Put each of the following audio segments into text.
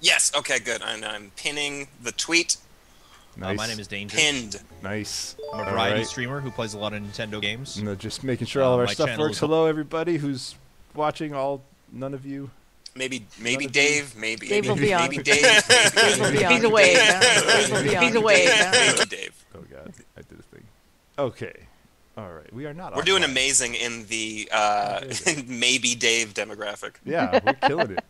Yes. Okay. Good. I'm pinning the tweet. Nice. My name is Danger. Pinned. Nice. I'm a All variety right. streamer who plays a lot of Nintendo games. No, just making sure all of our My stuff channel works. is- Hello, everybody who's watching. None of you. Maybe None of Dave. Maybe Dave will maybe, be on. maybe Dave. Maybe, will be on. maybe He's awake. Dave. He's awake. Maybe Dave. Oh God, I did a thing. Okay. All right. We are not. We're doing offline. amazing in the maybe Dave demographic. Yeah, we're killing it.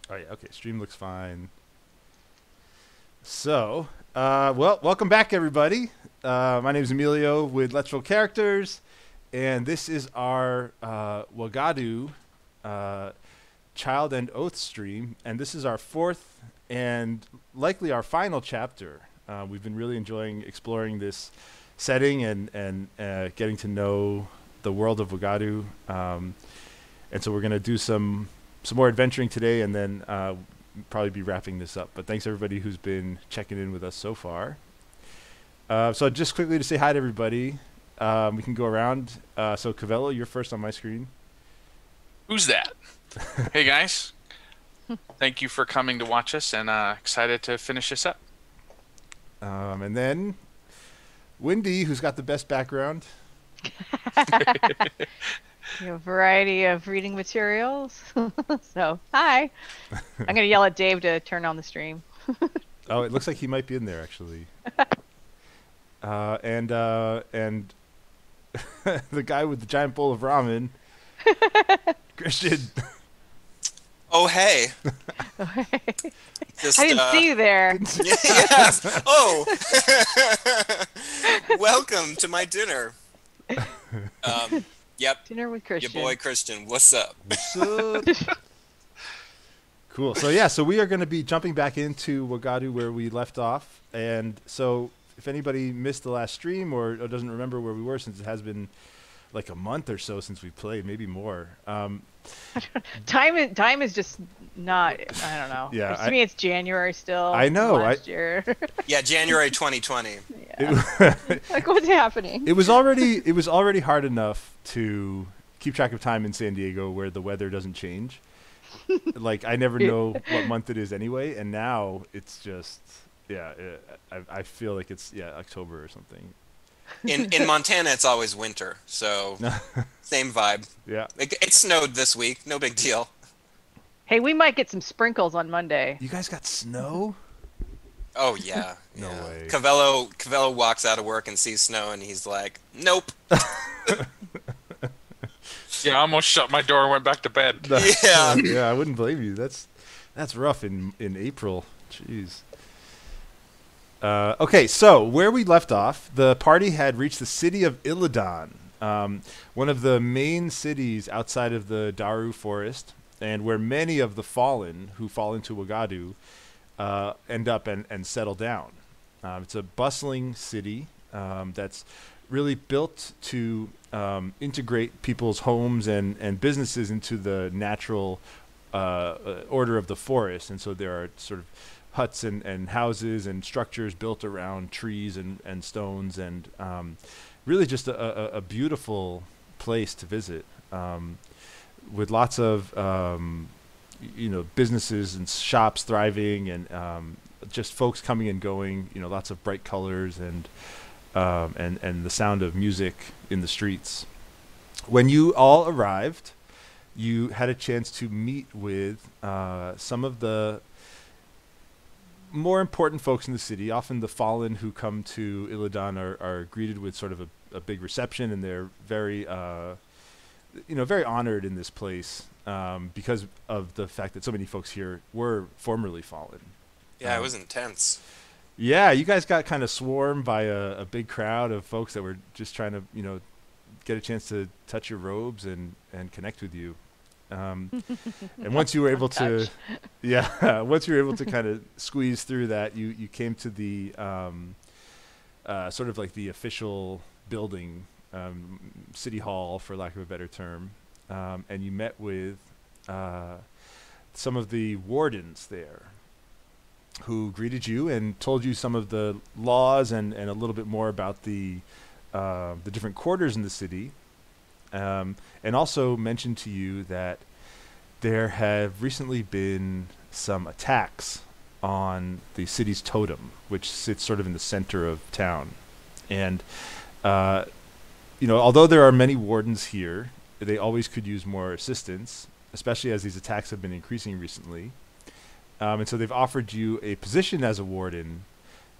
Oh yeah. Okay. Stream looks fine. So, well, welcome back, everybody. My name is Emilio with Let's Roll Characters, and this is our Wagadu Child and Oath stream, and this is our fourth and likely our final chapter. We've been really enjoying exploring this setting and getting to know the world of Wagadu, and so we're going to do some more adventuring today, and then probably be wrapping this up. But thanks everybody who's been checking in with us so far. So just quickly to say hi to everybody, we can go around. So Cavello, you're first on my screen. Who's that? Hey guys, thank you for coming to watch us, and excited to finish this up. And then Wendy, who's got the best background. A variety of reading materials. So, hi. I'm going to yell at Dave to turn on the stream. Oh, it looks like he might be in there actually. And the guy with the giant bowl of ramen, Christian. Oh hey. Just, I didn't see you there. Yes. Oh. Welcome to my dinner. Yep. Dinner with Christian. Your boy Christian. What's up? Cool. So yeah, so we are going to be jumping back into Wagadu where we left off, and so if anybody missed the last stream or doesn't remember where we were, since it has been like a month or so since we played, maybe more. Time is just not. I don't know. Yeah, To me, it's January still. I know, Last year. Yeah, January 2020. Yeah. Like what's happening? It was already hard enough to keep track of time in San Diego where the weather doesn't change. Like I never know what month it is anyway, and now it's just I feel like it's October or something. In Montana, it's always winter, so same vibe. Yeah. It snowed this week. No big deal. Hey, we might get some sprinkles on Monday. You guys got snow? Oh yeah. No yeah. way. Cavello walks out of work and sees snow, and he's like, "Nope." Yeah, I almost shut my door and went back to bed. Yeah. Yeah, I wouldn't blame you. That's rough in April. Jeez. Okay, so where we left off, the party had reached the city of Illidan, one of the main cities outside of the Daru forest, and where many of the fallen who fall into Wagadu end up and settle down. It's a bustling city that's really built to integrate people's homes and businesses into the natural order of the forest, and so there are sort of huts and houses and structures built around trees and stones, and really just a beautiful place to visit, with lots of businesses and shops thriving, and just folks coming and going. Lots of bright colors and the sound of music in the streets. When you all arrived, you had a chance to meet with some of the more important folks in the city. Often the fallen who come to Illidan are greeted with sort of a big reception, and they're very very honored in this place because of the fact that so many folks here were formerly fallen. Yeah, it was intense. Yeah, you guys got kind of swarmed by a big crowd of folks that were just trying to get a chance to touch your robes and connect with you. And once you were able to, once you were able to kind of squeeze through that, you came to the sort of like the official building, city hall, for lack of a better term, and you met with some of the wardens there, who greeted you and told you some of the laws and a little bit more about the different quarters in the city, and also mentioned to you that there have recently been some attacks on the city's totem, which sits sort of in the center of town. And, although there are many wardens here, they always could use more assistance, especially as these attacks have been increasing recently. And so they've offered you a position as a warden,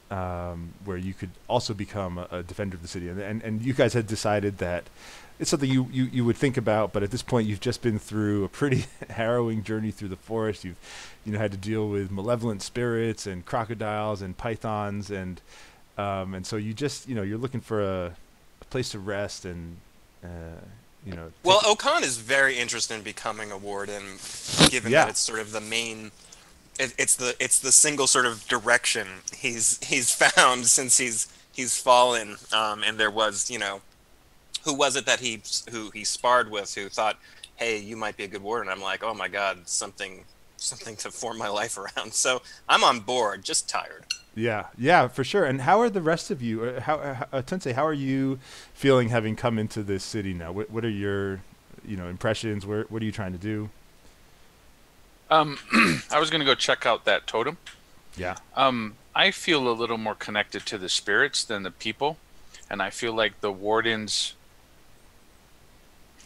where you could also become a defender of the city. And you guys had decided that it's something you would think about, but at this point you've just been through a pretty harrowing journey through the forest. You've had to deal with malevolent spirits and crocodiles and pythons, and so you just you're looking for a place to rest and Well, Okan is very interested in becoming a warden, given that it's sort of the main. It's the single sort of direction he's found since he's fallen. And there was who was it that he sparred with who thought, hey, you might be a good warden. I'm like, oh my god, something to form my life around. So I'm on board, just tired. Yeah, for sure. And how are the rest of you? Tensei, how are you feeling having come into this city now? What are your impressions? What are you trying to do? I was going to go check out that totem. Yeah. I feel a little more connected to the spirits than the people, and I feel like the wardens,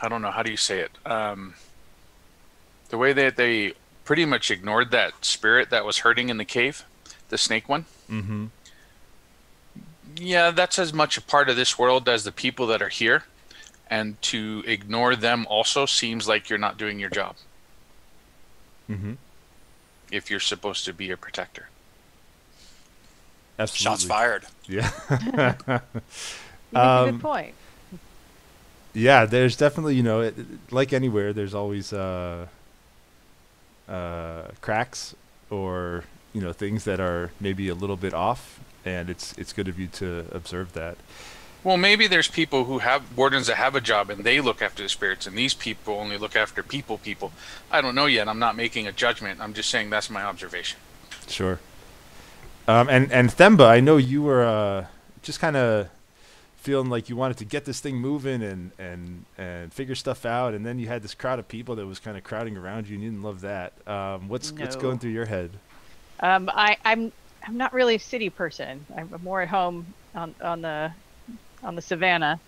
I don't know, how do you say it? The way that they pretty much ignored that spirit that was hurting in the cave, the snake one. Mm-hmm. Yeah, that's as much a part of this world as the people that are here, and to ignore them also seems like you're not doing your job. Mm-hmm. If you're supposed to be a protector. Absolutely. Shots fired. Yeah. You make a good point. Yeah, there's definitely, like anywhere, there's always cracks or things that are maybe a little bit off, and it's good of you to observe that. Well, maybe there's people who have wardens that have a job and they look after the spirits, and these people only look after people. I don't know yet. I'm not making a judgment. I'm just saying that's my observation. Sure. And Themba, I know you were just kind of feeling like you wanted to get this thing moving and figure stuff out, and then you had this crowd of people that was kind of crowding around you, and you didn't love that. What's going through your head? I'm not really a city person. I'm more at home on the savannah,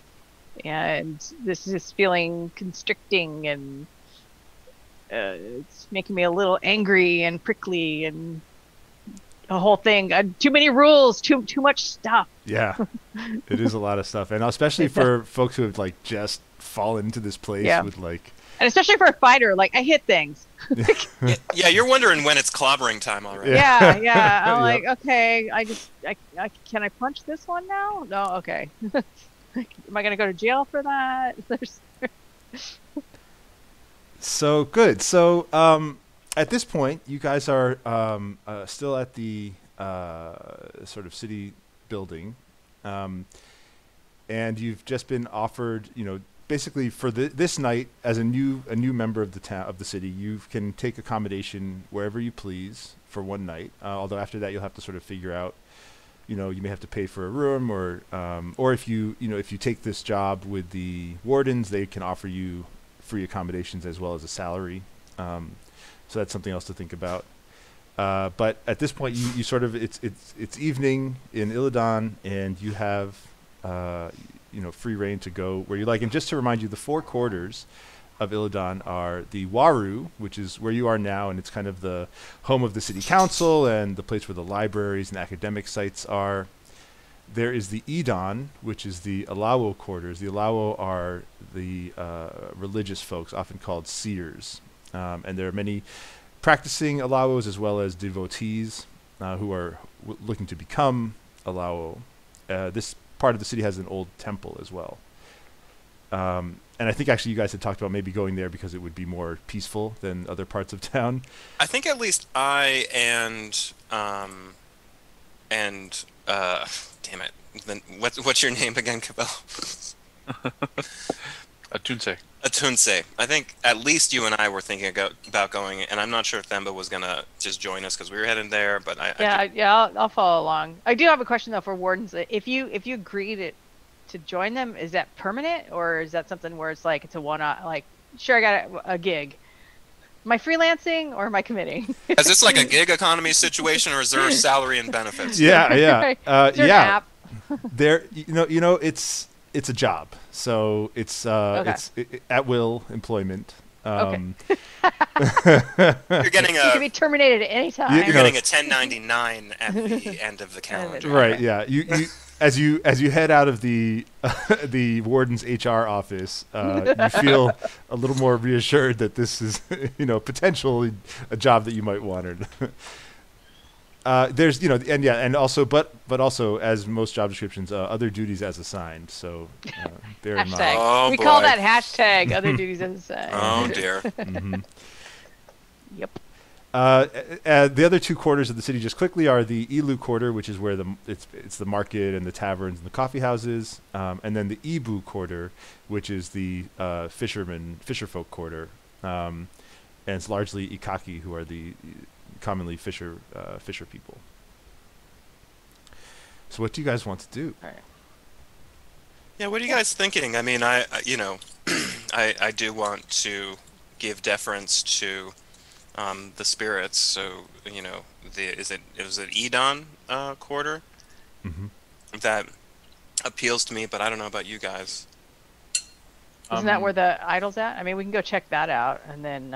and this is feeling constricting, and it's making me a little angry and prickly, and the whole thing. Too many rules, too much stuff. Yeah, it is a lot of stuff, and especially for folks who have just fallen into this place with and especially for a fighter, I hit things. Yeah, you're wondering when it's clobbering time already. Yeah. I'm like, okay, I can I punch this one now? No, okay. Am I gonna go to jail for that? So good. So at this point, you guys are still at the sort of city building, and you've just been offered, basically for this night, as a new member of the city, you can take accommodation wherever you please for one night. Although after that, you'll have to sort of figure out, you may have to pay for a room, or if you take this job with the wardens, they can offer you free accommodations as well as a salary. So that's something else to think about. But at this point, you sort of it's evening in Illidan, and you have free reign to go where you like. And just to remind you, the four quarters of Illidan are the Waru, which is where you are now, and it's kind of the home of the city council and the place where the libraries and academic sites are. There is the Edon, which is the Alawo quarters. The Alawo are the religious folks, often called seers, and there are many practicing Alawos as well as devotees who are looking to become Alawo. This part of the city has an old temple as well. And I think actually you guys had talked about maybe going there because it would be more peaceful than other parts of town. I think at least I and damn it, what's your name again, Cabell? Atunse. I think at least you and I were thinking about going, and I'm not sure if Themba was gonna just join us because we were heading there. But I'll follow along. I do have a question though for wardens. If you agree to join them, is that permanent, or is that something where it's like it's a one-off? Like, sure, I got a gig. Am I freelancing or am I committing? Is this like a gig economy situation, or is there salary and benefits? Yeah, yeah, Is there an yeah. app? There, it's a job, so it's at will employment. Okay. You're getting You can be terminated at any time. You're getting a 1099 at the end of the calendar. Right. Yeah. You as you head out of the the warden's HR office, you feel a little more reassured that this is potentially a job that you might want. There's and also but also, as most job descriptions, other duties as assigned. So bear in mind. Oh, we boy. call that hashtag other duties as assigned. Oh dear. Mm-hmm. Yep. The other two quarters of the city, just quickly, are the Ilu quarter, which is where it's the market and the taverns and the coffee houses, and then the Ibu quarter, which is the fisherfolk quarter, and it's largely Ikaki, who are the commonly fisher people. So what do you guys want to do? All right. Yeah, what are you guys thinking? I mean, I do want to give deference to the spirits. So is it Edon quarter? Mm-hmm. That appeals to me, but I don't know about you guys. Isn't that where the idol's at? I mean, we can go check that out and then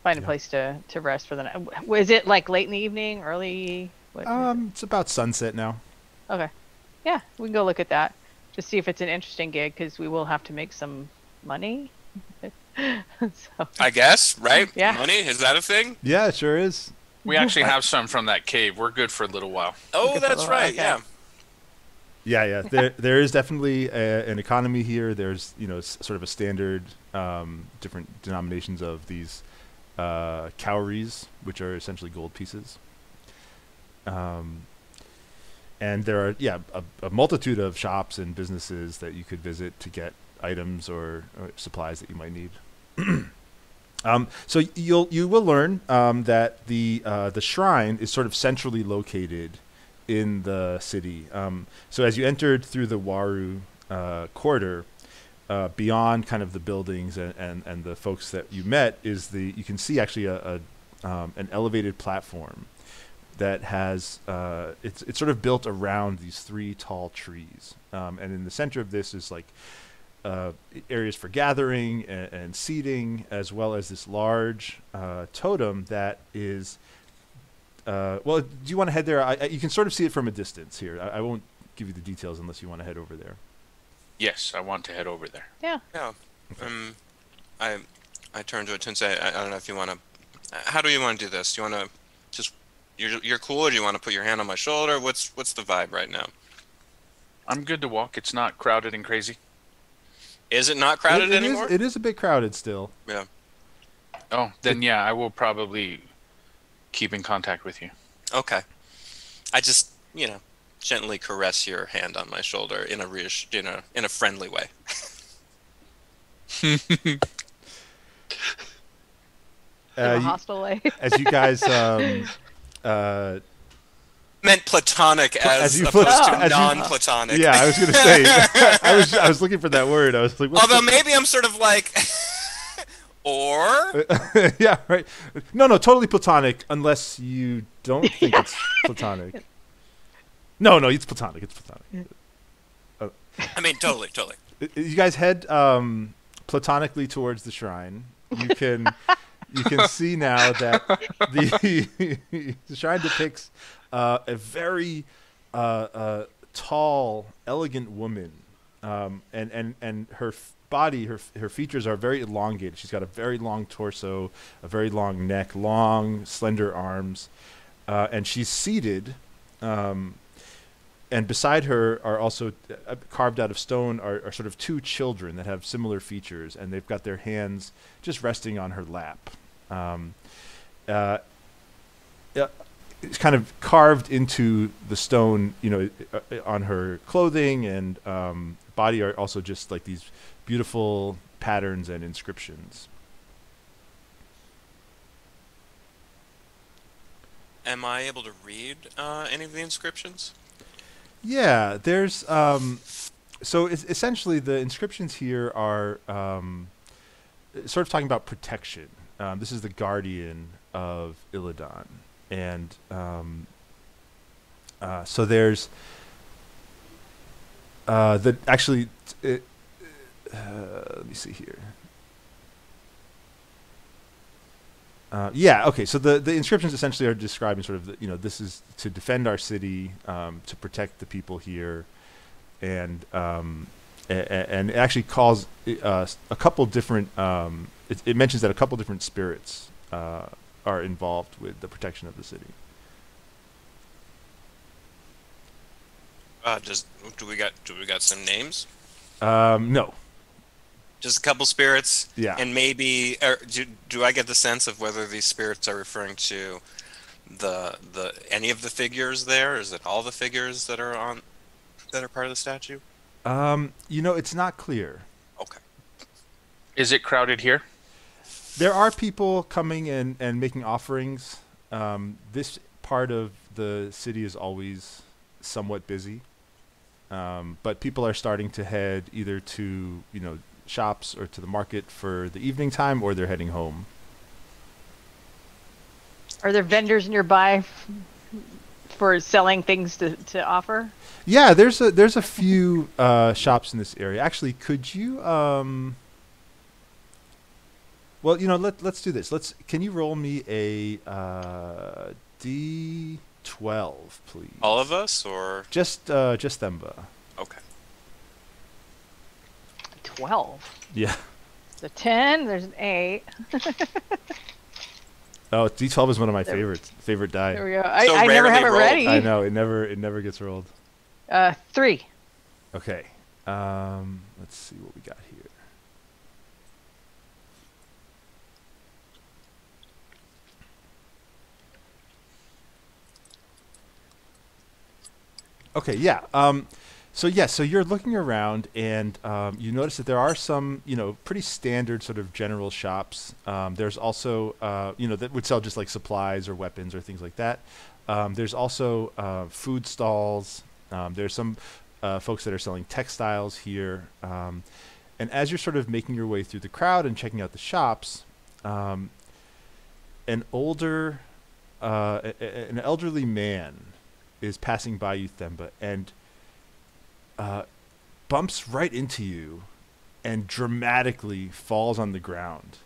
find a place to rest for the night. Is it like late in the evening, early? It's about sunset now. Okay. Yeah, we can go look at that. Just see if it's an interesting gig, because we will have to make some money. So. I guess, right? Yeah. Money, is that a thing? Yeah, it sure is. We actually have some from that cave. We're good for a little while. Oh, that's right. Okay. Yeah. Yeah. There is definitely an economy here. There's sort of a standard different denominations of these cowries, which are essentially gold pieces. And there are a multitude of shops and businesses that you could visit to get items or supplies that you might need. So you will learn that the shrine is sort of centrally located in the city. So as you entered through the Waru quarter, beyond kind of the buildings and the folks that you met, you can see actually an elevated platform that has it's sort of built around these three tall trees, and in the center of this is like areas for gathering and seating, as well as this large totem that is well, do you want to head there? You can sort of see it from a distance here. I won't give you the details unless you want to head over there. Yes, I want to head over there. Yeah. I turn to it and say, I don't know if you want to. How do you want to do this? Do you want to just you're cool, or do you want to put your hand on my shoulder? What's the vibe right now? I'm good to walk. It's not crowded and crazy. Is it not crowded anymore? It is a bit crowded still. Yeah. Oh, then I will probably keep in contact with you. Okay. I just gently caress your hand on my shoulder in a friendly way. In a hostile way. As you guys meant platonic as opposed to non-platonic. Yeah, I was going to say. I was looking for that word. I was like, although maybe I'm sort of like, or yeah, right. No, totally platonic, unless you don't think it's platonic. No, it's platonic. It's platonic. I mean, totally. You guys head platonically towards the shrine. You can see now that the shrine depicts a very tall, elegant woman, and her body, her features are very elongated. She's got a very long torso, a very long neck, long, slender arms, and she's seated. And beside her are also carved out of stone are sort of two children that have similar features, and they've got their hands just resting on her lap. It's kind of carved into the stone, on her clothing and body are also just like these beautiful patterns and inscriptions. Am I able to read any of the inscriptions? Yeah, there's so essentially the inscriptions here are sort of talking about protection. This is the guardian of Illidan, and so there's let me see here. Okay. So the inscriptions essentially are describing sort of this is to defend our city, to protect the people here, and it actually calls a couple different. It mentions that a couple different spirits are involved with the protection of the city. Do we got some names? No. Just a couple spirits. Yeah. And maybe do I get the sense of whether these spirits are referring to the any of the figures there? Is it all the figures that are part of the statue? It's not clear. Okay. Is it crowded here? There are people coming and making offerings. This part of the city is always somewhat busy. But people are starting to head either to, shops or to the market for the evening time, or they're heading home. Are there vendors nearby for selling things to offer? Yeah, there's a few shops in this area. Actually, could you well, let's do this. Can you roll me a D12, please? All of us, or just Themba? Okay. 12. Yeah. There's a 10. There's an 8. Oh, D12 is one of my favorite die. There we go. I never have it ready. I know, it never gets rolled. 3. Okay. Let's see what we got here. Okay, yeah. So you're looking around, and you notice that there are some, pretty standard sort of general shops. There's also, that would sell just like supplies or weapons or things like that. There's also food stalls. There's some folks that are selling textiles here. And as you're sort of making your way through the crowd and checking out the shops, an elderly man is passing by you, Themba, and bumps right into you and dramatically falls on the ground.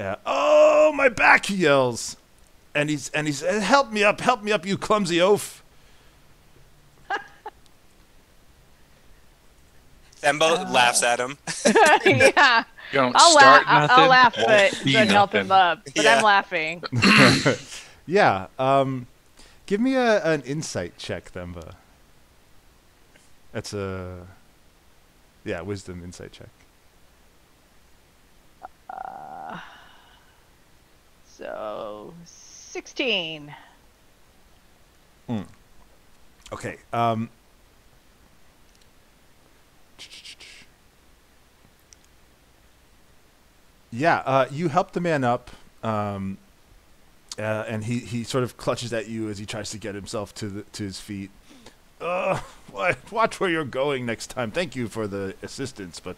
Oh, my back, he yells. And he's help me up, you clumsy oaf. Themba laughs at him. Yeah. I'll laugh, but help him up. But yeah. I'm laughing. Yeah. Give me an insight check, Themba. That's wisdom insight check. So 16. Okay. You help the man up, and he sort of clutches at you as he tries to get himself to his feet. Watch where you're going next time. Thank you for the assistance, but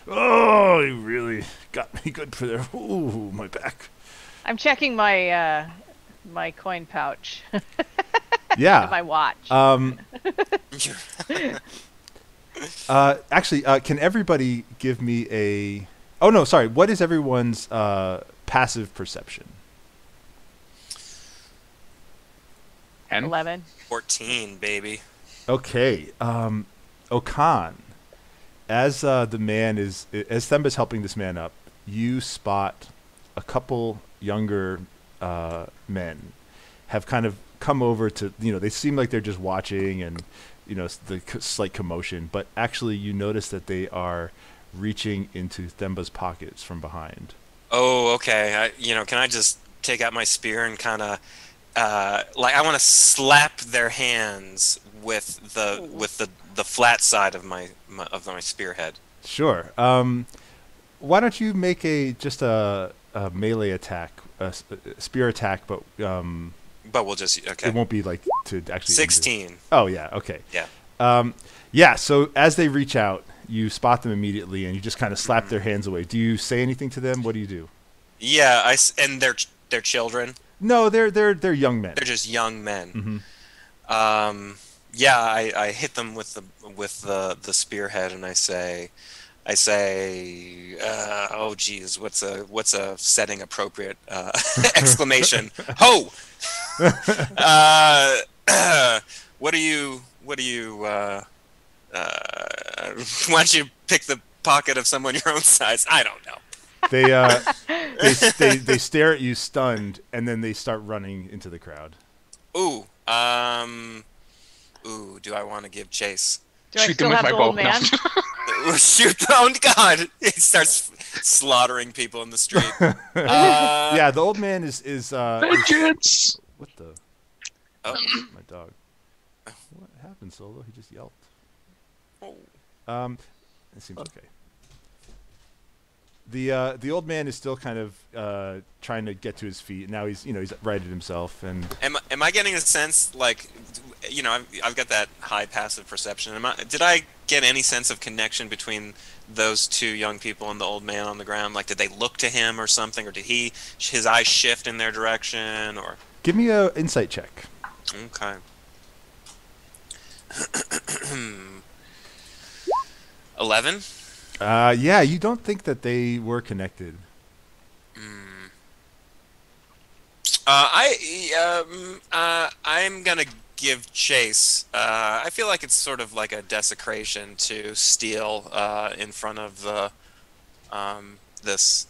you really got me good for there. Ooh, my back. I'm checking my my coin pouch. Yeah. My watch. Actually, can everybody give me a? Oh no, sorry. What is everyone's passive perception? 11. 14, baby. Okay. Okan, as Themba's helping this man up, you spot a couple younger men have kind of come over to, they seem like they're just watching and, the slight commotion, but actually you notice that they are reaching into Themba's pockets from behind. Oh, okay. Can I just take out my spear and kind of, I want to slap their hands with the flat side of my spearhead. Sure. Why don't you make just a melee attack, a spear attack, but we'll just okay. It won't be like to actually 16. Injure. Oh yeah, okay. Yeah. So as they reach out, you spot them immediately, and you just kind of slap their hands away. Do you say anything to them? What do you do? Yeah, and they're children. No, they're young men. They're just young men. Mm-hmm. Yeah, I hit them with the spearhead, and I say, oh geez, what's a setting appropriate exclamation? Ho! What do you why don't you pick the pocket of someone your own size? I don't know. They stare at you stunned, and then they start running into the crowd. Ooh, do I want to give chase? Do I still have the old man? Shoot the old God! He starts slaughtering people in the street. Yeah, the old man is Vengeance! What the? Oh, my dog. What happened, Solo? He just yelped. oh. It seems okay. The old man is still kind of trying to get to his feet. Now he's righted himself. And am I getting a sense, like, I've got that high passive perception. Did I get any sense of connection between those two young people and the old man on the ground? Like, did they look to him or something, or did his eyes shift in their direction? Or give me a insight check. Okay. 11. Yeah, you don't think that they were connected. I'm gonna give chase. I feel like it's sort of like a desecration to steal in front of the this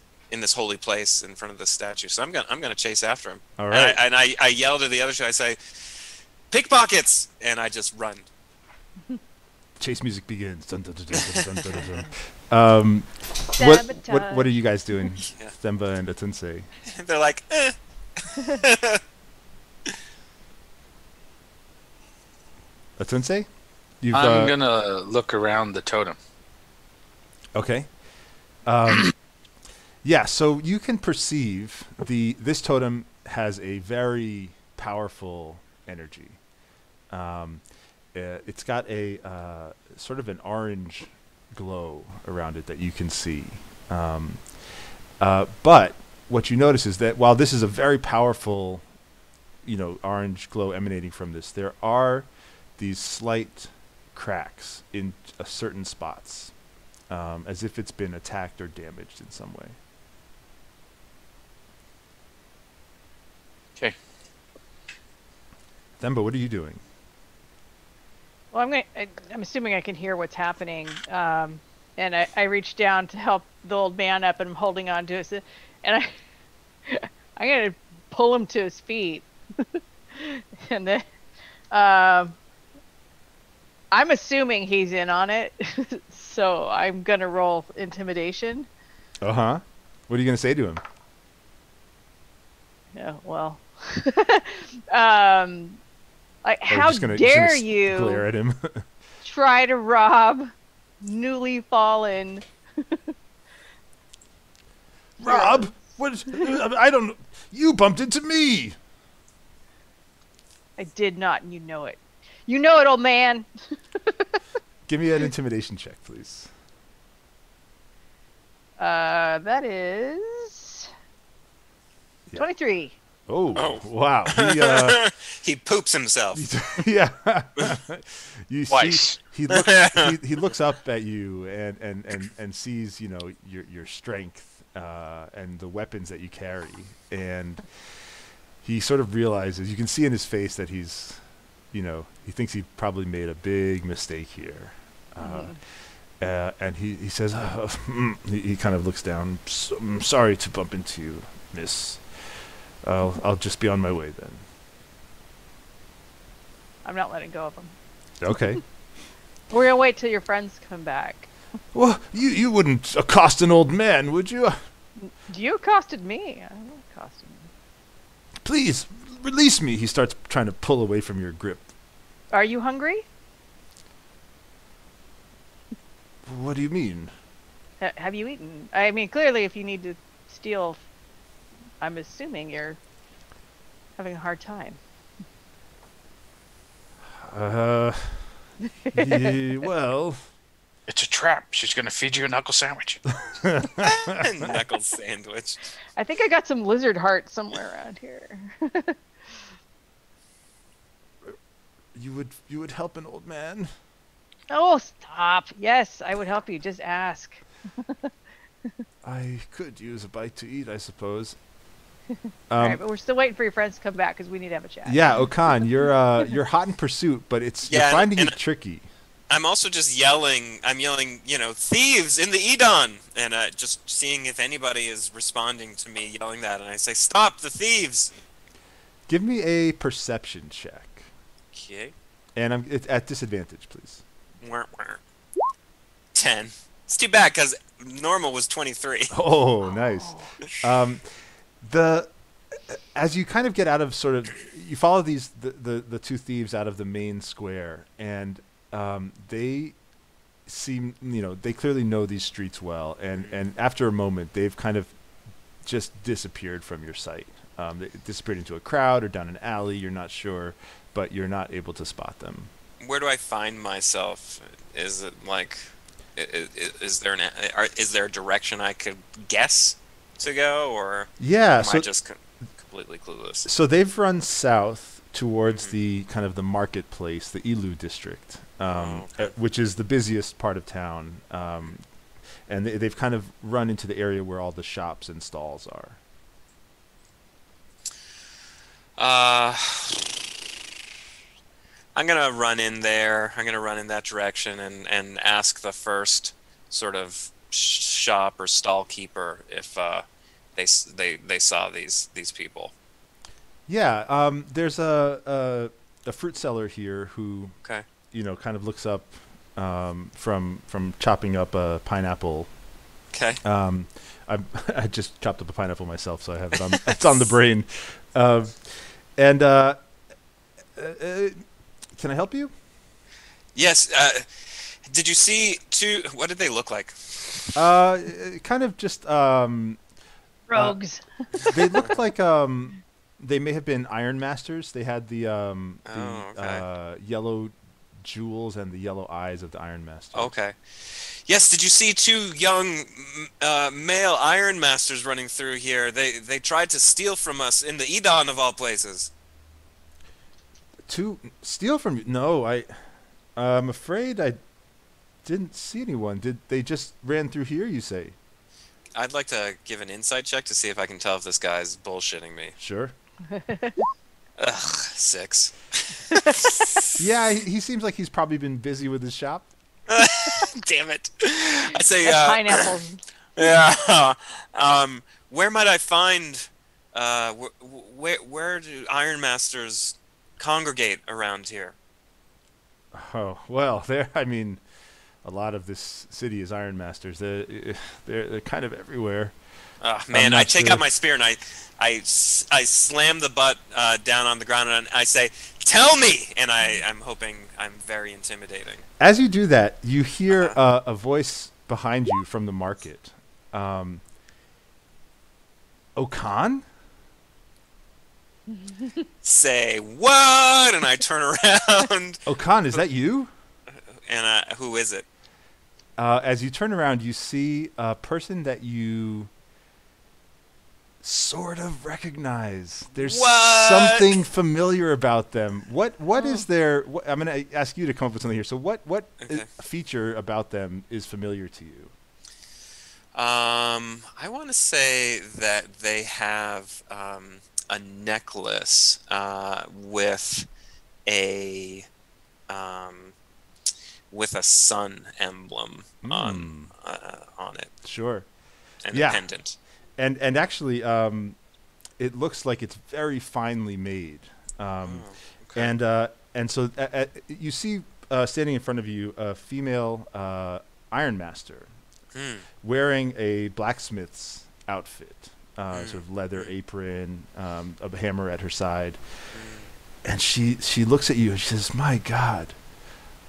holy place in front of the statue. So I'm gonna chase after him. All right. And I yell to the other two. I say, "Pickpockets!" And I just run. Chase music begins. Dun, dun, dun, dun, dun, dun, dun. What are you guys doing, Yeah. Themba and Atunse? They're like, eh. Atunse? I'm gonna look around the totem. Okay. Yeah, so you can perceive this totem has a very powerful energy. It's got a sort of an orange glow around it that you can see. But what you notice is that while this is a very powerful, orange glow emanating from this, there are these slight cracks in certain spots, as if it's been attacked or damaged in some way. Okay. Themba, what are you doing? Well, I'm assuming I can hear what's happening, and I reach down to help the old man up, and I'm holding on to it, and I'm gonna pull him to his feet, and then I'm assuming he's in on it, so I'm gonna roll intimidation. Uh-huh. What are you gonna say to him? Yeah, well, like, how dare you glare at him? try to rob newly fallen Rob? What? I don't know. You bumped into me. I did not, and you know it. You know it, old man. Give me an intimidation check, please. That is 23. Oh, wow. He poops himself. Yeah. You Twice. see, he looks up at you and sees, your strength and the weapons that you carry, and he sort of realizes, you can see in his face that he's, he thinks he probably made a big mistake here. And he says, he kind of looks down. I'm sorry to bump into you, miss. I'll just be on my way then. I'm not letting go of him. Okay. We're gonna wait till your friends come back. Well, you wouldn't accost an old man, would you? You accosted me. I don't accost him. Please, release me. He starts trying to pull away from your grip. Are you hungry? What do you mean? Have you eaten? I mean, clearly, if you need to steal, I'm assuming you're having a hard time. Well, It's a trap. She's going to feed you a knuckle sandwich. Knuckle sandwich. I think I got some lizard heart somewhere around here. You would help an old man? Oh, stop. Yes, I would help you. Just ask. I could use a bite to eat, I suppose. All right, but we're still waiting for your friends to come back because we need to have a chat. Yeah, Okan, you're hot in pursuit, but you're finding it tricky. I'm also just yelling. I'm yelling, thieves in the Edon, and just seeing if anybody is responding to me yelling that. And I say, "Stop the thieves!" Give me a perception check. Okay. And it's at disadvantage, please. 10. It's too bad because normal was 23. Oh, nice. As you kind of get out of you follow the two thieves out of the main square, and they seem, they clearly know these streets well, and after a moment, they've kind of just disappeared from your sight. They disappeared into a crowd or down an alley. You're not sure, but you're not able to spot them. Where do I find myself? Is it like, is there a direction I could guess to go, or am I just completely clueless? So they've run south towards the kind of the marketplace, the Ilu district, which is the busiest part of town, and they've kind of run into the area where all the shops and stalls are. I'm gonna run in there. I'm gonna run in that direction and ask the first sort of shop or stall keeper if they saw these people. Yeah, there's a fruit seller here who kind of looks up from chopping up a pineapple. Okay. I just chopped up a pineapple myself, so I have it on. It's on the brain. Can I help you? Yes. Did you see two? What did they look like? Kind of just rogues. They looked like they may have been Iron Masters. They had the yellow jewels and the yellow eyes of the Iron Master. Okay. Yes. Did you see two young male Iron Masters running through here? They tried to steal from us in the Edon of all places. To steal from you? No, I'm afraid I didn't see anyone. Did they just ran through here, you say? I'd like to give an insight check to see if I can tell if this guy's bullshitting me. Sure. Ugh, 6. Yeah, he seems like he's probably been busy with his shop. Damn it. I say, pineapples. Yeah. Where might I find, where do Iron Masters congregate around here? Oh, well, a lot of this city is Iron Masters. They're kind of everywhere. Oh, man, I take out my spear and I slam the butt down on the ground and I say, "Tell me!" And I'm hoping I'm very intimidating. As you do that, you hear a voice behind you from the market. Okan? Say, "What?" And I turn around. Okan, is that you? And who is it? As you turn around, you see a person that you sort of recognize. There's something familiar about them. What is there? I'm going to ask you to come up with something here. So what feature about them is familiar to you? I want to say that they have a necklace with a sun emblem on it. Sure. And a pendant. And actually, it looks like it's very finely made. And so you see standing in front of you a female Iron Master wearing a blacksmith's outfit, sort of leather apron, a hammer at her side. And she looks at you and she says, "My God,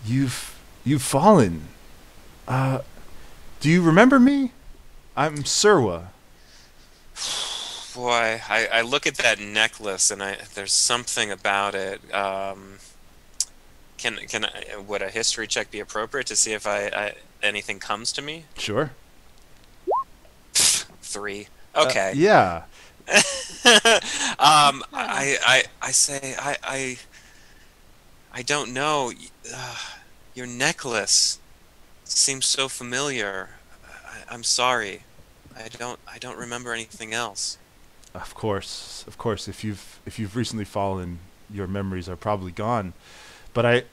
you've fallen. Do you remember me? I'm Serwa." Boy, I look at that necklace and there's something about it. would a history check be appropriate to see if anything comes to me? Sure. 3. Okay. Yeah. I say I don't know. Your necklace seems so familiar. I'm sorry. I don't remember anything else. Of course. If you've recently fallen, your memories are probably gone. But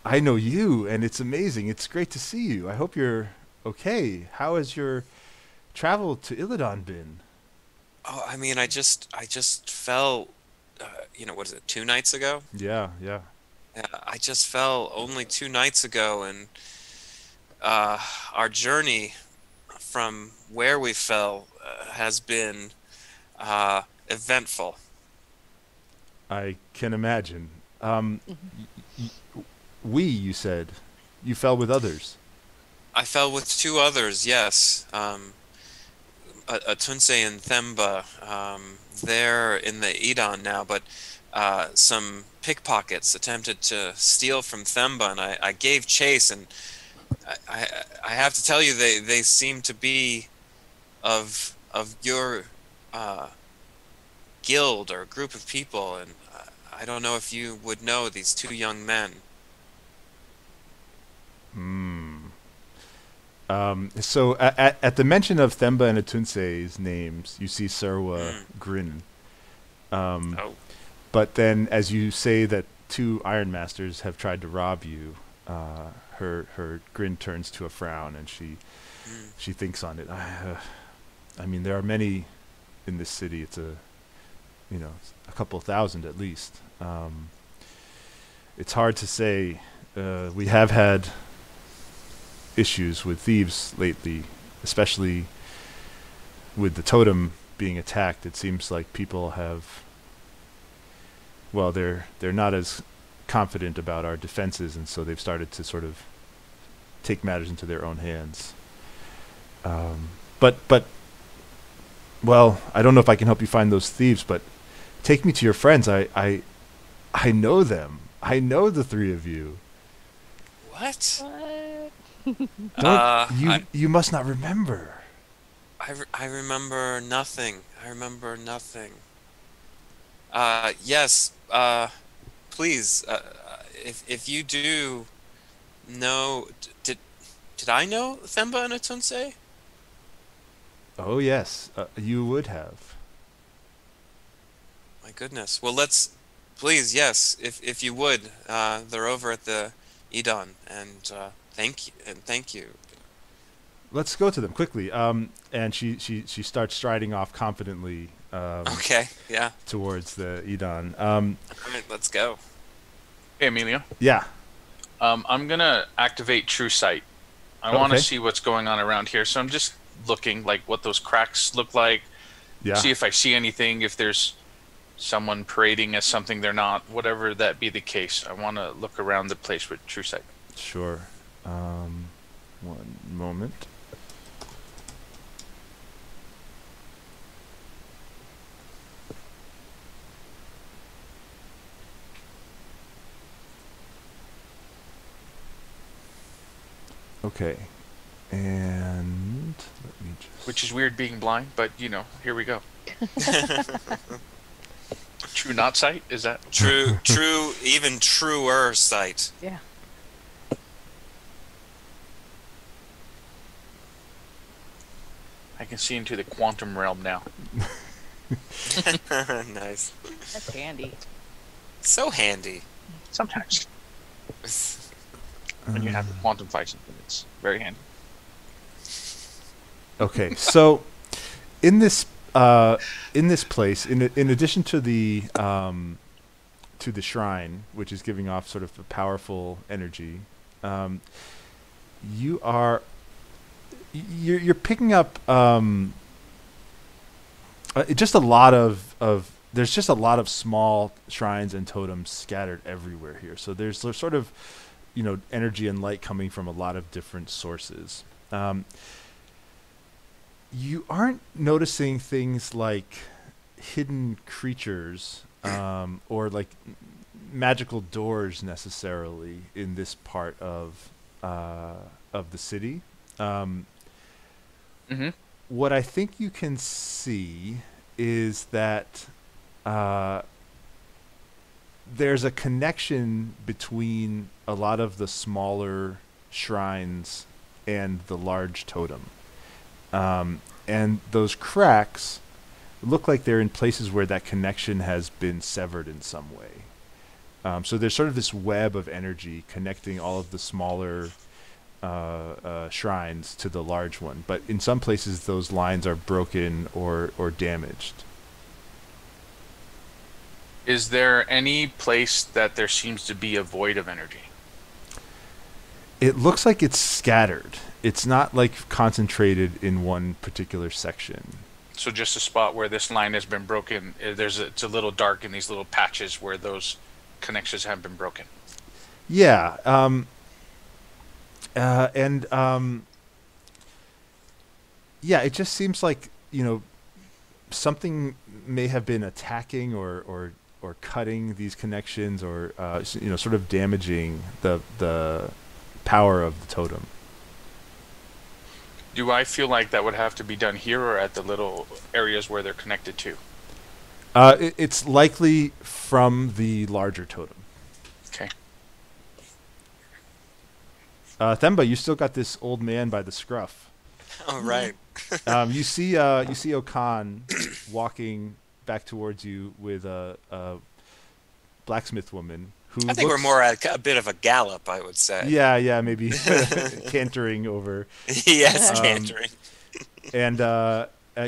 I know you, and it's amazing. It's great to see you. I hope you're okay. How has your travel to Illidan been? Oh, I mean, I just fell. What is it? 2 nights ago? Yeah. Yeah, I just fell only 2 nights ago, and our journey from where we fell has been eventful. I can imagine. You said, you fell with others. I fell with 2 others. Yes, Atunse and Themba. They're in the Edon now, but some pickpockets attempted to steal from Themba, and I gave chase, and I have to tell you, they seem to be of your guild or group of people, and I don't know if you would know these 2 young men. So at the mention of Themba and Atunse's names, you see Serwa grin. But then, as you say that 2 Iron Masters have tried to rob you, her grin turns to a frown, and she thinks on it. I mean, there are many in this city. It's a couple thousand at least. It's hard to say. We have had issues with thieves lately, especially with the totem being attacked. It seems like people have, well, they're not as confident about our defenses, and so they've started to sort of take matters into their own hands. But well, I don't know if I can help you find those thieves, but take me to your friends. I know them. I know the 3 of you. What? You must not remember. I remember nothing. Yes. Please. If you do know, did I know Themba and Atunse? Oh yes, you would have. My goodness. Well, please, yes, if you would. They're over at the Edon, and thank you. Let's go to them quickly. And she starts striding off confidently. Okay. Yeah. Towards the Edon. All right, let's go. Hey, Emilio. Yeah. I'm gonna activate True Sight. I want to see what's going on around here, so I'm just looking like what those cracks look like. Yeah. See if I see anything. If there's someone parading as something they're not, whatever that be the case. I want to look around the place with True Sight. Sure. One moment. Okay. And let me just... Which is weird being blind, but here we go. True not sight? Is that true? Even truer sight. Yeah. I can see into the quantum realm now. Nice. That's handy. So handy. Sometimes. When you have to quantify something, it's very handy. Okay, so in this place, in addition to the shrine, which is giving off sort of a powerful energy, you're picking up just a lot of there's just a lot of small shrines and totems scattered everywhere here. So there's sort of energy and light coming from a lot of different sources. You aren't noticing things like hidden creatures or like magical doors necessarily in this part of the city. What I think you can see is that there's a connection between a lot of the smaller shrines and the large totem. And those cracks look like they're in places where that connection has been severed in some way. So there's sort of this web of energy connecting all of the smaller shrines to the large one. But in some places, those lines are broken or damaged. Is there any place that there seems to be a void of energy? It looks like it's scattered. It's not like concentrated in one particular section. So just a spot where this line has been broken. It's a little dark in these little patches where those connections have been broken. Yeah. Yeah, it just seems like, something may have been attacking or cutting these connections or, sort of damaging the power of the totem. Do I feel like that would have to be done here or at the little areas where they're connected to? It's likely from the larger totem. Okay. Themba, you still got this old man by the scruff. Oh, right. You see Okan walking back towards you with a blacksmith woman who I think we're more at a bit of a gallop, I would say. Yeah, maybe cantering over. Yes, cantering. And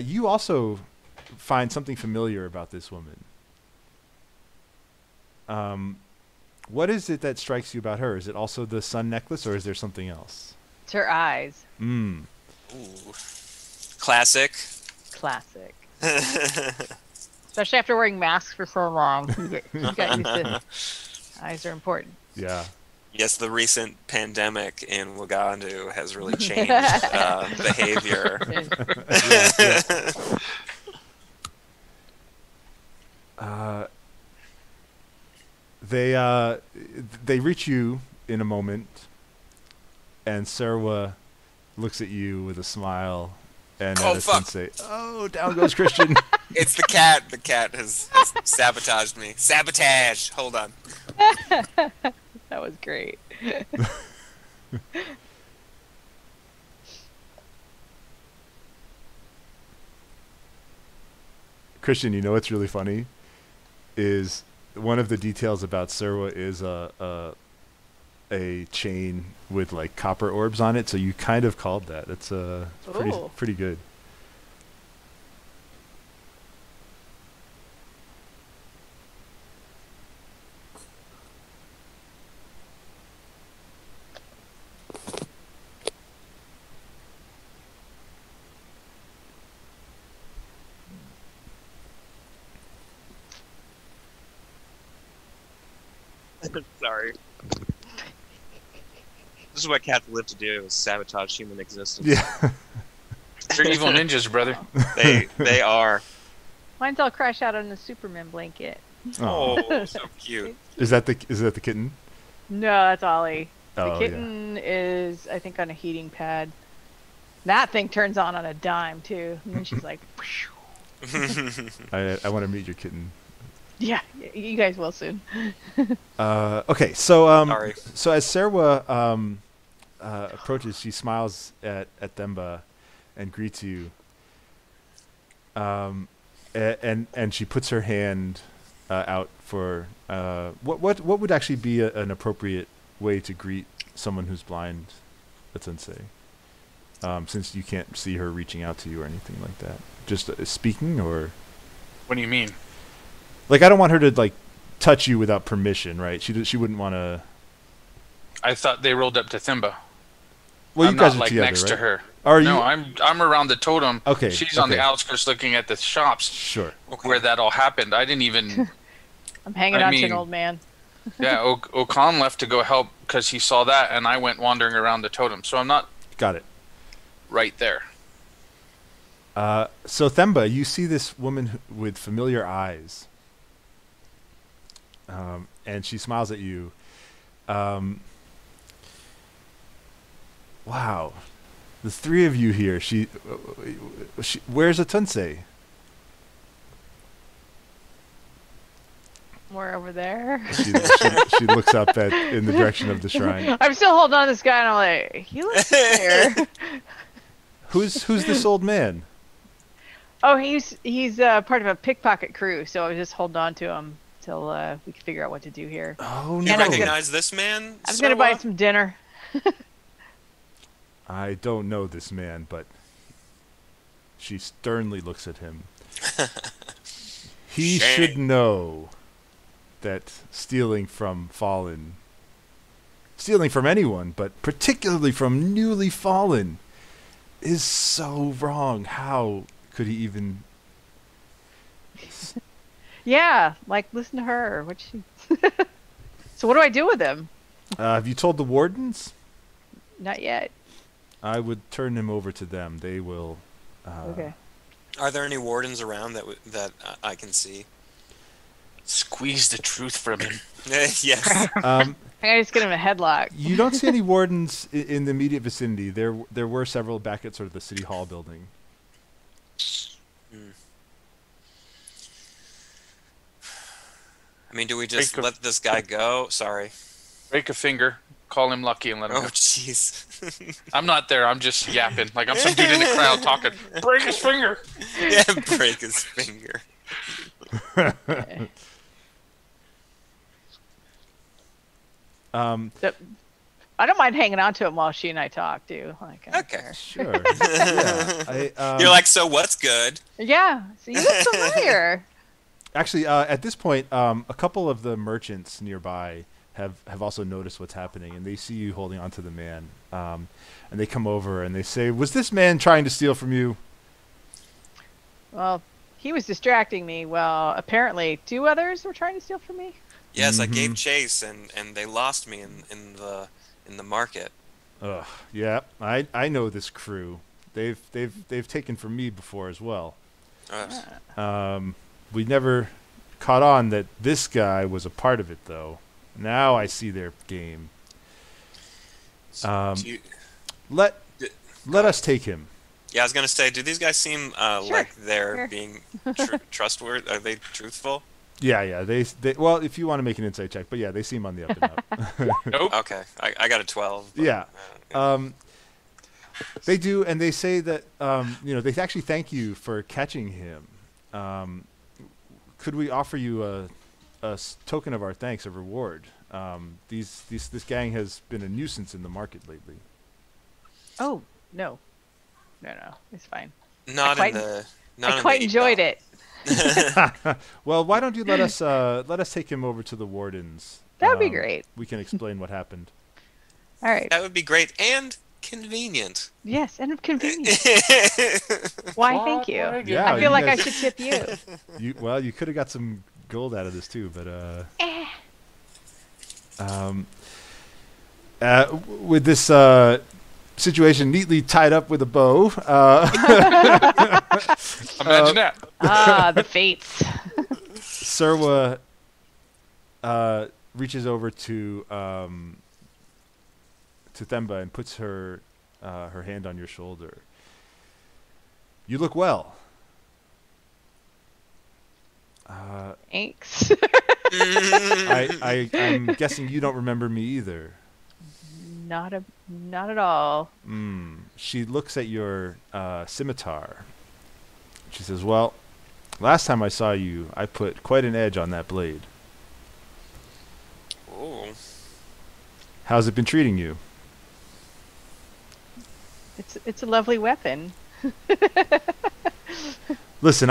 you also find something familiar about this woman. What is it that strikes you about her? Is it also the sun necklace, or is there something else? It's her eyes. Ooh. Classic. Especially after wearing masks for so long. You got used to eyes are important. Yeah. Yes, the recent pandemic in Wagadu has really changed behavior. They reach you in a moment, and Serwa looks at you with a smile and say, "Oh, down goes Christian." It's the cat. The cat has sabotaged me. Sabotage. Hold on. That was great. Christian, you know what's really funny is one of the details about Serwa is a chain with like copper orbs on it, so you kind of called that. That's pretty good. Sorry. This is what cats live to do: is sabotage human existence. Yeah. They're evil ninjas, brother. They are. Mine's all crashed out on the Superman blanket. Oh, so cute. Is that the kitten? No, that's Ollie. The Oh, kitten is, I think, on a heating pad. That thing turns on a dime too, and then she's like, I want to meet your kitten. "Yeah, you guys will soon." Okay, so Sorry. so as Serwa approaches, she smiles at Themba and greets you. And she puts her hand out for what would actually be an appropriate way to greet someone who's blind, let's say, since you can't see her reaching out to you or anything like that. Just speaking, or What do you mean? like I don't want her to like touch you without permission, right? She wouldn't want to. I thought they rolled up to Thimba. Well, I'm you guys not are like together, next right? to her. Are No, you? I'm around the totem. Okay, She's on the okay. outskirts looking at the shops Sure. where that all happened. I didn't even. I'm hanging on to an old man. Yeah, Okan left to go help because he saw that, and I went wandering around the totem. So I'm not Got it. right there. So Themba, you see this woman with familiar eyes. and she smiles at you. Wow, the three of you here. She where's Atunse? We're over there. She looks up in the direction of the shrine. I'm still holding on to this guy, and I'm like, he looks there. Who's this old man? Oh, he's part of a pickpocket crew, so I was just holding on to him till we could figure out what to do here. Oh You no! recognize this man? I was gonna buy Sarwa? some dinner. I don't know this man, but she sternly looks at him. He Shame. should know that stealing from anyone, but particularly from newly fallen, is so wrong. How could he even? Yeah, like listen to her. What she? So what do I do with him? Have you told the wardens? Not yet. I would turn him over to them. They will. Okay. Are there any wardens around that I can see? Squeeze the truth from him. Yes. Um, I just get him a headlock. you don't see any wardens in the immediate vicinity. There were several back at sort of the city hall building. I mean, do we just let this guy go? Sorry. Break a finger, call him lucky, and let him Oh, go. jeez. I'm not there. I'm just yapping. Like I'm some dude in the crowd talking. Break his finger. Yeah, break his finger. I don't mind hanging on to him while she and I talk too. Like, I don't Okay. care. Sure. Yeah, You're like, so what's good? Yeah. So you look familiar. actually, at this point, a couple of the merchants nearby have also noticed what's happening, and they see you holding onto the man. And they come over and they say, "Was this man trying to steal from you?" Well, he was distracting me. Well, apparently 2 others were trying to steal from me. Yes, I gave chase, and they lost me in the market. Ugh. Yeah, I know this crew. They've taken from me before as well. We never caught on that this guy was a part of it, though. Now I see their game. Do you- Let us take him. Yeah, I was gonna say, do these guys seem like they're Sure. being trustworthy? Are they truthful? Yeah. They well, if you want to make an insight check, but yeah, they seem on the up and up. Nope. Okay, I got a 12. But, Yeah. They do, and they say that they actually thank you for catching him. Could we offer you a token of our thanks, a reward? This gang has been a nuisance in the market lately. Oh no, it's fine. Not I in the. I quite enjoyed it. Well, why don't you let us take him over to the wardens? That would be great. We can explain what happened. All right. That would be great and convenient. Yes, and convenient. Why? Thank you. Yeah, I feel like I should tip you. You could have got some gold out of this too, but with this situation neatly tied up with a bow. Imagine that. The fates. Sarwa reaches over to Themba and puts her hand on your shoulder. You look well. Thanks. I'm guessing you don't remember me either. Not at all. She looks at your scimitar. She says, "Well, last time I saw you, I put quite an edge on that blade. Ooh. How's it been treating you?" It's a lovely weapon. Listen,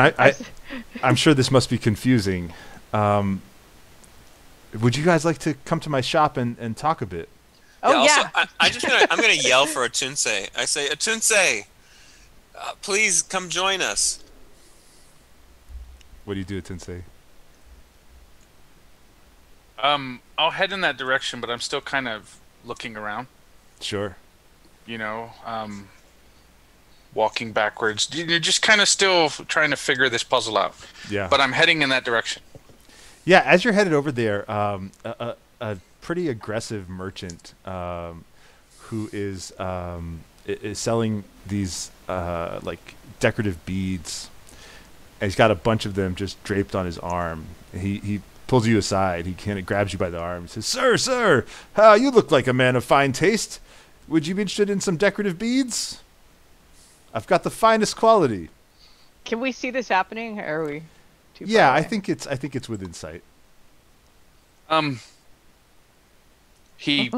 I'm sure this must be confusing. Would you guys like to come to my shop and talk a bit? Oh Also, yeah. I'm gonna yell for Atunse. I say, Atunse, please come join us. What do you do, Tensei? I'll head in that direction, but I'm still kind of looking around. Sure. Walking backwards. You're just kind of still trying to figure this puzzle out. Yeah. But I'm heading in that direction. Yeah, as you're headed over there, a pretty aggressive merchant who is selling these like decorative beads. And he's got a bunch of them just draped on his arm. He pulls you aside. He kind of grabs you by the arm. He says, "Sir, you look like a man of fine taste. Would you be interested in some decorative beads? I've got the finest quality." Can we see this happening, or are we too far Yeah, away? I think it's within sight. He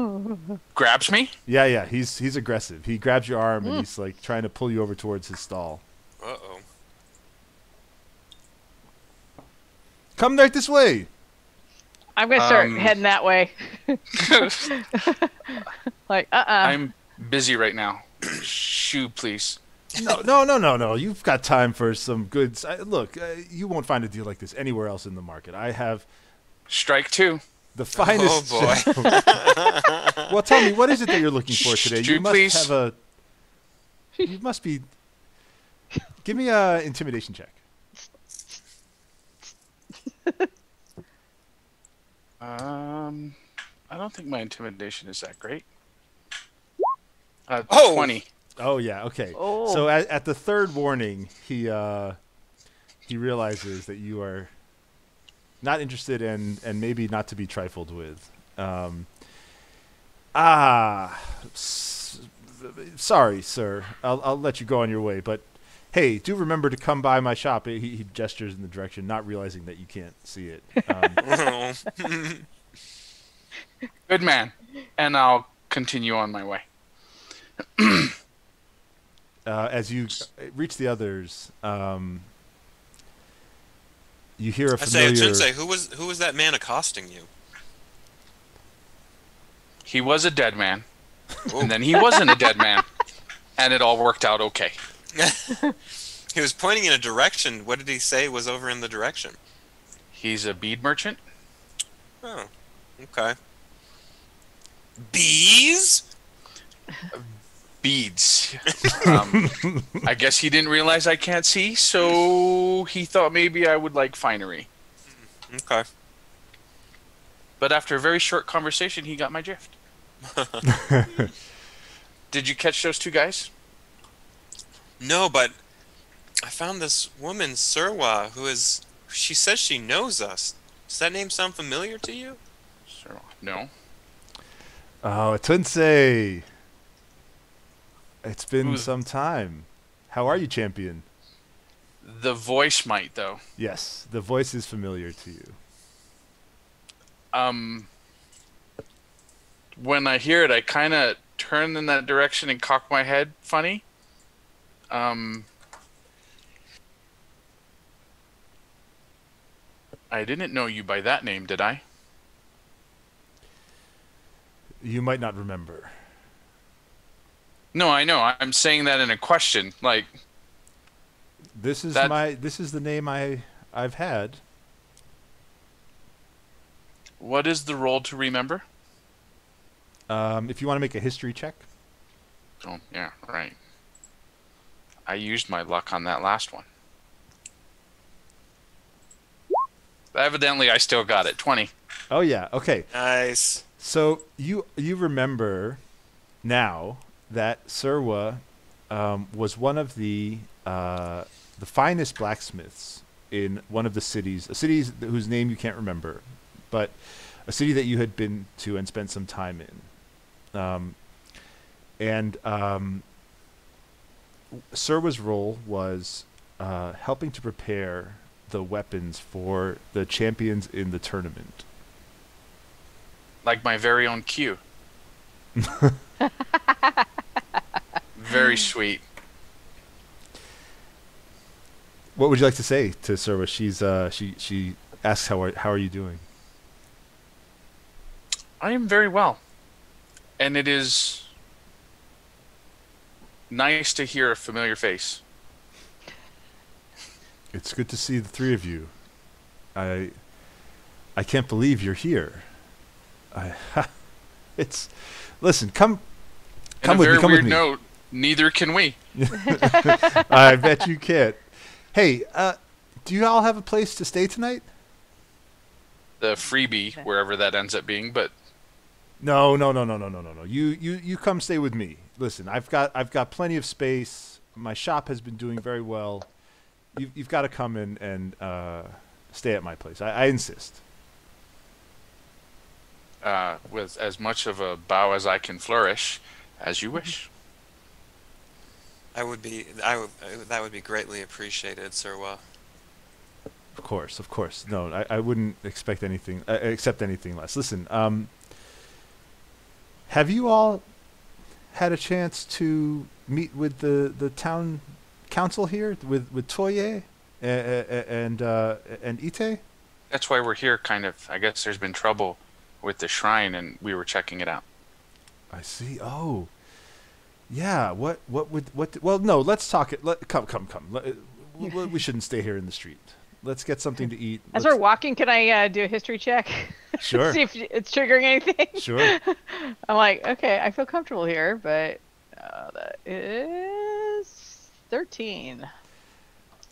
grabs me. Yeah, he's aggressive. He grabs your arm and he's like trying to pull you over towards his stall. Uh-oh. Come right this way. I'm gonna start heading that way. Like, I'm busy right now. Shoe, please. No. You've got time for some goods. Look, you won't find a deal like this anywhere else in the market. I have Strike two. the finest. Oh boy. Well, tell me, what is it that you're looking for today? Shoe, You must please. have a. You must be. Give me a intimidation check. I don't think my intimidation is that great. Oh! 20. Oh yeah, okay. Oh. So at the third warning, he realizes that you are not interested and maybe not to be trifled with. Sorry, sir. I'll let you go on your way, but hey, do remember to come by my shop. He gestures in the direction, not realizing that you can't see it. Good man. And I'll continue on my way. As you reach the others, you hear a I say, familiar. Sensei, who was that man accosting you? He was a dead man. And then he wasn't a dead man. And it all worked out okay. He was pointing in a direction. What did he say was over in the direction? He's a bead merchant. Oh, okay. Bees? Beads. I guess he didn't realize I can't see, so he thought maybe I would like finery. Okay. But after a very short conversation, he got my drift. Did you catch those two guys? No, but I found this woman, Surwa, she says she knows us. Does that name sound familiar to you? Sure. No. Oh, Tunsei. It's been Who's- some time. How are you, champion? The voice might, though. Yes, the voice is familiar to you. When I hear it, I kind of turn in that direction and cock my head funny. I didn't know you by that name, did I? You might not remember. No, I know. I'm saying that in a question. Like, This is this is the name I've had. what is the role to remember? If you want to make a history check. Oh, yeah, right. I used my luck on that last one. Evidently, I still got it. 20. Oh yeah, okay. Nice. So you remember now that Surwa was one of the finest blacksmiths in one of the cities, a city whose name you can't remember, but a city that you had been to and spent some time in. Surwa's role was helping to prepare the weapons for the champions in the tournament. Like my very own Q. Very sweet. What would you like to say to Surwa? She asks how are you doing? I am very well. And it is nice to hear a familiar face. It's good to see the three of you. I can't believe you're here. Listen, come In a with very me. Come weird with me. note, neither can we. I bet you can't. Hey, do you all have a place to stay tonight? the freebie wherever that ends up being, but No. You come stay with me. Listen, I've got plenty of space. My shop has been doing very well. You've got to come in and stay at my place. I insist. with as much of a bow as I can flourish, as you wish. That would be greatly appreciated, Sirwa. Of course. No, I wouldn't expect anything, accept anything less. Listen, have you all had a chance to meet with the town council here, with Toye and Ite? That's why we're here, kind of. I guess there's been trouble with the shrine, and we were checking it out. I see. Oh, yeah. What? Well, no. Let's talk it. Come. We shouldn't stay here in the street. Let's get something to eat. As we're walking, can I do a history check? Sure. See if it's triggering anything. Sure. I'm like, okay, I feel comfortable here, but that is 13.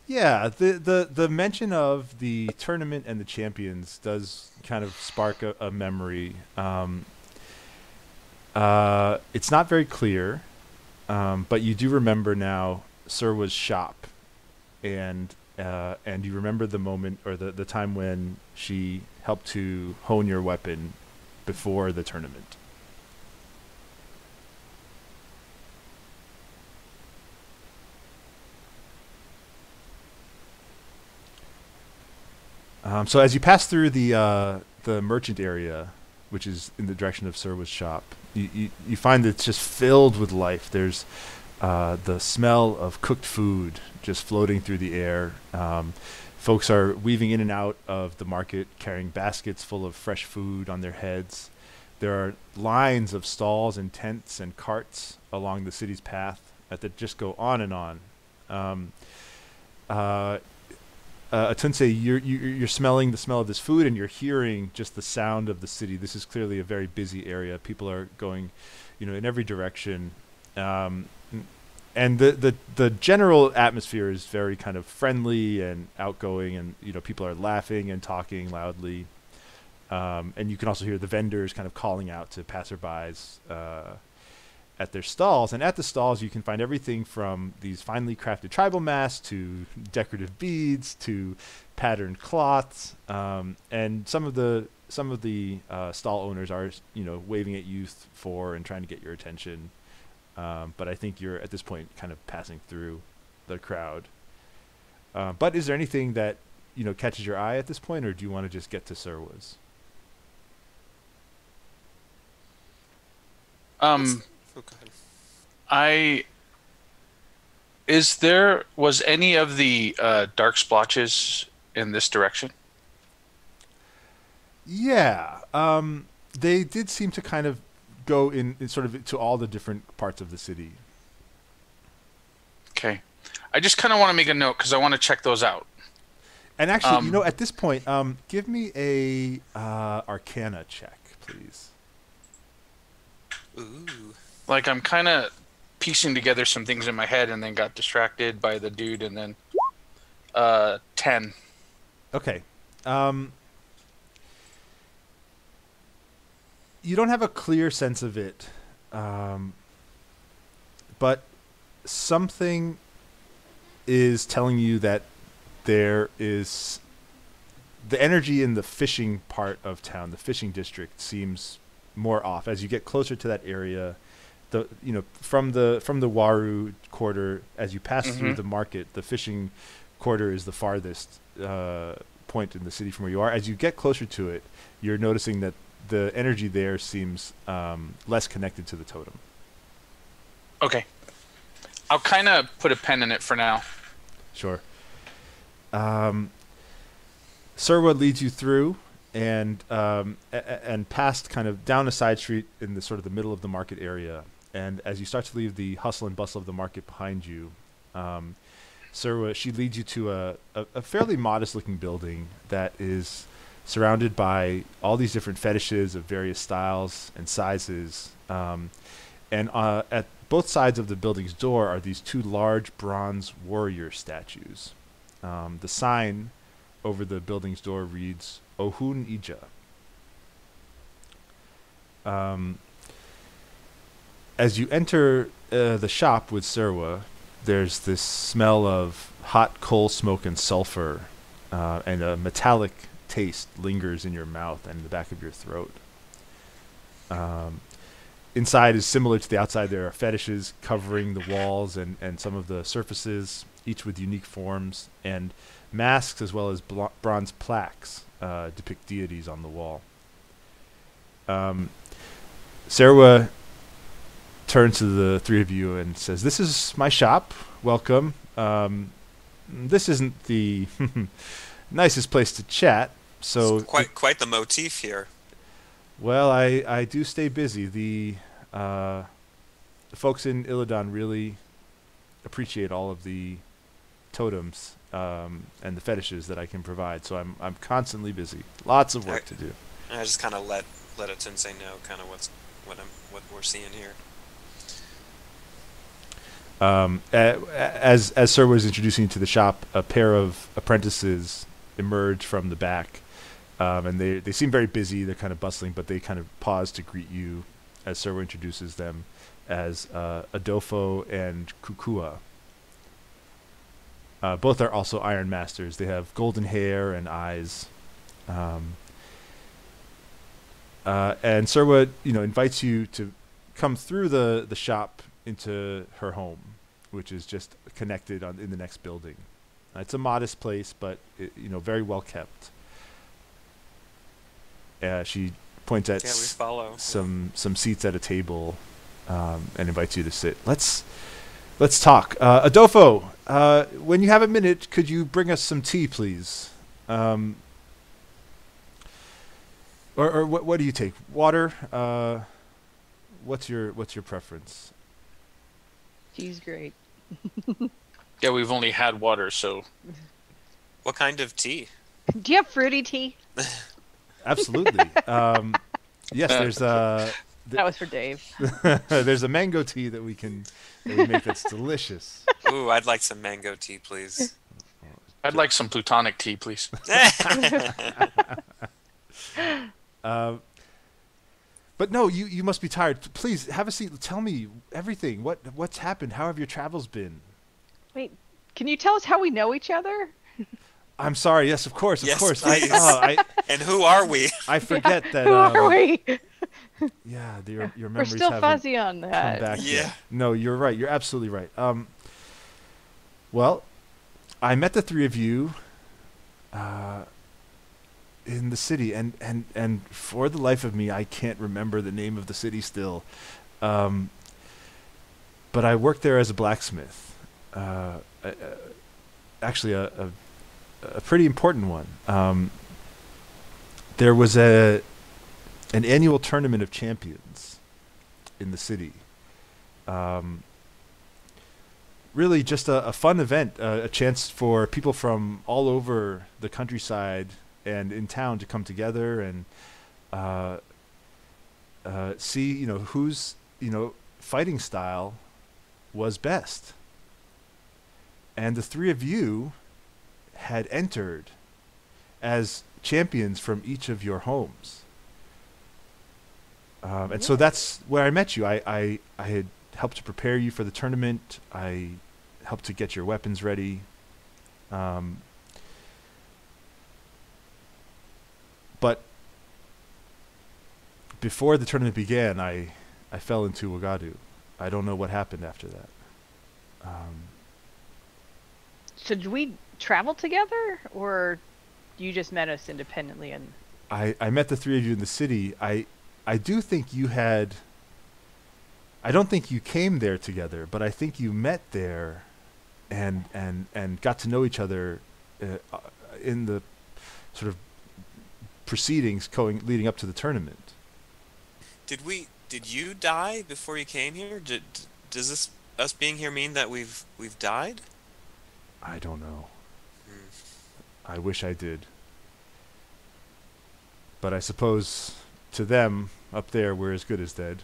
Yeah, the mention of the tournament and the champions does kind of spark a memory. It's not very clear, but you do remember now Sirwa's shop, and you remember the moment or the time when she helped to hone your weapon before the tournament. So as you pass through the merchant area, which is in the direction of Sirwa's shop, you find that it's just filled with life. There's the smell of cooked food just floating through the air. Folks are weaving in and out of the market, carrying baskets full of fresh food on their heads. There are lines of stalls and tents and carts along the city's path that just go on and on. Atunse, you're smelling the smell of this food, and you're hearing just the sound of the city. This is clearly a very busy area. People are going, in every direction. And the general atmosphere is very kind of friendly and outgoing, and people are laughing and talking loudly, and you can also hear the vendors kind of calling out to passerbys at their stalls. And at the stalls you can find everything from these finely crafted tribal masks to decorative beads to patterned cloths, and some of the stall owners are waving at you and trying to get your attention. But I think you're at this point kind of passing through the crowd. But is there anything that catches your eye at this point, or do you want to just get to Sirwa's? Was any of the dark splotches in this direction? Yeah, they did seem to kind of go in sort of to all the different parts of the city. Okay. I just kind of want to make a note because I want to check those out. And actually, at this point, give me a Arcana check, please. Ooh. Like, I'm kind of piecing together some things in my head and then got distracted by the dude, and then 10. Okay. You don't have a clear sense of it, but something is telling you that there is the energy in the fishing part of town. The fishing district seems more off as you get closer to that area. From the Waru quarter, as you pass through the market, the fishing quarter is the farthest point in the city from where you are. As you get closer to it, you're noticing that the energy there seems less connected to the totem. Okay. I'll kind of put a pen in it for now. Sure. Sirwa leads you through and past kind of down a side street in the sort of the middle of the market area. And as you start to leave the hustle and bustle of the market behind you, Sirwa, she leads you to a fairly modest-looking building that is surrounded by all these different fetishes of various styles and sizes. And at both sides of the building's door are these two large bronze warrior statues. The sign over the building's door reads Ohun Ija. As you enter the shop with Serwa, there's this smell of hot coal smoke and sulfur, and a metallic taste lingers in your mouth and in the back of your throat. Inside is similar to the outside. There are fetishes covering the walls and some of the surfaces, each with unique forms, and masks as well as bronze plaques depict deities on the wall. Serwa turns to the three of you and says, "This is my shop. Welcome. This isn't the nicest place to chat, so it's quite the motif here." Well, I do stay busy. The folks in Illidan really appreciate all of the totems and the fetishes that I can provide, so I'm constantly busy. Lots of work to do. I just kind of let Atensei know kind of what we're seeing here. As Sir was introducing you to the shop, a pair of apprentices emerge from the back, and they seem very busy. They're kind of bustling, but they kind of pause to greet you as Sir introduces them as Adolfo and Kukua. Both are also Iron Masters. They have golden hair and eyes. And Serwa, invites you to come through the shop into her home, which is just connected in the next building. It's a modest place, but very well kept. She points at some seats at a table and invites you to sit. Let's talk. Adolfo, when you have a minute, could you bring us some tea, please? Or what do you take? Water? What's your preference? Tea's great. Yeah, we've only had water, so. What kind of tea? Do you have fruity tea? Absolutely. Yes, there's that was for Dave. There's a mango tea that we make that's delicious. Ooh, I'd like some mango tea, please. I'd like some plutonic tea, please. But no, you must be tired. Please have a seat. Tell me everything. What's happened? How have your travels been? Wait, can you tell us how we know each other? I'm sorry. Yes, of course. And who are we? I forget that. Who are we? Yeah, your memories We're still haven't fuzzy on that. come back Yeah. yet. No, you're right. You're absolutely right. Well, I met the three of you in the city, and for the life of me, I can't remember the name of the city still. But I worked there as a blacksmith. Actually, a pretty important one. There was an annual tournament of champions in the city. Really just a fun event, a chance for people from all over the countryside and in town to come together and see, whose, fighting style was best. And the three of you had entered as champions from each of your homes. And so that's where I met you. I had helped to prepare you for the tournament. I helped to get your weapons ready. But before the tournament began, I fell into Wagadu. I don't know what happened after that. So did we travel together, or you just met us independently? And I met the three of you in the city. I do think you had. I don't think you came there together, but I think you met there, and got to know each other in the sort of proceedings leading up to the tournament. Did you die before you came here? Does us being here mean that we've died? I don't know. I wish I did. But I suppose to them up there we're as good as dead.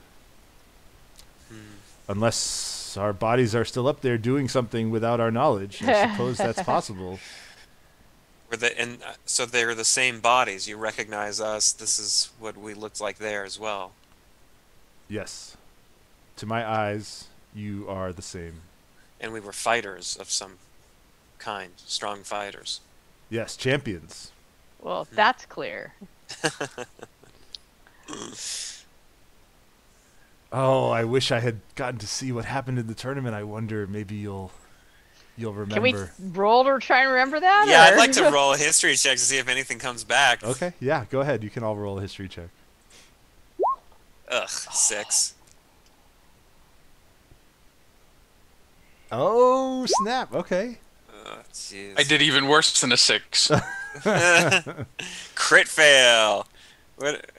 Unless our bodies are still up there doing something without our knowledge. I suppose that's possible. So they're the same bodies. You recognize us. This is what we looked like there as well. Yes. To my eyes, you are the same. And we were fighters of some kind, strong fighters. Yes, champions. Well, that's clear. Oh, I wish I had gotten to see what happened in the tournament. I wonder maybe you'll remember. Can we roll to try and remember that? Yeah, or? I'd like to roll a history check to see if anything comes back. Okay, yeah, go ahead. You can all roll a history check. Ugh, 6. Oh, snap. Okay. Jeez. I did even worse than a 6. Crit fail. What?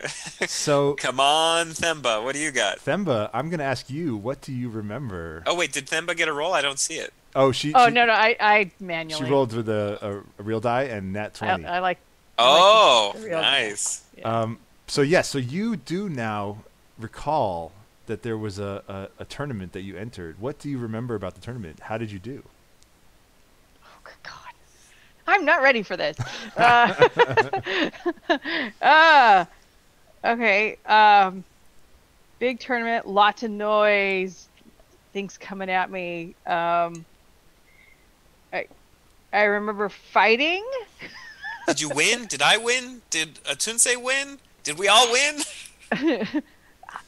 So, Come on, Themba. What do you got? Themba, I'm going to ask you, what do you remember? Oh, wait, did Themba get a roll? I don't see it. Oh, No, I manually. She rolled with a real die and nat 20. I like. Oh, the real nice. Yeah. So you do now recall that there was a tournament that you entered. What do you remember about the tournament? How did you do? Oh, good God. I'm not ready for this. Okay. Big tournament, lots of noise, things coming at me. I remember fighting. Did you win? Did I win? Did Atunse win? Did we all win?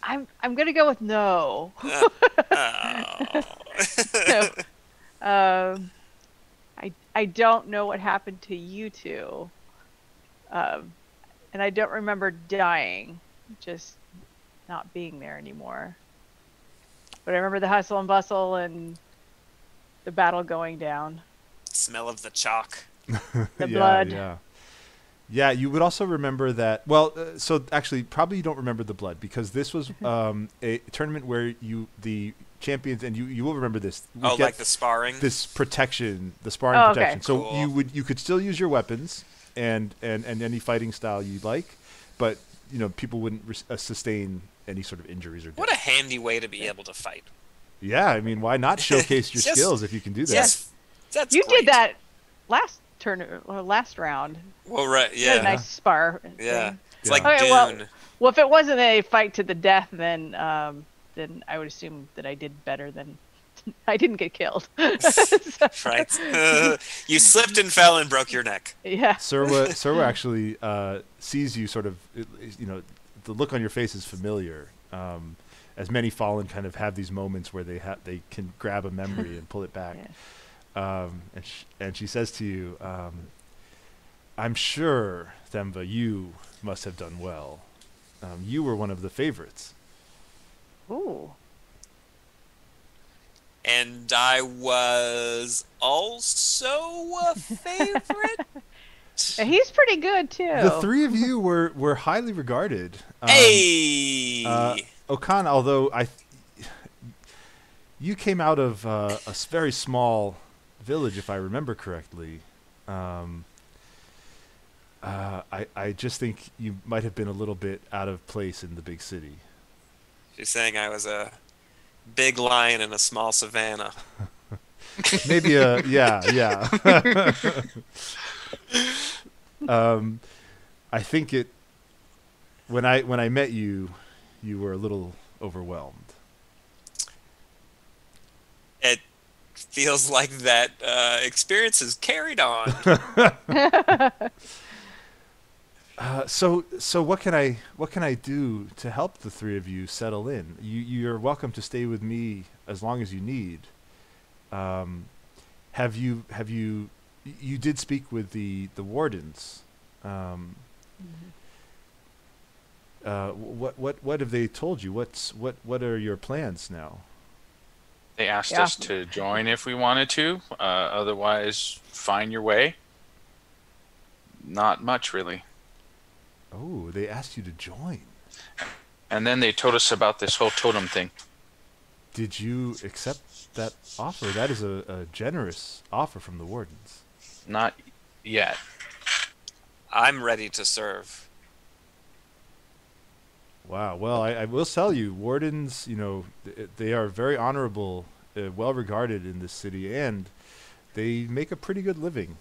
I'm gonna go with no. Oh. I don't know what happened to you two, and I don't remember dying, just not being there anymore. But I remember the hustle and bustle and the battle going down. Smell of the chalk. The blood. Yeah, you would also remember that. Well, so actually, probably you don't remember the blood because this was a tournament where the champions, and you will remember this. Like the sparring. This protection, the sparring protection. So cool. you could still use your weapons and any fighting style you like, but people wouldn't sustain any sort of injuries or death. What a handy way to be able to fight. Yeah, I mean, why not showcase your skills if you can do that? Yes, that's you great. did that last round. Well, right, You had yeah. a nice spar. Yeah. thing. It's like Okay, Dune. well, if it wasn't a fight to the death, then I would assume that I did better than I didn't get killed. Right. You slipped and fell and broke your neck. Yeah. Surwa actually sees you sort of, the look on your face is familiar. As many Fallen kind of have these moments where they can grab a memory and pull it back. Yeah. And she says to you, I'm sure, Themba, you must have done well. You were one of the favorites. Ooh. And I was also a favorite. And he's pretty good too. The three of you were highly regarded. Hey! Okan, although you came out of a very small village, if I remember correctly. I just think you might have been a little bit out of place in the big city. She's saying I was a big lion in a small savannah. Maybe yeah. I think when I met you, you were a little overwhelmed. It feels like that experience is carried on. So what can I do to help the three of you settle in? You're welcome to stay with me as long as you need. Have you did speak with the wardens? What have they told you? What are your plans now? They asked us to join if we wanted to. Otherwise, find your way. Not much, really. Oh, they asked you to join. And then they told us about this whole totem thing. Did you accept that offer? That is a generous offer from the wardens. Not yet. I'm ready to serve. Wow. Well, I will tell you, wardens, they are very honorable, well regarded in this city, and they make a pretty good living.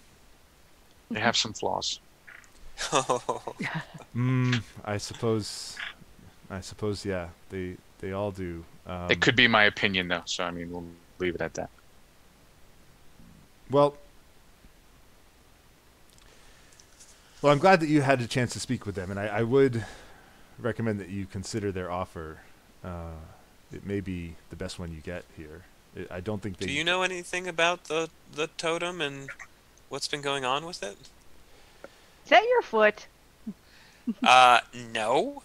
They have some flaws. I suppose, yeah, they all do. It could be my opinion, though, so I mean, we'll leave it at that. Well, I'm glad that you had a chance to speak with them, and I would recommend that you consider their offer. It may be the best one you get here. I don't think they... Do you know anything about the totem and what's been going on with it? Is that your foot? No.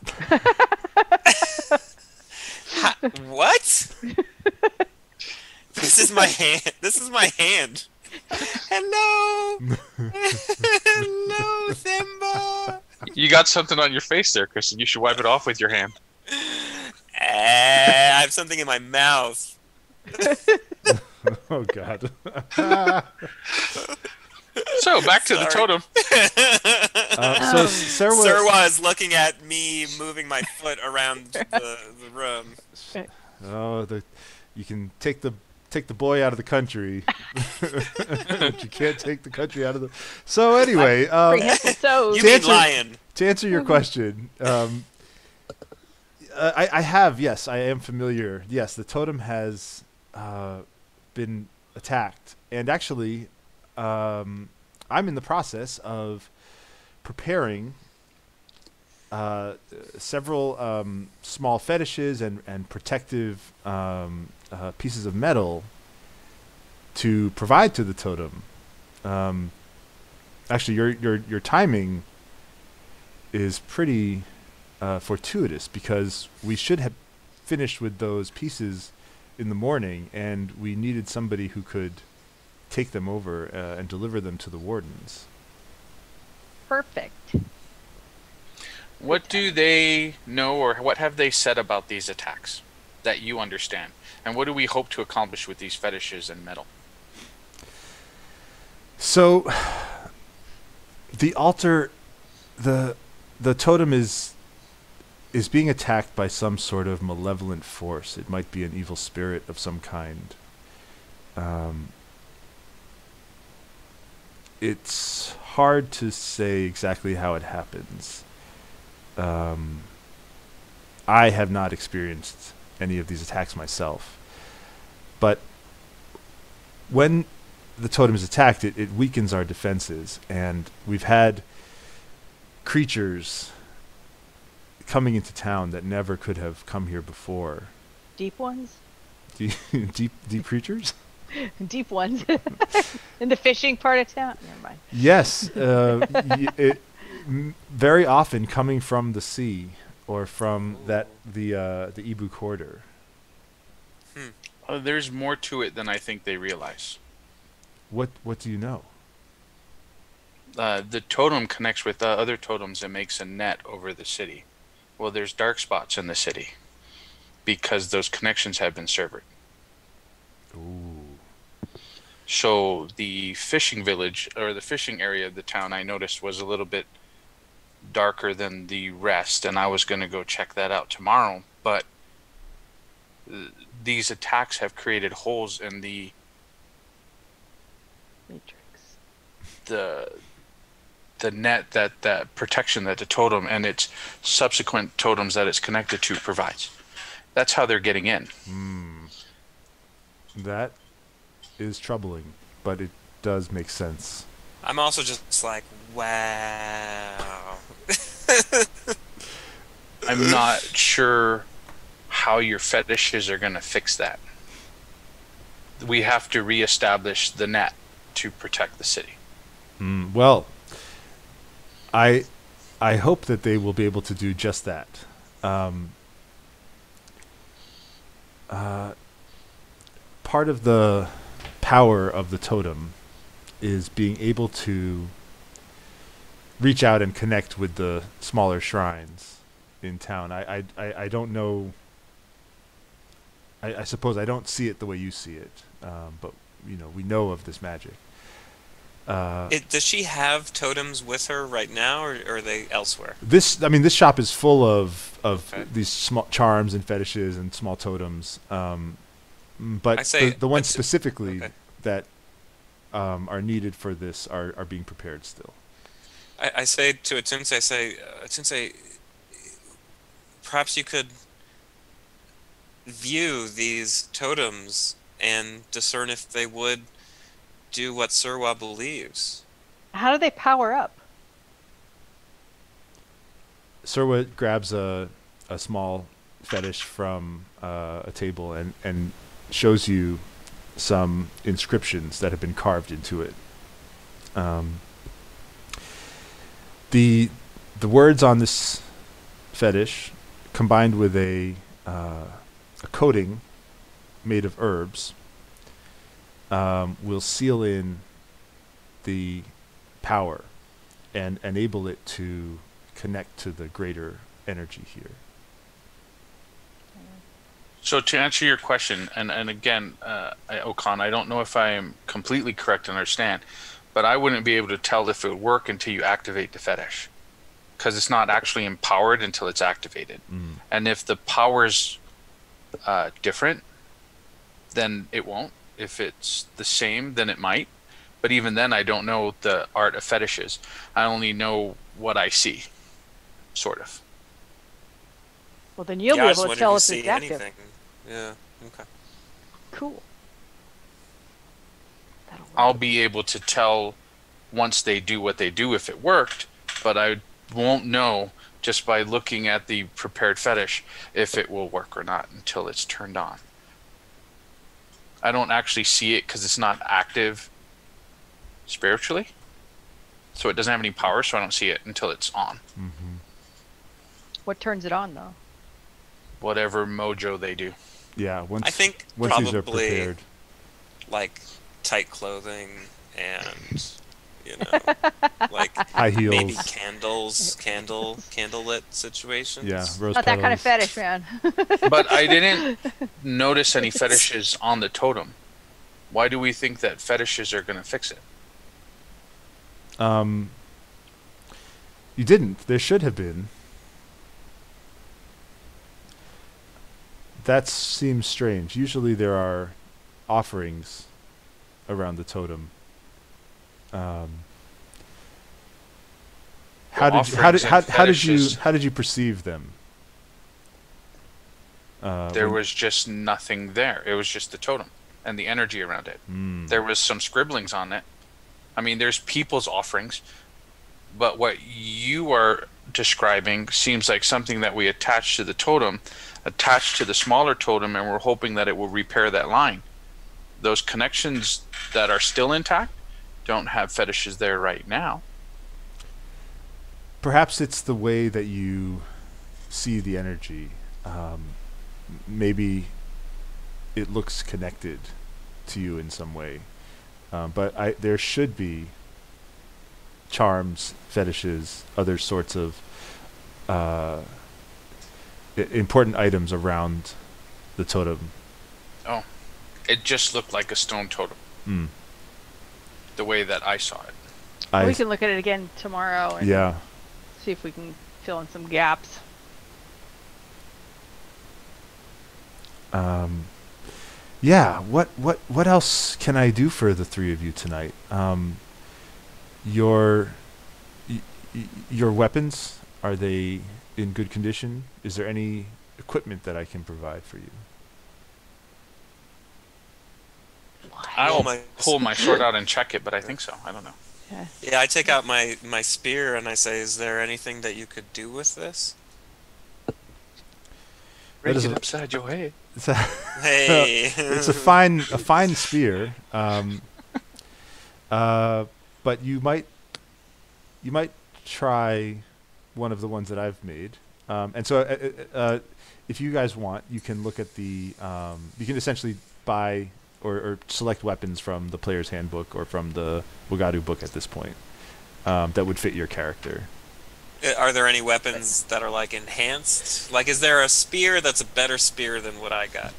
What? This is my hand. This is my hand. Hello. Hello, Simba. You got something on your face there, Kristen. You should wipe it off with your hand. I have something in my mouth. Oh, God. So, back to the totem. So Serwa is looking at me moving my foot around the room. Oh, you can take the boy out of the country, but you can't take the country out of the... So anyway, you mean lion. To answer your question, I have, yes, I am familiar. Yes, the totem has been attacked, and actually, I'm in the process of preparing several small fetishes and protective pieces of metal to provide to the totem. Actually, your timing is pretty fortuitous, because we should have finished with those pieces in the morning, and we needed somebody who could take them over and deliver them to the wardens. Perfect. What do they know, or what have they said about these attacks that you understand? And what do we hope to accomplish with these fetishes and metal? So, the altar, the totem is being attacked by some sort of malevolent force. It might be an evil spirit of some kind. It's hard to say exactly how it happens. I have not experienced any of these attacks myself. But when the totem is attacked, it weakens our defenses. And we've had creatures coming into town that never could have come here before. Deep ones? Deep creatures? Deep ones. In the fishing part of town? Never mind. Yes. Very often coming from the sea or from the Ibu Quarter. There's more to it than I think they realize. What do you know? The totem connects with other totems and makes a net over the city. Well, there's dark spots in the city because those connections have been severed. Ooh. So the fishing village, or the fishing area of the town, I noticed was a little bit darker than the rest, and I was going to go check that out tomorrow, but these attacks have created holes in the Matrix. The net, that protection that the totem and its subsequent totems that it's connected to provides. That's how they're getting in. That is troubling, but it does make sense. I'm also just like, wow. I'm not sure how your fetishes are going to fix that. We have to reestablish the net to protect the city. Well, I hope that they will be able to do just that. Part of the power of the totem is being able to reach out and connect with the smaller shrines in town. I don't know. I suppose I don't see it the way you see it, but we know of this magic. Does she have totems with her right now, or are they elsewhere? This shop is full of Okay. these small charms and fetishes and small totems. But the one specifically that are needed for this are being prepared still. I say to Atunse, Atunse, perhaps you could view these totems and discern if they would do what Surwa believes. How do they power up? Surwa grabs a small fetish from a table and shows you some inscriptions that have been carved into it. The words on this fetish, combined with a coating made of herbs, will seal in the power and enable it to connect to the greater energy here. So to answer your question, and again, Okan, I don't know if I am completely correct to understand, but I wouldn't be able to tell if it would work until you activate the fetish, because it's not actually empowered until it's activated. And if the power's different, then it won't. If it's the same, then it might. But even then, I don't know the art of fetishes. I only know what I see, sort of. Well, then you'll be able to tell if it's active. Anything. Yeah. Okay. Cool. I'll be able to tell once they do what they do if it worked, but I won't know just by looking at the prepared fetish if it will work or not until it's turned on. I don't actually see it because it's not active spiritually, so it doesn't have any power, so I don't see it until it's on. What turns it on, though? Whatever mojo they do. Yeah, once I think once these are probably prepared. like tight clothing and like High heels. maybe candlelit situations. Yeah, rose Not petals. that kind of fetish, man. But I didn't notice any fetishes on the totem. Why do we think that fetishes are going to fix it? You didn't. There should have been. That seems strange. Usually there are offerings around the totem. How did you perceive them? There was just nothing there. It was just the totem and the energy around it. There was some scribblings on it. I mean, there's people's offerings, but what you are describing seems like something that we attach to the totem, attached to the smaller totem, and we're hoping that it will repair that line. Those connections that are still intact don't have fetishes there right now. Perhaps it's the way that you see the energy. Maybe it looks connected to you in some way. But there should be charms, fetishes, other sorts of important items around the totem. Oh, it just looked like a stone totem. The way that I saw it. We can look at it again tomorrow and see if we can fill in some gaps. Yeah. What else can I do for the three of you tonight? Your weapons, are they in good condition? Is there any equipment that I can provide for you? I'll pull my sword out and check it, but I think so. I don't know. Yeah, I take out my spear and I say, "Is there anything that you could do with this?" Break it upside your head. Hey, it's a fine spear. But you might try one of the ones that I've made. And so, if you guys want, you can look at the. You can essentially buy or select weapons from the player's handbook or from the Wagadu book at this point that would fit your character. Are there any weapons that are like enhanced? Like, is there a spear that's a better spear than what I got?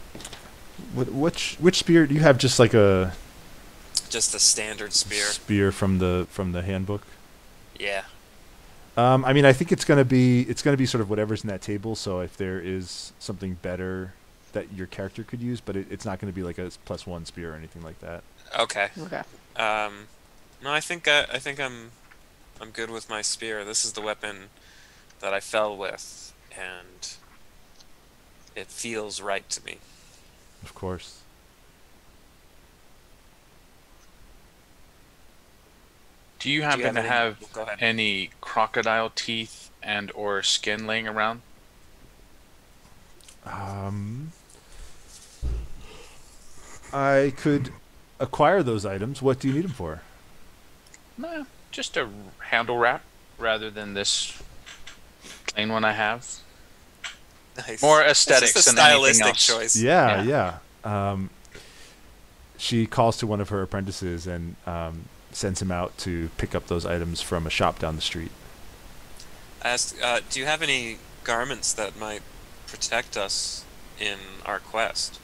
Which spear do you have? Just like just a standard spear. Spear from the handbook. Yeah. I mean, I think it's gonna be sort of whatever's in that table. So if there is something better that your character could use, but it's not going to be like a +1 spear or anything like that. Okay. Okay. No, I think I'm good with my spear. This is the weapon that I fell with, and it feels right to me. Of course. Do you happen to have Go ahead. any crocodile teeth and or skin laying around? I could acquire those items. What do you need them for? Nah, just a handle wrap rather than this plain one I have. Nice. More It's aesthetics just a than anything stylistic else. choice. Yeah. She calls to one of her apprentices and sends him out to pick up those items from a shop down the street. I asked, do you have any garments that might protect us in our quest?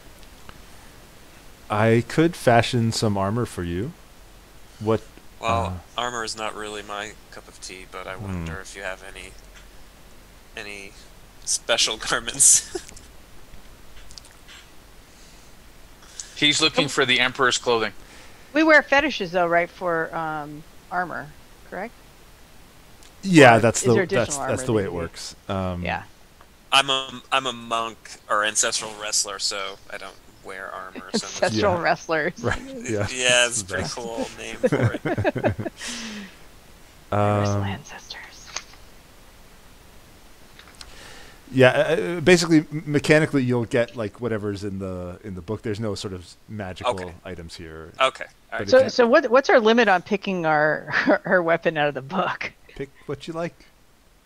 I could fashion some armor for you. What? Well, armor is not really my cup of tea, but I wonder if you have any special garments. He's looking for the Emperor's clothing. We wear fetishes though, right, for armor, correct? Yeah, Or that's is there the additional that's armor the way that it you- works. Yeah. I'm a monk or ancestral wrestler, so I don't wear armor. So Ancestral wrestlers. Right. Yeah. yeah, it's a pretty Best. cool name for it. Wrestle ancestors. Yeah, basically, mechanically, you'll get like whatever's in the book. There's no sort of magical items here. Okay. All right. But So what's our limit on picking our weapon out of the book? Pick what you like.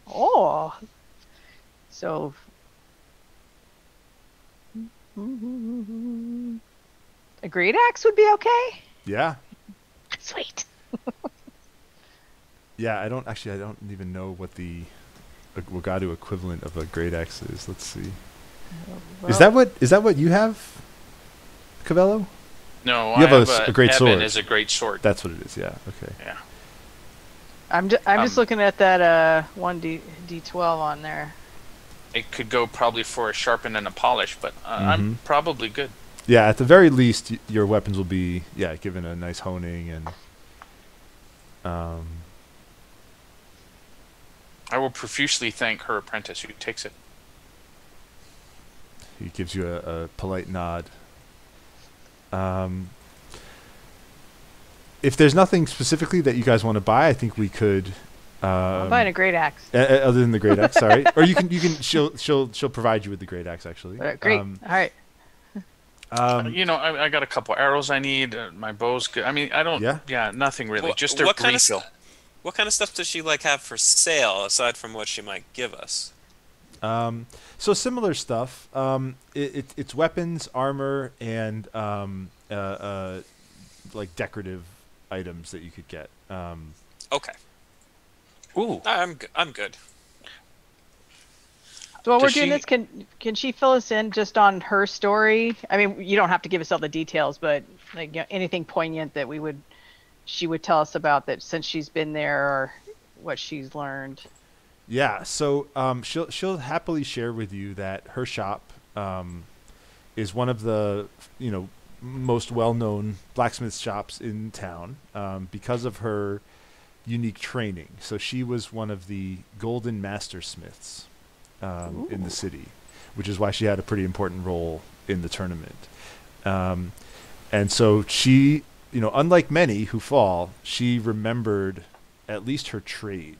Oh. So a great axe would be okay? Yeah, Sweet. yeah. I don't even know what the Wagadu equivalent of a great axe is. Let's see. Is that what you have, Cavello? No, You have I a have great Eben sword. is a great sword. That's what it is. Yeah. Okay. Yeah. I'm just looking at that 1d12 on there. It could go probably for a sharpen and a polish, but I'm probably good. Yeah. At the very least, your weapons will be given a nice honing and I will profusely thank her apprentice who takes it. he gives you a polite nod. If there's nothing specifically that you guys want to buy, I think we could. I'm buying a great axe. Other than the great axe, sorry. Or you can. She'll provide you with the great axe actually. Great. All right. I got a couple arrows I need. My bow's good. I mean, I don't. Yeah, nothing really. Just a refill. What kind of stuff does she have for sale aside from what she might give us? So similar stuff. It's weapons, armor, and like decorative items that you could get. Okay. Ooh. I'm good. So while we're doing this, can she fill us in just on her story? I mean, you don't have to give us all the details, but like anything poignant that she would tell us about that since she's been there or what she's learned. Yeah, so she'll happily share with you that her shop is one of the most well-known blacksmith shops in town because of her unique training. So she was one of the golden master smiths in the city, which is why she had a pretty important role in the tournament. And so she, unlike many who fall, she remembered at least her trade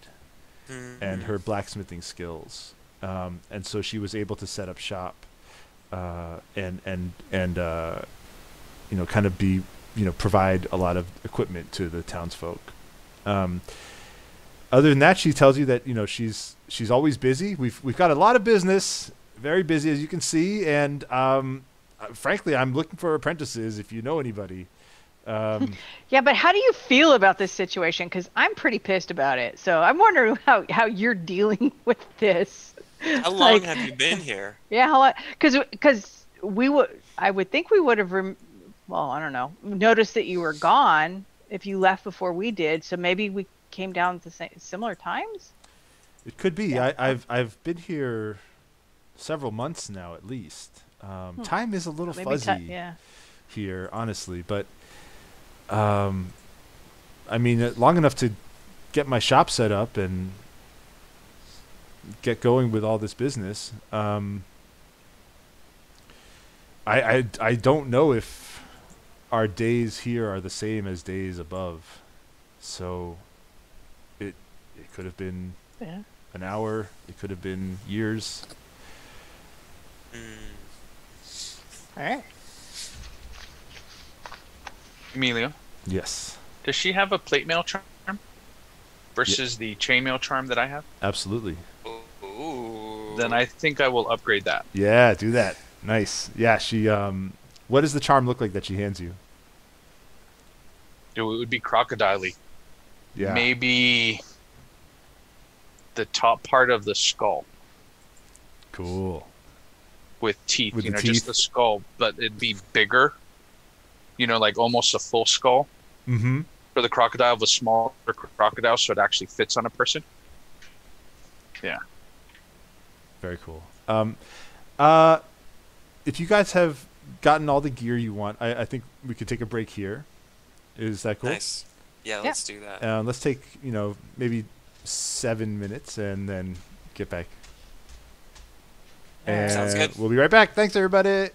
and her blacksmithing skills. And so she was able to set up shop and kind of be, provide a lot of equipment to the townsfolk. Other than that, she tells you that, she's always busy. We've got a lot of business, very busy, as you can see. And frankly, I'm looking for apprentices if you know anybody. Yeah, but how do you feel about this situation? Because I'm pretty pissed about it. So I'm wondering how you're dealing with this. How long have you been here? Yeah, how long? Because I would think we would have, I don't know, noticed that you were gone if you left before we did. So maybe we came down at the similar times. It could be. Yeah. I've been here several months now, at least. Time is a little fuzzy here, honestly. But I mean, long enough to get my shop set up and get going with all this business. I don't know if our days here are the same as days above. So it could have been an hour. It could have been years. All right. Emilio, Yes, does she have a plate mail charm versus the chainmail charm that I have? absolutely. Ooh. Then I think I will upgrade that. Yeah, do that. Nice. Yeah, she. What does the charm look like that she hands you? It would be crocodile-y. Yeah. Maybe the top part of the skull Cool. with teeth. With you the know, teeth? just the skull, but it'd be bigger. You know, like almost a full skull. Mm-hmm. For the crocodile, of a smaller crocodile, so it actually fits on a person. Yeah. Very cool. If you guys have gotten all the gear you want, I think we could take a break here. Is that cool? Nice. Yeah, let's do that. Let's take, maybe 7 minutes and then get back. And Sounds good. We'll be right back. Thanks, everybody.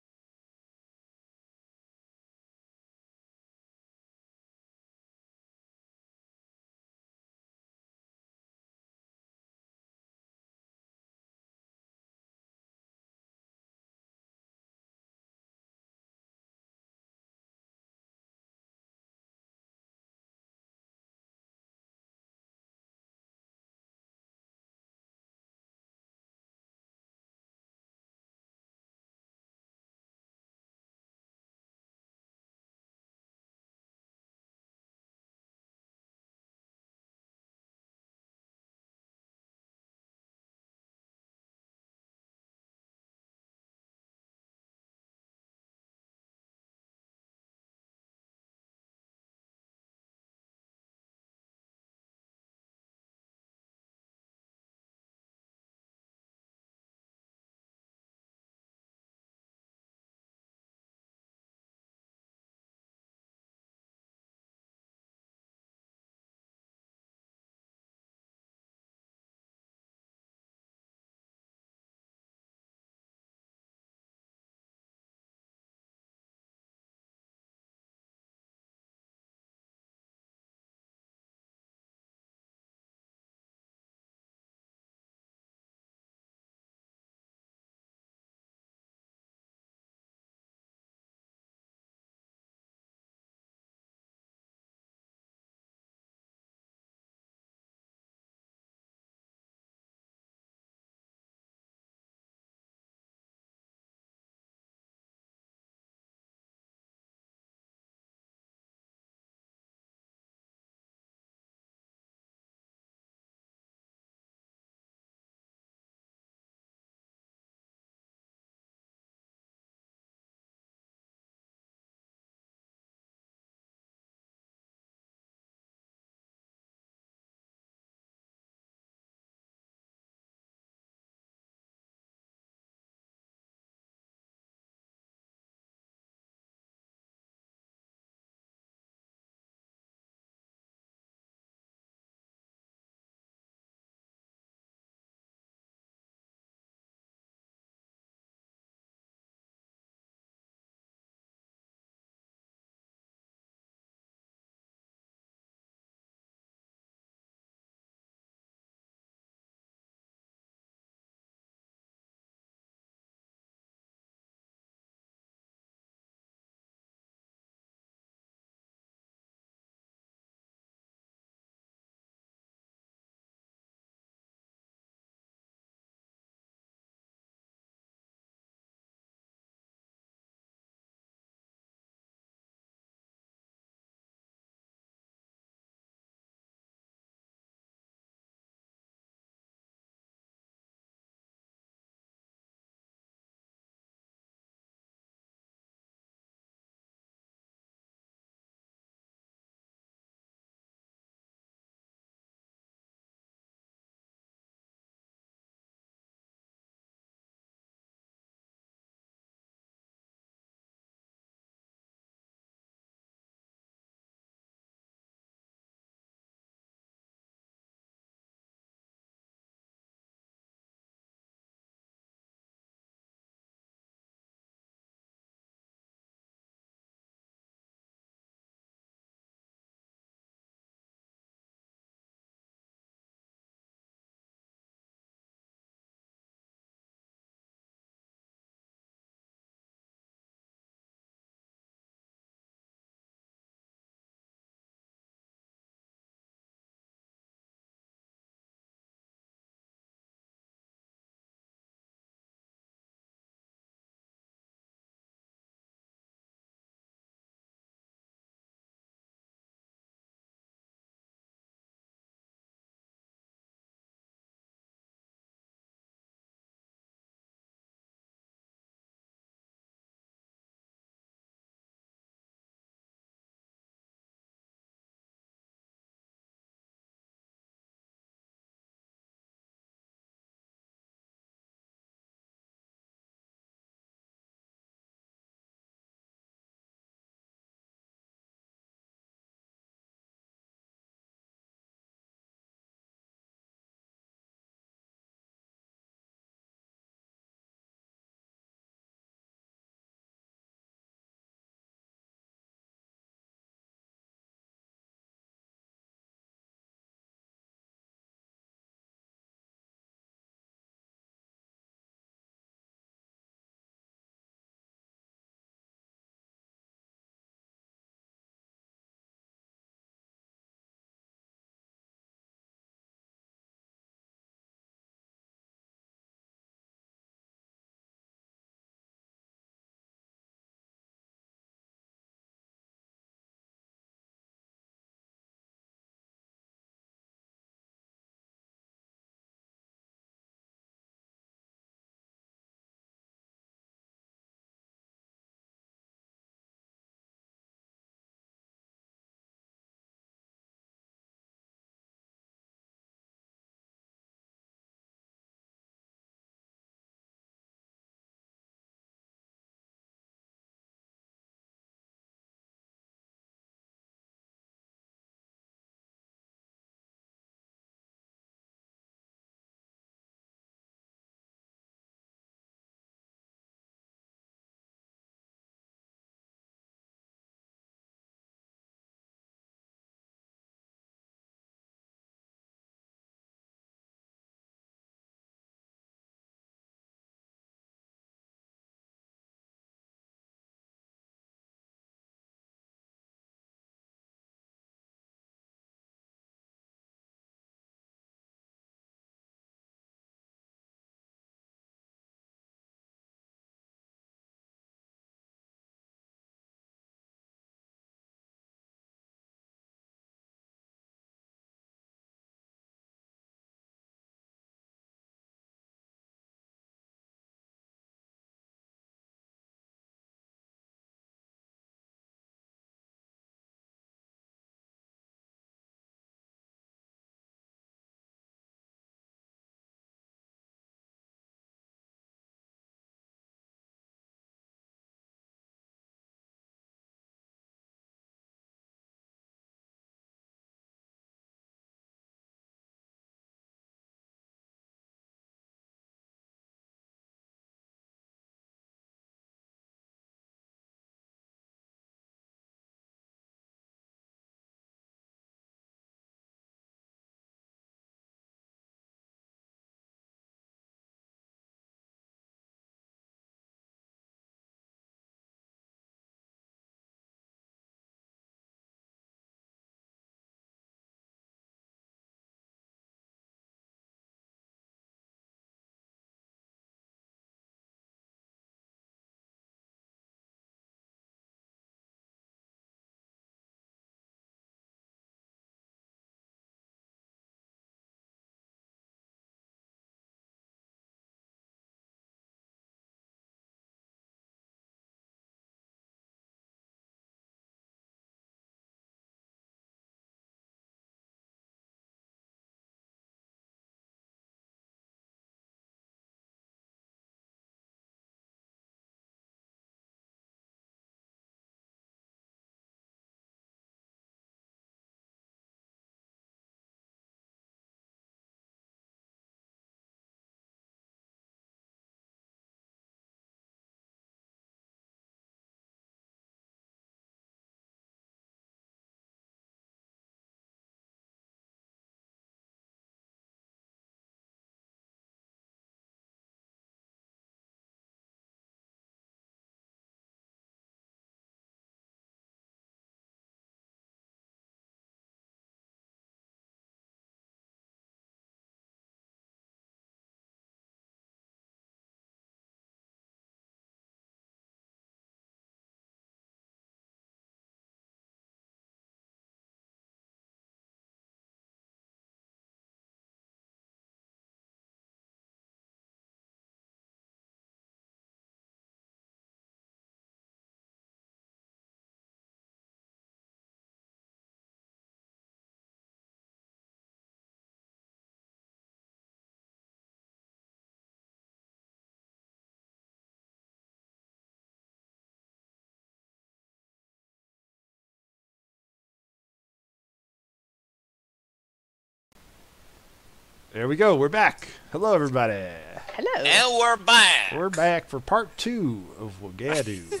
There we go. We're back. Hello, everybody. Hello. And we're back. We're back for part 2 of Wagadu.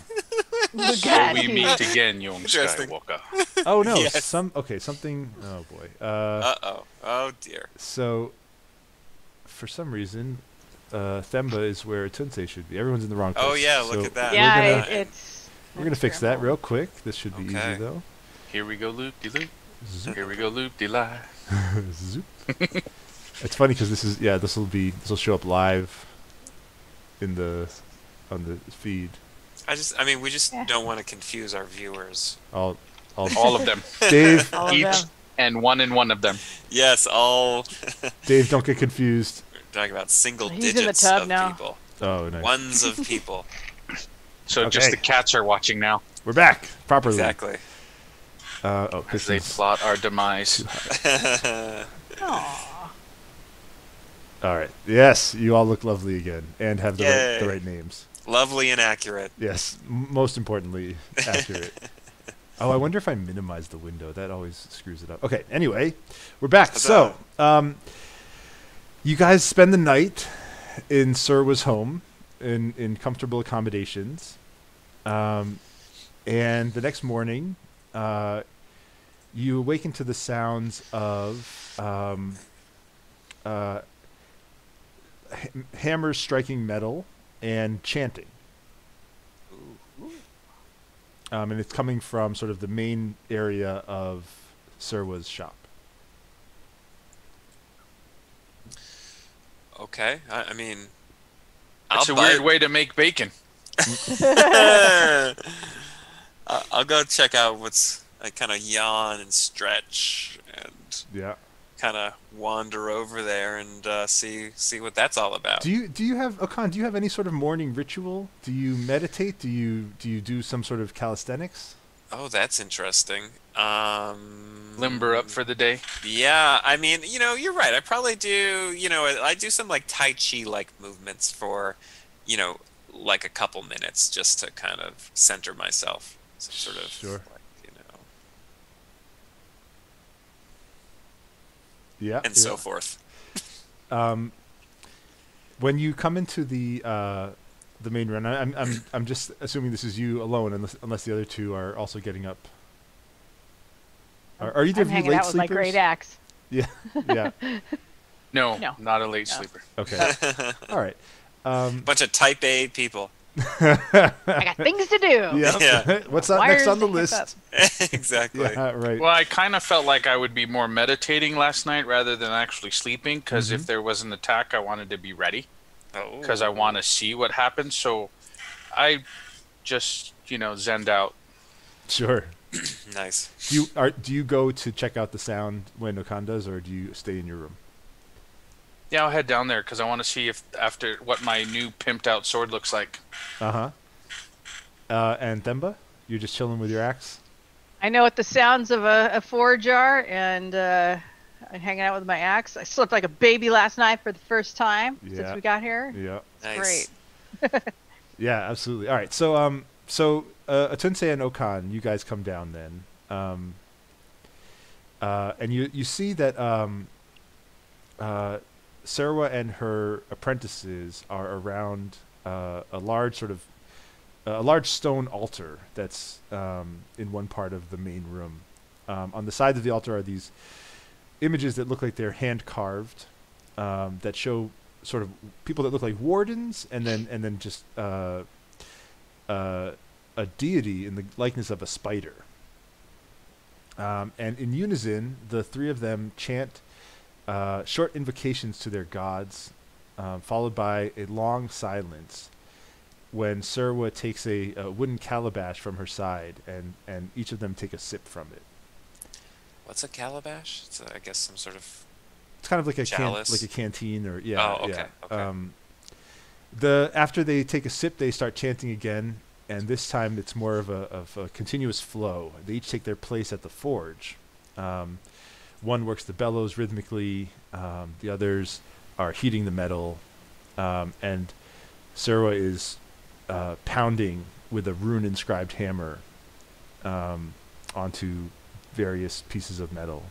So we meet again, young Interesting. Skywalker. Oh no! Yes. Something. Oh boy. Oh dear. So, for some reason, Themba is where Tunsei should be. Everyone's in the wrong place. Oh yeah, So look at that. Yeah, It's. We're gonna fix that real quick. This should be Okay. easy though. Here we go, loop-de-loop. Zoop. Here we go, loop-de-lie. Zoop. It's funny because this will show up live on the feed. We just don't want to confuse our viewers. All All of them. Dave, All of Each them. and one of them. Yes, all Dave, don't get confused. talking about single He's in the digits tub of now. people. Oh, nice. Ones of people. So just Okay. the cats are watching now We're back properly. Exactly. Oh, as they plot our demise. Aw. All right. Yes, you all look lovely again and have the Yay. right names. Lovely and accurate. Yes, most importantly, accurate. Oh, I wonder if I minimize the window. That always screws it up. Okay, anyway, we're back. Huzzah. So, you guys spend the night in Surwa's home in comfortable accommodations. And the next morning, you awaken to the sounds of hammers striking metal and chanting. And it's coming from sort of the main area of Surwa's shop. Okay. I mean, It's a I'll weird way to make bacon. I'll go check out what's. I kind of yawn and stretch and Yeah. kind of wander over there and see what that's all about. Do you have Okan? Do you have any sort of morning ritual? Do you meditate? Do you do some sort of calisthenics? Oh, that's interesting. Limber up for the day. Yeah, I mean, you're right. I probably do. I do some like Tai Chi like movements for, like a couple minutes just to kind of center myself. Some sort of Sure. like, Yeah. and so forth. When you come into the main run, I'm just assuming this is you alone, unless the other two are also getting up. Are either I'm of you hanging late out with my sleepers? great axe. Yeah. Yeah. No, No. not a late No. sleeper. Okay. All right. Bunch of Type A people. I got things to do. Yeah. Yeah. What's up next Wires on the to list? hook up. Exactly. Yeah. Right. Well, I kind of felt like I would be more meditating last night rather than actually sleeping, because if there was an attack, I wanted to be ready, Oh. because I want to see what happens. So I just, zenned out. Sure. Nice. Do you go to check out the sound when Okan does, or do you stay in your room? Yeah, I'll head down there because I want to see what my new pimped out sword looks like. Uh-huh. And Themba, you're just chilling with your axe? I know what the sounds of a forge are, and I'm hanging out with my axe. I slept like a baby last night for the first time Yeah. since we got here. Yeah. Nice. Great. Yeah, absolutely. All right. So Atunse and Okan, you guys come down then. And you see that Sarwa and her apprentices are around a large stone altar that's in one part of the main room. On the sides of the altar are these images that look like they're hand carved, that show sort of people that look like wardens, and then just a deity in the likeness of a spider. And in unison, the three of them chant short invocations to their gods, followed by a long silence when Surwa takes a wooden calabash from her side, and each of them take a sip from it. What's a calabash? It's, I guess, some sort of. It's kind of like Chalice? like a canteen, or yeah. Oh, okay, Yeah. okay. After they take a sip, they start chanting again, and this time it's more of a continuous flow. They each take their place at the forge. One works the bellows rhythmically. The others are heating the metal, and Surwa is pounding with a rune-inscribed hammer onto various pieces of metal.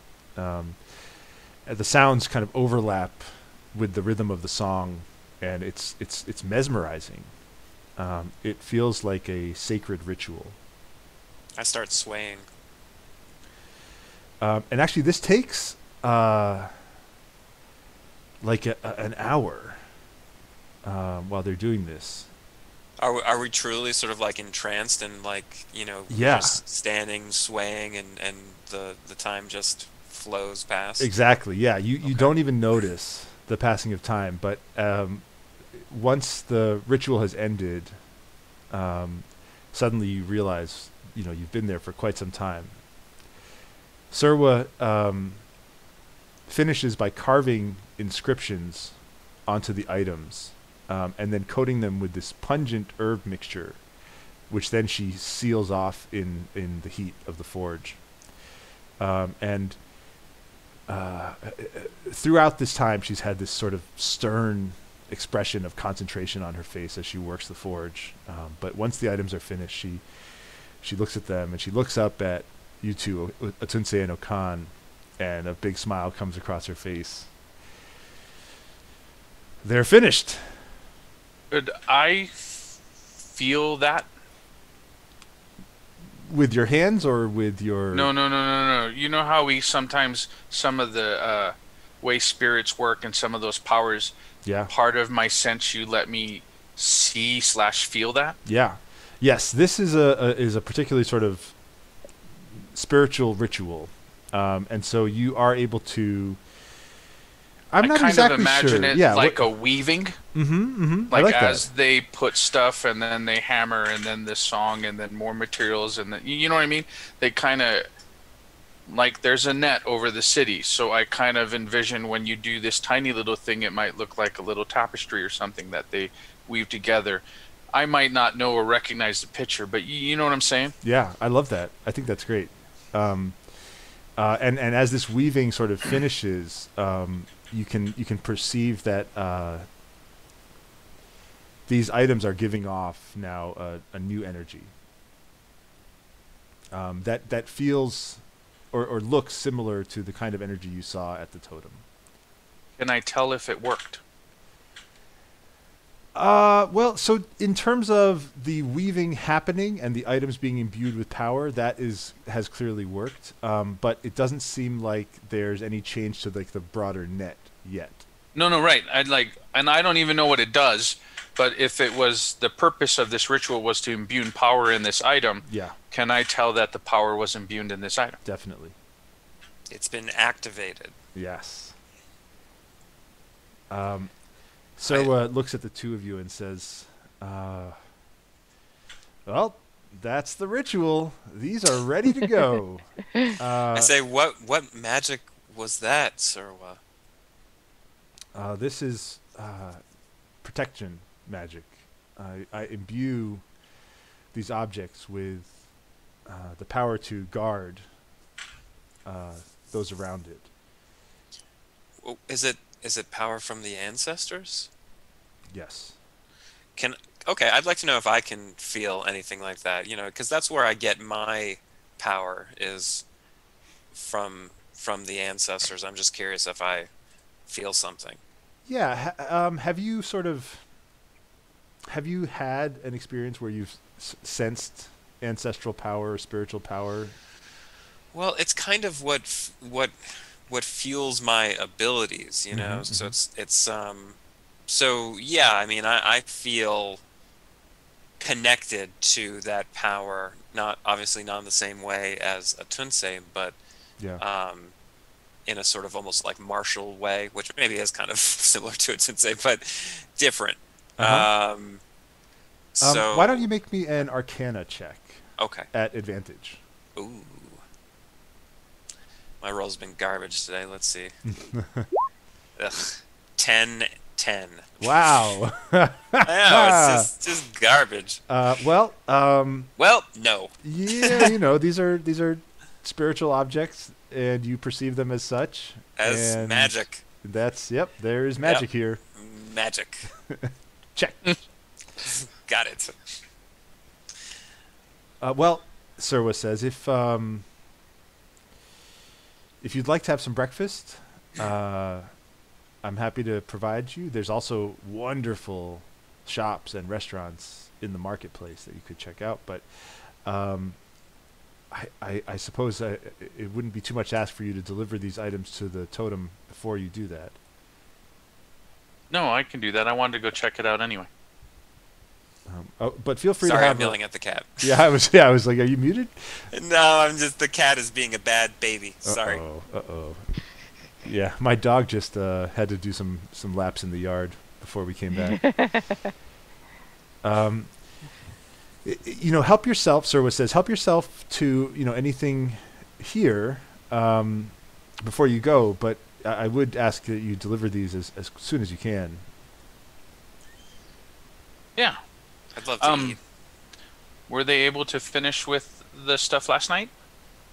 the sounds kind of overlap with the rhythm of the song, and it's mesmerizing. It feels like a sacred ritual. I start swaying. And actually, this takes like an hour while they're doing this. Are we truly sort of like entranced and like, Yeah. just standing, swaying, and the time just flows past? Exactly. Yeah. You don't even notice the passing of time, but once the ritual has ended, suddenly you realize you've been there for quite some time. Surwa finishes by carving inscriptions onto the items, and then coating them with this pungent herb mixture, which then she seals off in the heat of the forge. And throughout this time, she's had this sort of stern expression of concentration on her face as she works the forge. But once the items are finished, she looks at them, and she looks up at you two, Atunse and Okan, and a big smile comes across her face. They're finished. Could I feel that? With your hands or with your... No. You know how we sometimes, some of the way spirits work and some of those powers, Yeah. part of my sense you let me see/feel that? Yeah. Yes, this is a particularly sort of spiritual ritual. And so you are able to... I'm not exactly sure. I kind of imagine it like a weaving. I Like like as that. they put stuff and then they hammer and then this song and then more materials and then, you know what I mean? They kind of, like there's a net over the city. So I kind of envision when you do this tiny little thing, it might look like a little tapestry or something that they weave together. I might not know or recognize the picture, but you know what I'm saying? Yeah, I love that. I think that's great. And as this weaving sort of finishes, you can perceive that these items are giving off now a new energy that feels or looks similar to the kind of energy you saw at the totem. Can I tell if it worked? Well, so in terms of the weaving happening and the items being imbued with power, that has clearly worked. But it doesn't seem like there's any change to like the broader net yet. No, right. And I don't even know what it does, but if it was the purpose of this ritual was to imbue power in this item, Yeah, can I tell that the power was imbued in this item? definitely. It's been activated. Yes. So looks at the two of you and says, well, that's the ritual. These are ready to go. I say, what magic was that, Surwa? This is protection magic. I imbue these objects with the power to guard those around it. Oh, is it power from the ancestors? Yes. Okay, I'd like to know if I can feel anything like that, because that's where I get my power is from the ancestors. I'm just curious if I feel something. Yeah. Have you had an experience where you've sensed ancestral power or spiritual power? Well, it's kind of what fuels my abilities, Mm-hmm, So it's so yeah. I mean, I feel connected to that power. Obviously not in the same way as Atunse, but Yeah. In a sort of almost like martial way, which maybe is kind of similar to Atunse, but different. Uh-huh. So Why don't you make me an Arcana check? Okay. At advantage. Ooh. My roll's been garbage today. Let's see. Ugh. 10. Wow. I know, it's just garbage. Well, no. Yeah, these are spiritual objects, and you perceive them as such. As and magic. There is magic here. Magic. Check. Got it. Well, Surwa says, if you'd like to have some breakfast, I'm happy to provide you. There's also wonderful shops and restaurants in the marketplace that you could check out. But I suppose it wouldn't be too much to ask for you to deliver these items to the totem before you do that. No, I can do that. I wanted to go check it out anyway. But feel free Sorry, to have I'm yelling at the cat. Yeah, I was like, are you muted? No, I'm just, the cat is being a bad baby. Sorry. Uh-oh. Yeah, my dog just had to do some laps in the yard before we came back. Help yourself, Serwa says, help yourself to, anything here before you go, but I would ask that you deliver these as soon as you can. Yeah. I'd love to eat. Were they able to finish with the stuff last night?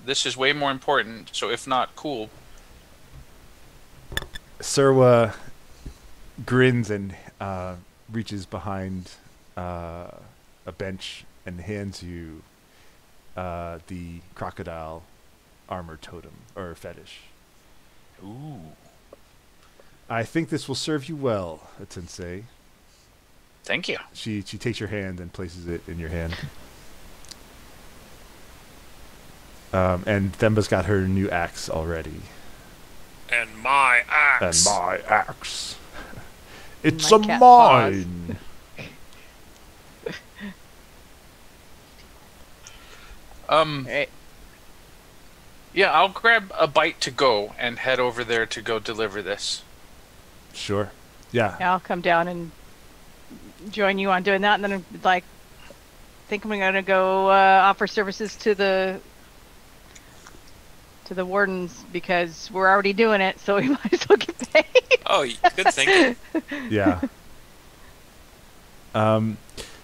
This is way more important, so if not, cool. Serwa grins and reaches behind a bench and hands you the crocodile armor totem or fetish. Ooh. I think this will serve you well, Tensei. Thank you. She takes your hand and places it in your hand. And Themba's got her new axe already. And my axe. And my axe. It's My a cat mine. Right. Yeah, I'll grab a bite to go and head over there to go deliver this. Sure. Yeah. I'll come down and join you on doing that, and then I think I'm gonna go offer services to the wardens because we're already doing it, so we might as well get paid. Oh, good thinking. Yeah.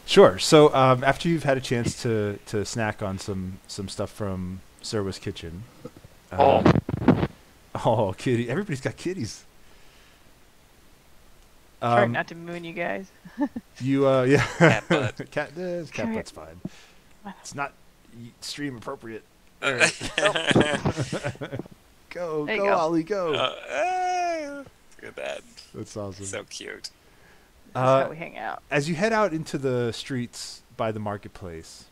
Sure. So after you've had a chance to snack on some stuff from Serwa's kitchen. Oh, kitty! Everybody's got kitties. Try not to moon you guys. Yeah. Cat butt. Cat butt's fine. It's not stream appropriate. There Go, you go. Ollie, go. Look at that. That's awesome. So cute. That's how we hang out. As you head out into the streets by the marketplace,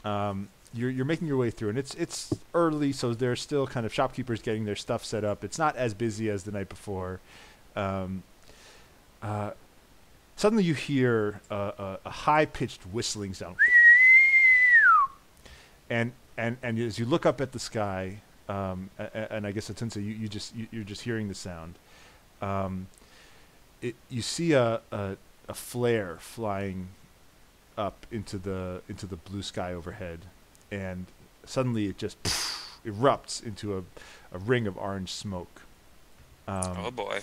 you're making your way through, and it's early, so there's still kind of shopkeepers getting their stuff set up. It's not as busy as the night before. Suddenly you hear a high-pitched whistling sound, and as you look up at the sky, and I guess Atunsa, you're just hearing the sound. You see a flare flying up into the blue sky overhead, and suddenly it just erupts into a ring of orange smoke. Oh boy.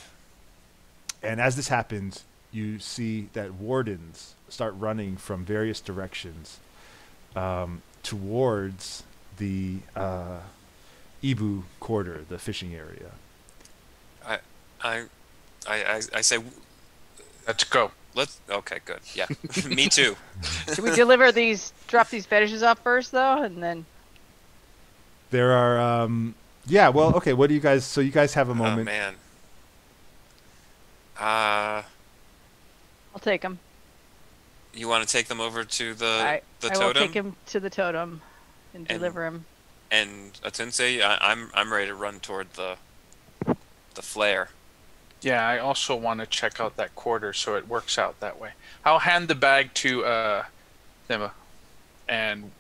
And as this happens, you see that wardens start running from various directions towards the Ibu quarter, the fishing area. I say, Let's go. okay, good. Yeah. Me too. Should we drop these fetishes off first, though, and then? There are, yeah, well, okay, what do you guys, so you guys have a moment. Oh, man. I'll take them. You want to take them over to the I totem? will take him to the totem and deliver him. And Atunse, I'm ready to run toward the flare. Yeah, I also want to check out that quarter so it works out that way. I'll hand the bag to Thema and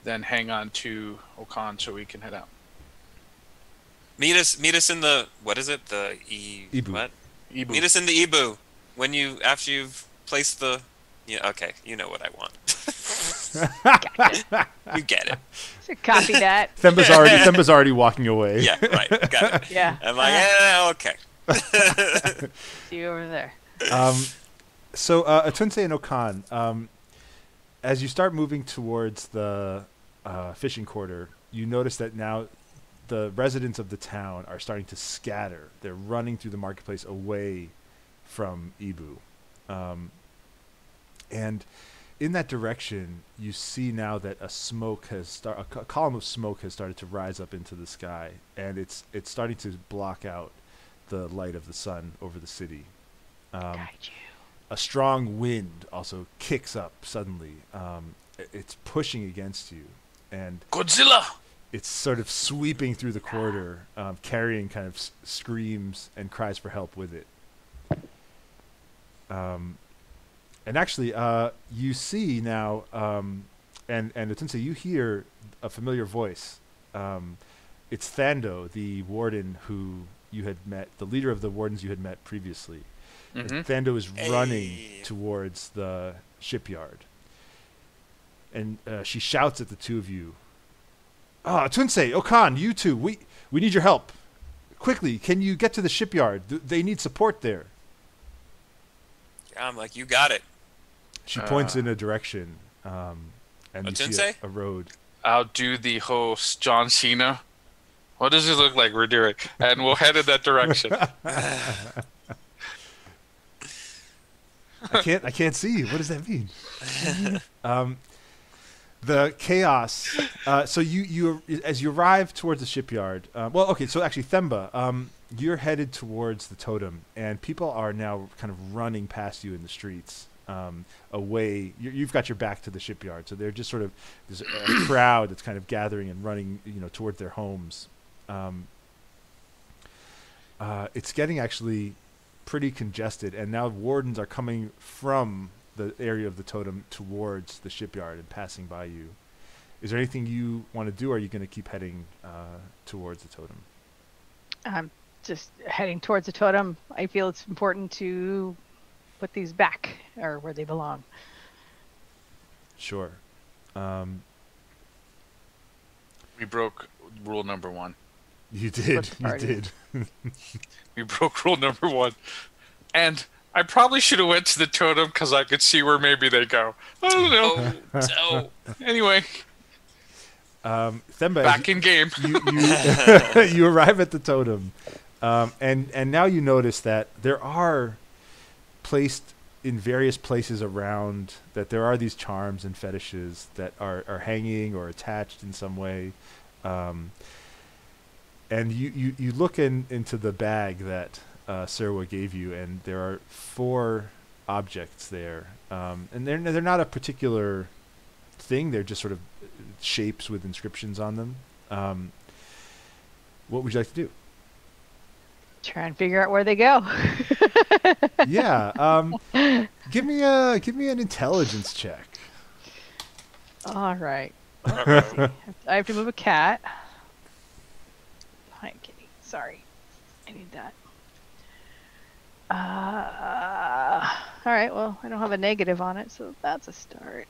then hang on to Okan so we can head out. Meet us in the, what is it? The Ibu. What? Ibu. Meet us in the Ibu after you've placed the, yeah, okay, you know what I want. Gotcha. You get it. So copy that. Themba's already walking away. Yeah, right. Got it. Yeah. I'm like, yeah, okay. See you over there. So Atunse and Okan, as you start moving towards the fishing quarter, you notice that now the residents of the town are starting to scatter. They're running through the marketplace away from Ibu. And in that direction, you see now that a column of smoke has started to rise up into the sky, and it's starting to block out the light of the sun over the city. Got you. A strong wind also kicks up suddenly. It's pushing against you, and Godzilla! It's sort of sweeping through the corridor, carrying kind of screams and cries for help with it. And actually, you see now, and Atunse, you hear a familiar voice. It's Thando, the warden who you had met, the leader of the wardens you had met previously. Mm-hmm. Thando is running towards the shipyard. And she shouts at the two of you. Atunse, Okan, you two, we need your help. Quickly, can you get to the shipyard? They need support there. Yeah, I'm like, you got it. She points in a direction, and you see a road. I'll do the host, John Cena. What does it look like? We're doing, and we'll head in that direction. I can't see. What does that mean? The chaos. So you as you arrive towards the shipyard. So actually, Themba, you're headed towards the totem, and people are now kind of running past you in the streets. Away, you've got your back to the shipyard, so they're just sort of there's a crowd that's kind of gathering and running, towards their homes. It's getting actually pretty congested, and now wardens are coming from the area of the totem towards the shipyard and passing by you. Is there anything you want to do, or are you going to keep heading towards the totem? I'm just heading towards the totem. I feel it's important to put these back or where they belong. Sure. We broke rule number 1. You did. You did. We broke rule number 1. And I probably should have went to the totem because I could see where maybe they go. I don't know. So, anyway. Themba, back in game. You arrive at the totem. And now you notice that there are placed in various places around that there are these charms and fetishes that are hanging or attached in some way. And you look into the bag that Serwa gave you, and there are 4 objects there. And they're not a particular thing. They're just sort of shapes with inscriptions on them. What would you like to do? Try and figure out where they go. Yeah. Give me an intelligence check. All right. I have to move a cat. Hi, kitty. Sorry. I need that. All right. Well, I don't have a negative on it, so that's a start.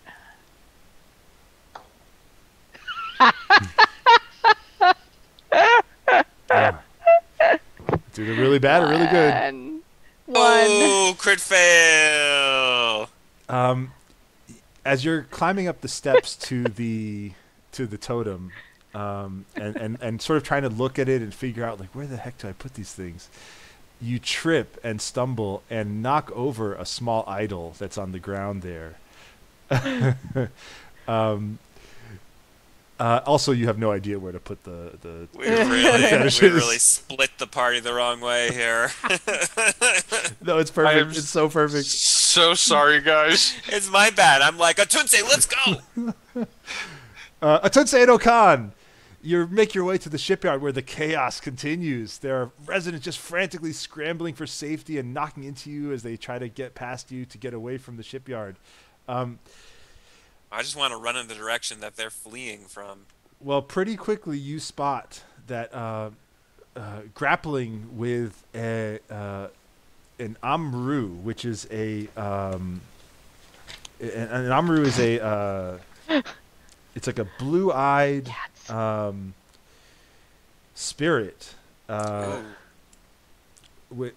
It's either really bad or really good. Oh, crit fail. As you're climbing up the steps to the totem, and sort of trying to look at it and figure out, like, where the heck do I put these things? You trip and stumble and knock over a small idol that's on the ground there. Also, you have no idea where to put the we really split the party the wrong way here. No, it's perfect. It's so perfect. So sorry, guys. It's my bad. I'm like, Atunse, let's go. Atunse and Okan, you make your way to the shipyard where the chaos continues. There are residents just frantically scrambling for safety and knocking into you as they try to get past you to get away from the shipyard. I just want to run in the direction that they're fleeing from. Well, pretty quickly you spot that grappling with an Amru, which is an Amru is it's like a blue-eyed spirit with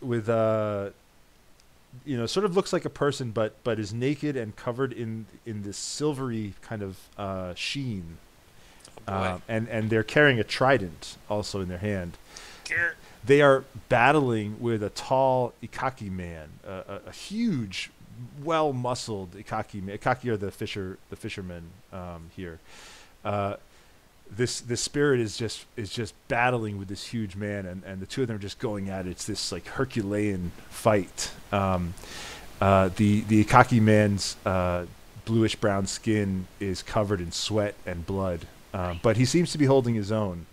sort of looks like a person, but is naked and covered in this silvery kind of sheen. And they're carrying a trident also in their hand. They are battling with a tall Ikaki man, a huge well-muscled Ikaki. Ikaki are the fishermen here. This spirit is just battling with this huge man, and the two of them are just going at it. It's this like Herculean fight. The Ikaki man's bluish brown skin is covered in sweat and blood, but he seems to be holding his own.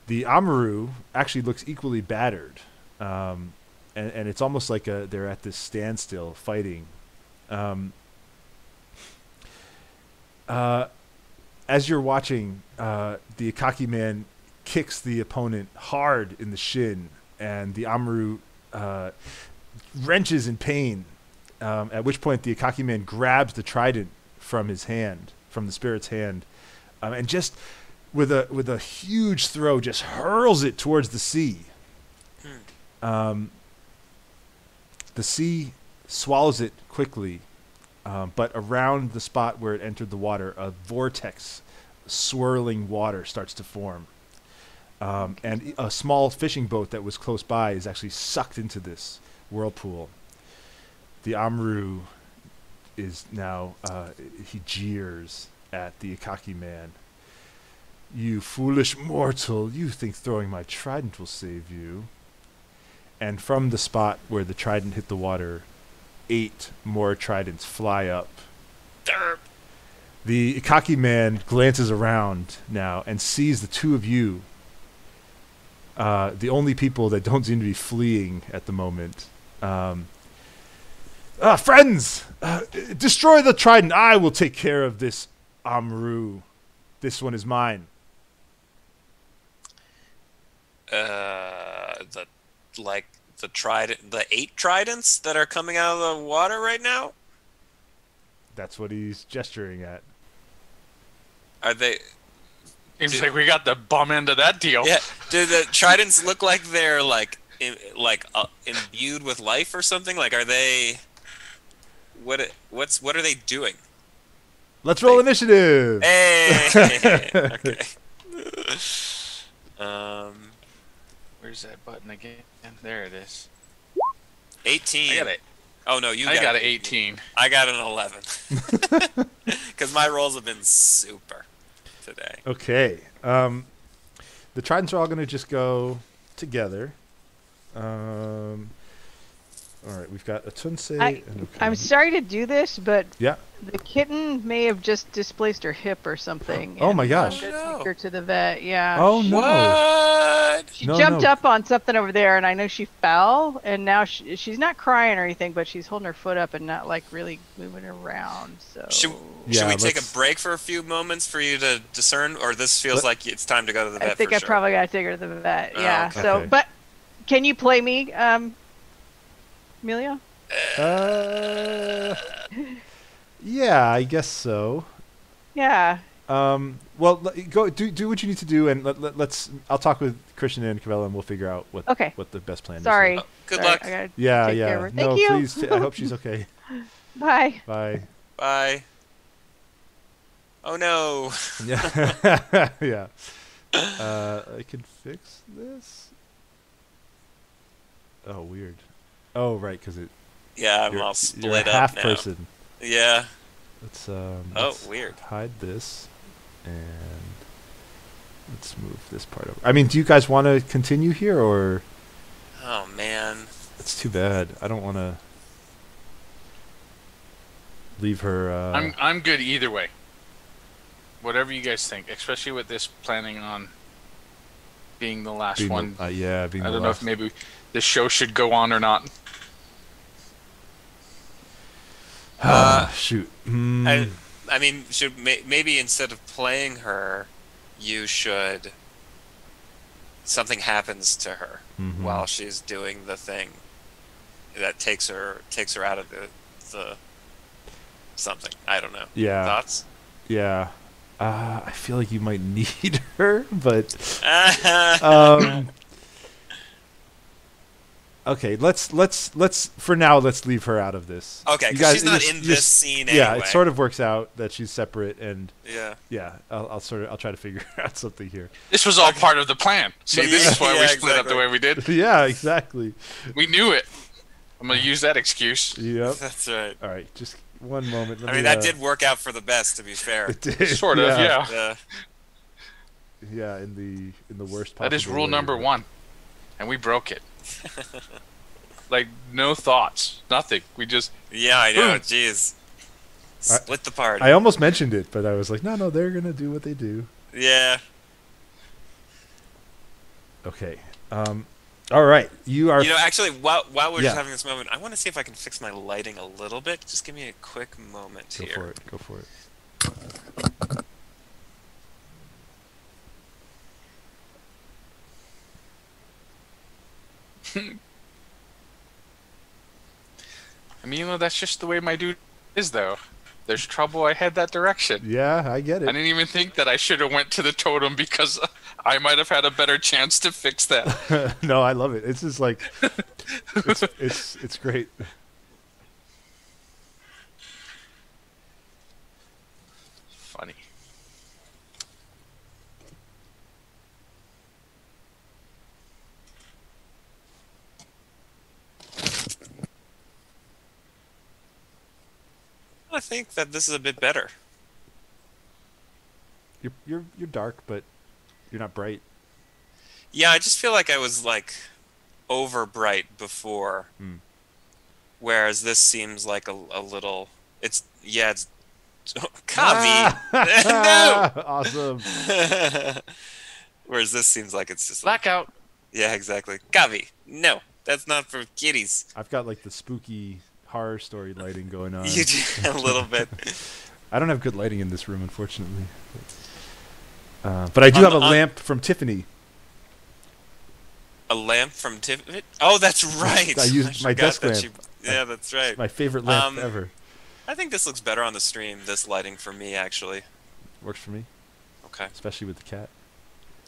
The Amaru actually looks equally battered, and it's almost like they're at this standstill fighting. As you're watching, the Ikaki man kicks the opponent hard in the shin, and the Amaru wrenches in pain. At which point, the Ikaki man grabs the trident from his hand, from the spirit's hand, and just with a huge throw, just hurls it towards the sea. The sea swallows it quickly. But around the spot where it entered the water, a vortex, swirling water starts to form. And a small fishing boat that was close by is actually sucked into this whirlpool. The Amaru is now, he jeers at the Ikaki man. "You foolish mortal, you think throwing my trident will save you." And from the spot where the trident hit the water, 8 more tridents fly up. Derp. The Ikaki man glances around now and sees the two of you, the only people that don't seem to be fleeing at the moment. "Friends, destroy the trident. I will take care of this Amaru. This one is mine." The 8 tridents that are coming out of the water right now? That's what he's gesturing at. Are they? Seems like we got the bum end of that deal. Yeah. Do the tridents look like they're imbued with life or something? Like, are they? What are they doing? Let's roll initiative. Hey. Okay. Where's that button again? There it is. 18. I got it. Oh no, you I got an an 18. I got an 11. Because my rolls have been super today. Okay. The tridents are all going to just go together. All right, we've got a Tunsei and I'm sorry to do this, but yeah, the kitten may have just displaced her hip or something. Oh my gosh. I'm gonna take her to the vet. Yeah. Oh no. What? She jumped up on something over there, and I know she fell, and now she's not crying or anything, but she's holding her foot up and not like really moving around. So should we take a break for a few moments for you to discern, or this feels like it's time to go to the vet? I think I probably gotta take her to the vet. Yeah. Okay. So, but can you play me, Amelia? Yeah, I guess so. Yeah. Well, go do what you need to do, and let's. I'll talk with Christian and Cavella, and we'll figure out what the best plan is. Sorry. Good luck. I gotta Yeah, take care yeah. of her. No, Thank you. please. I hope she's okay. Bye. Bye. Bye. Oh no. Yeah. Yeah. I can fix this. Oh, weird. Oh, right, because it. Yeah, I'm you're, all split you're a up half now. person. Yeah. Let's weird. Hide this, and let's move this part over. I mean, do you guys want to continue here, or? Oh man. It's too bad. I don't want to leave her. I'm good either way. Whatever you guys think, especially with this planning on being the last one. Being I the don't know last. if maybe the show should go on or not. Shoot. I mean, maybe instead of playing her, you should. Something happens to her while she's doing the thing that takes her out of the something. I don't know. Yeah. Thoughts? Yeah. I feel like you might need her, but okay, let's for now let's leave her out of this. Okay, because she's not in this scene anyway. Yeah, it sort of works out that she's separate, and yeah. I'll try to figure out something here. This was all part of the plan. See, this is why we split up the way we did. Yeah, exactly. We knew it. I'm gonna use that excuse. Yep. That's right. All right, just one moment. I mean, that did work out for the best, to be fair. It did. Sort of, yeah. Yeah, in the worst possible That is rule way. number 1, and we broke it. Like no thoughts, nothing. We just Yeah, I know. Boom. Jeez. Split the party. I almost mentioned it, but I was like, no, they're gonna do what they do. Yeah. Okay. All right. You are. You know, actually, while we're Yeah. just having this moment, I want to see if I can fix my lighting a little bit. Just give me a quick moment Go here. for it. Go for it. I mean, that's just the way my dude is, though. There's trouble, I head that direction. Yeah, I get I it. didn't even think that I should have went to the totem because I might have had a better chance to fix that. No, I love it. It's just like, it's great. Funny. I think that this is a bit better. You're dark, but you're not bright. Yeah, I just feel like I was like over bright before, whereas this seems like a little. It's Kavi. No. Awesome. Whereas this seems like it's just Blackout. Yeah, exactly. Kavi. No, that's not for kitties. I've got like the spooky horror story lighting going on. You do a little bit. I don't have good lighting in this room, unfortunately. But I do have a lamp from Tiffany. A lamp from Tiffany? Oh, that's right. I used my desk lamp. Yeah, that's right. My favorite lamp ever. I think this looks better on the stream, this lighting for me, actually. Works for me. Okay. Especially with the cat.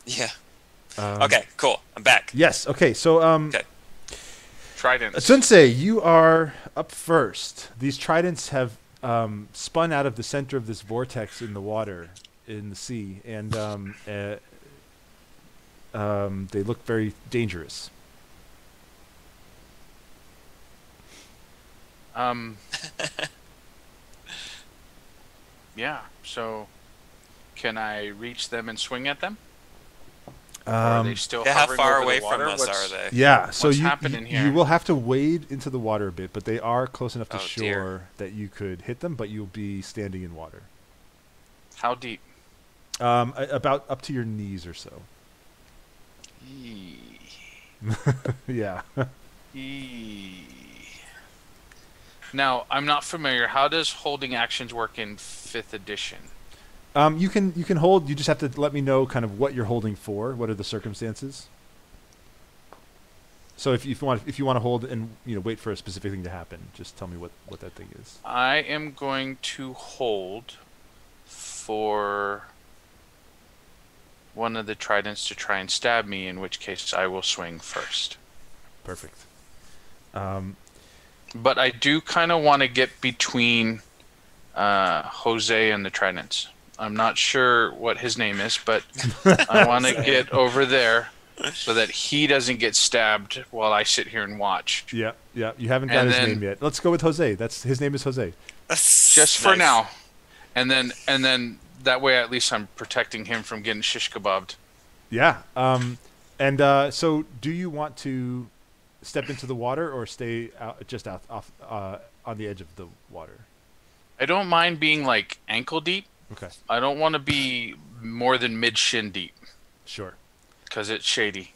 Yeah. Okay, cool. I'm back. Yes, okay, so... Okay. Tridents. Sensei, you are up first. These tridents have spun out of the center of this vortex in the water, in the sea, and they look very dangerous. Yeah, so can I reach them and swing at them? Or are they still how hovering far over away the water? from us are they? Yeah, so what's you happening here? you will have to wade into the water a bit, but they are close enough to Oh, shore dear. that you could hit them, but you'll be standing in water. How deep? About up to your knees or so. Yeah. Now, I'm not familiar. How does holding actions work in 5th edition? You can hold. You just have to let me know kind of what you're holding for. What are the circumstances? So if you want to hold and wait for a specific thing to happen, just tell me what that thing is. I am going to hold for one of the tridents to try and stab me, in which case I will swing first. Perfect. But I do kind of want to get between Jose and the tridents. I'm not sure what his name is, but I want to get over there so that he doesn't get stabbed while I sit here and watch. Yeah. You haven't got his name yet. Let's go with Jose. His name is Jose. Just for now. And then that way at least I'm protecting him from getting shish kebabbed. Yeah. So do you want to step into the water or stay off on the edge of the water? I don't mind being like ankle deep. Okay. I don't want to be more than mid shin deep. Sure. Because it's shady.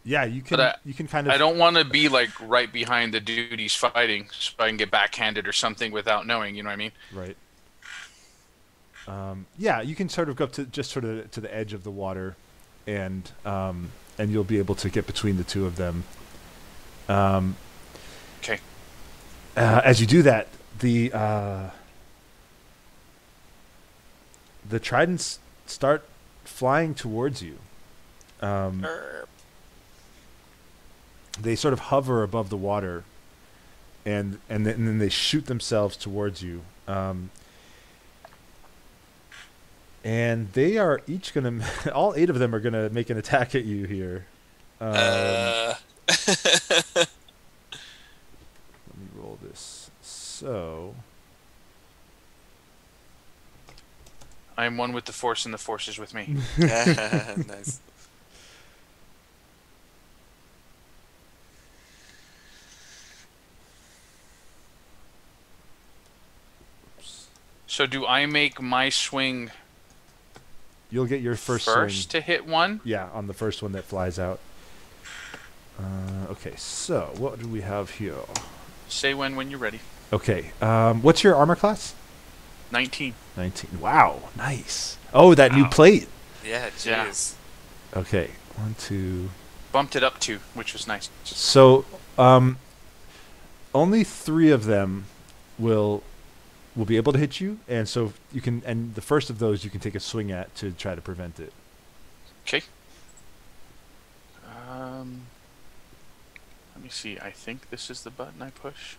Yeah, you can. You can kind of. I don't want to be like right behind the dude he's fighting, so I can get backhanded or something without knowing. You know what I mean? Right. Yeah, you can sort of go up to to the edge of the water, and you'll be able to get between the two of them. Okay. As you do that, the tridents start flying towards you. They sort of hover above the water, and then they shoot themselves towards you. And they are each going to... all 8 of them are going to make an attack at you here. so I am one with the Force, and the Force is with me. Nice. So do I make my swing you'll get your first swing. to hit one? Yeah, on the first one that flies out. Okay, so what do we have here? Say when you're ready. Okay, what's your armor class? 19. 19. Wow, nice. Oh, that new plate. Yeah, jeez. Okay, 1, 2. Bumped it up 2, which was nice. So, only 3 of them will be able to hit you, and so you can. And the first of those you can take a swing at to try to prevent it. Okay. Let me see. I think this is the button I push.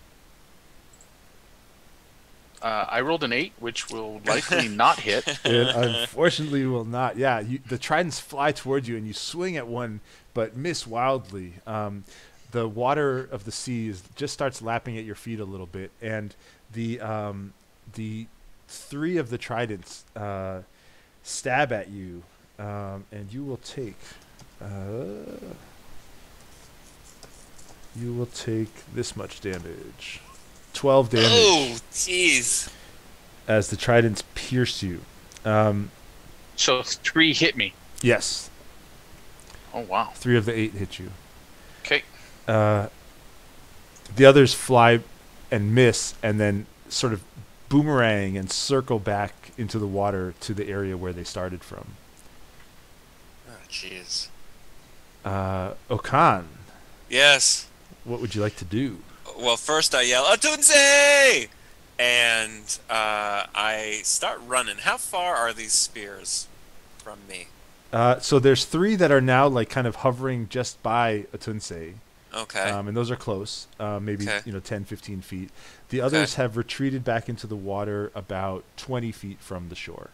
I rolled an 8, which will likely not hit. It unfortunately will not. Yeah, the tridents fly towards you, and you swing at one, but miss wildly. The water of the sea just starts lapping at your feet a little bit, and the 3 of the tridents stab at you, and you will take. You will take this much damage. 12 damage. Oh, jeez. As the tridents pierce you. So 3 hit me. Yes. Oh, wow. 3 of the 8 hit you. Okay. The others fly and miss, and then sort of boomerang and circle back into the water to the area where they started from. Oh, jeez. Okan. Yes. What would you like to do? Well, first I yell, Atunze! And I start running. How far are these spears from me? So there's 3 that are now like kind of hovering just by Atunse. Okay. And those are close, maybe Okay. 10, 15 feet. The others have retreated back into the water about 20 feet from the shore.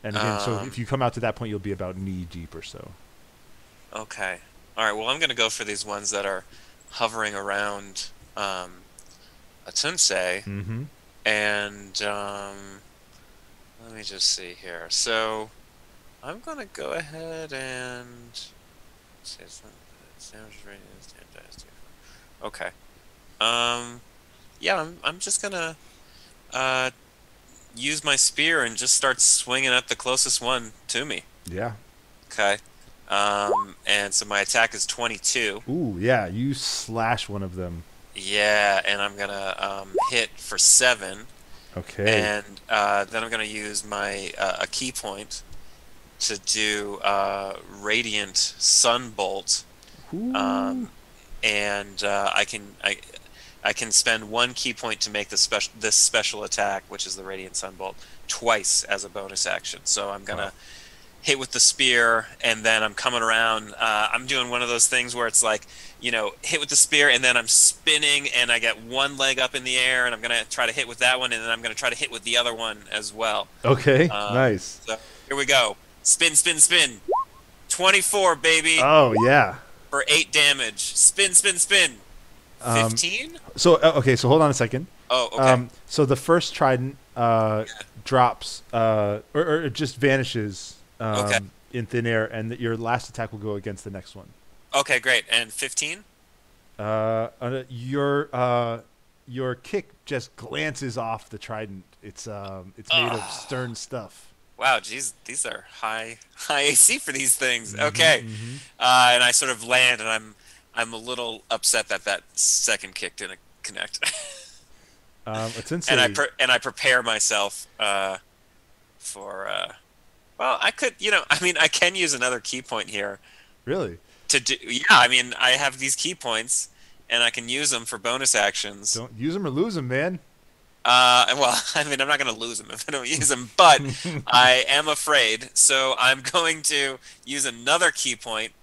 And again, so if you come out to that point, you'll be about knee deep or so. Okay. All right, well, I'm going to go for these ones that are hovering around Atunse. Mm-hmm. And let me just see here. So I'm going to go ahead and... Okay. Yeah, I'm just going to use my spear and just start swinging at the closest one to me. Yeah. Okay. And so my attack is 22. Ooh, yeah, you slash one of them. Yeah, and I'm gonna hit for 7. Okay. And then I'm gonna use my a key point to do Radiant Sunbolt. And I can spend 1 key point to make this special attack, which is the Radiant Sunbolt, twice as a bonus action. So I'm gonna hit with the spear, and then I'm coming around. I'm doing one of those things where it's like, hit with the spear, and then I'm spinning, and I get one leg up in the air, and I'm going to try to hit with that one, and then I'm going to try to hit with the other one as well. Okay, nice. So here we go. Spin, spin, spin. 24, baby. Oh, yeah. For 8 damage. Spin, spin, spin. 15? So hold on a second. Oh, okay. So the first trident drops, or it just vanishes in thin air, and your last attack will go against the next one. Okay, great. And 15? Your kick just glances off the trident. It's made of stern stuff. Wow, geez, these are high AC for these things. Okay, and I sort of land, and I'm a little upset that second kick didn't connect. It's insane. And I prepare myself for. Well, I could, I can use another key point here. Really? I have these key points, and I can use them for bonus actions. Don't use them or lose them, man. Well, I'm not going to lose them if I don't use them, but I am afraid, so I'm going to use another key point,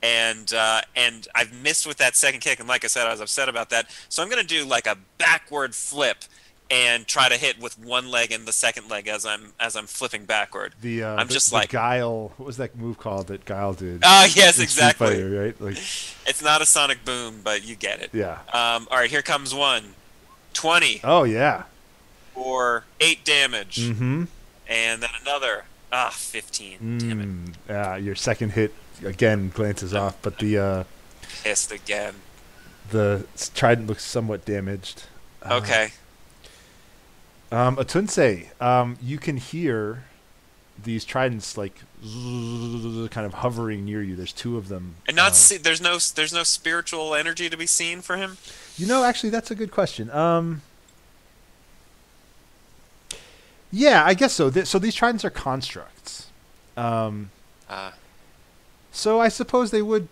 and I've missed with that second kick, and like I said, I was upset about that, so I'm going to do like a backward flip and try to hit with one leg and the second leg as I'm flipping backward. The Guile. What was that move called that Guile did? Yes, exactly. Street Fighter, right? Like, it's not a sonic boom, but you get it. Yeah. All right, here comes one. 20 Oh yeah. for 8 damage. Mm-hmm. And then another 15. Damn it. Yeah, your second hit again glances off, but the Pissed again. trident looks somewhat damaged. Okay. Atunse, you can hear these tridents like kind of hovering near you. There's 2 of them. And there's no spiritual energy to be seen for him? Actually that's a good question. Yeah, I guess so. So these tridents are constructs. So I suppose they would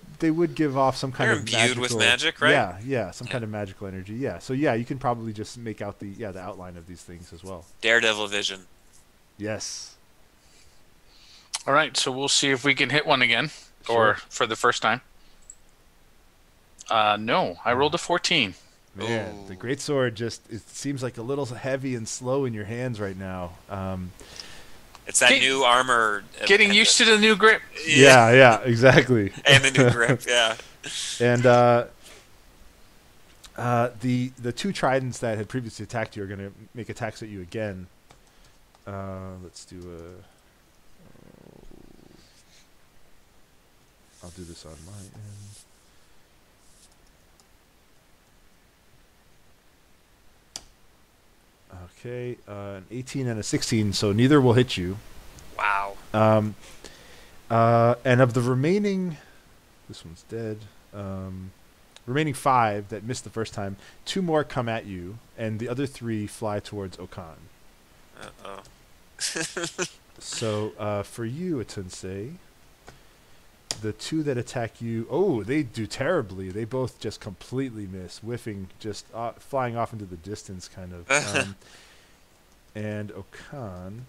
give off some kind of imbued with magic, right? Yeah, some kind of magical energy. Yeah. So yeah, you can probably just make out the outline of these things as well. Daredevil vision. Yes. All right, so we'll see if we can hit one again, Sure. or for the first time. No, I rolled a 14. Man, the greatsword it seems like a little heavy and slow in your hands right now. It's that new armor. Getting used to the new grip. Yeah, exactly. And the new grip, yeah. And the 2 tridents that had previously attacked you are going to make attacks at you again. Let's do I'll do this on my end. Okay, an 18 and a 16, so neither will hit you. Wow. And of the remaining, this one's dead. Remaining 5 that missed the first time, 2 more come at you, and the other 3 fly towards Okan. So for you, Atunse, the 2 that attack you, they do terribly. They both just completely miss, whiffing, just flying off into the distance, kind of. And Okan,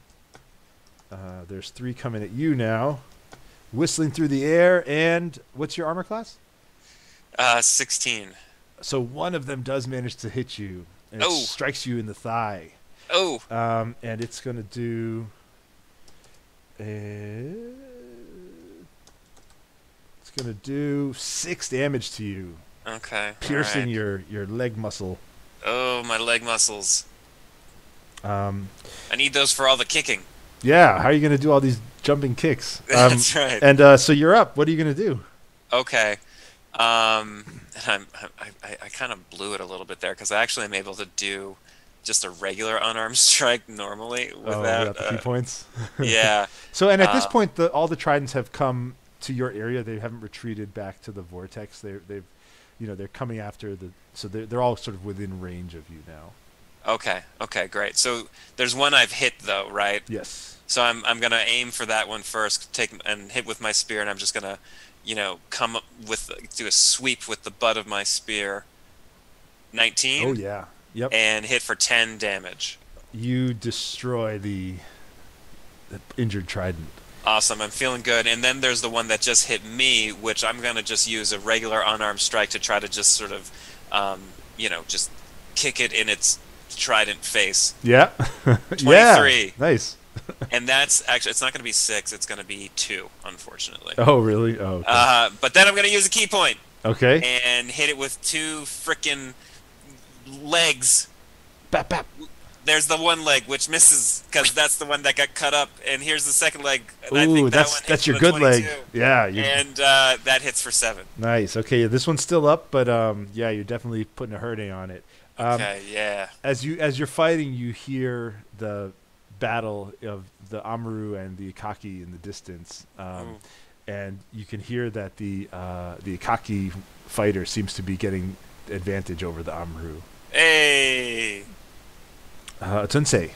there's 3 coming at you now, whistling through the air. And what's your armor class? 16. So one of them does manage to hit you, and it strikes you in the thigh. Oh. And it's going to do... It's going to do 6 damage to you. Okay. Piercing your leg muscle. Oh, my leg muscles. I need those for all the kicking. Yeah, how are you going to do all these jumping kicks? That's right. And so you're up. What are you going to do? Okay. I kind of blew it a little bit there because I actually am able to do just a regular unarmed strike normally without the key points. Yeah. So at this point, all the tridents have come to your area. They haven't retreated back to the vortex. They're coming after so they're all sort of within range of you now. Okay, great. So there's one I've hit though, right? Yes. So I'm gonna aim for that one first, and hit with my spear, and I'm just gonna, come up do a sweep with the butt of my spear. 19. Oh yeah. Yep. And hit for 10 damage. You destroy the injured trident. Awesome, I'm feeling good. And then there's the one that just hit me, which I'm gonna just use a regular unarmed strike to try to just sort of, just kick it in its trident face. Yeah. 23. Yeah. Nice. And that's actually, it's not going to be 6, it's going to be 2, unfortunately. Oh, really? Oh, okay. But then I'm going to use a key point. Okay. And hit it with 2 frickin' legs. Bap, bap. There's the one leg, which misses, because that's the one that got cut up. And here's the second leg. And Ooh, I think that's your good leg. Yeah. And that hits for 7. Nice. Okay, this one's still up, but yeah, you're definitely putting a hurting on it. Okay, yeah. As you're fighting, you hear the battle of the Amaru and the Ikaki in the distance, and you can hear that the Ikaki fighter seems to be getting advantage over the Amaru. Hey. Atunse.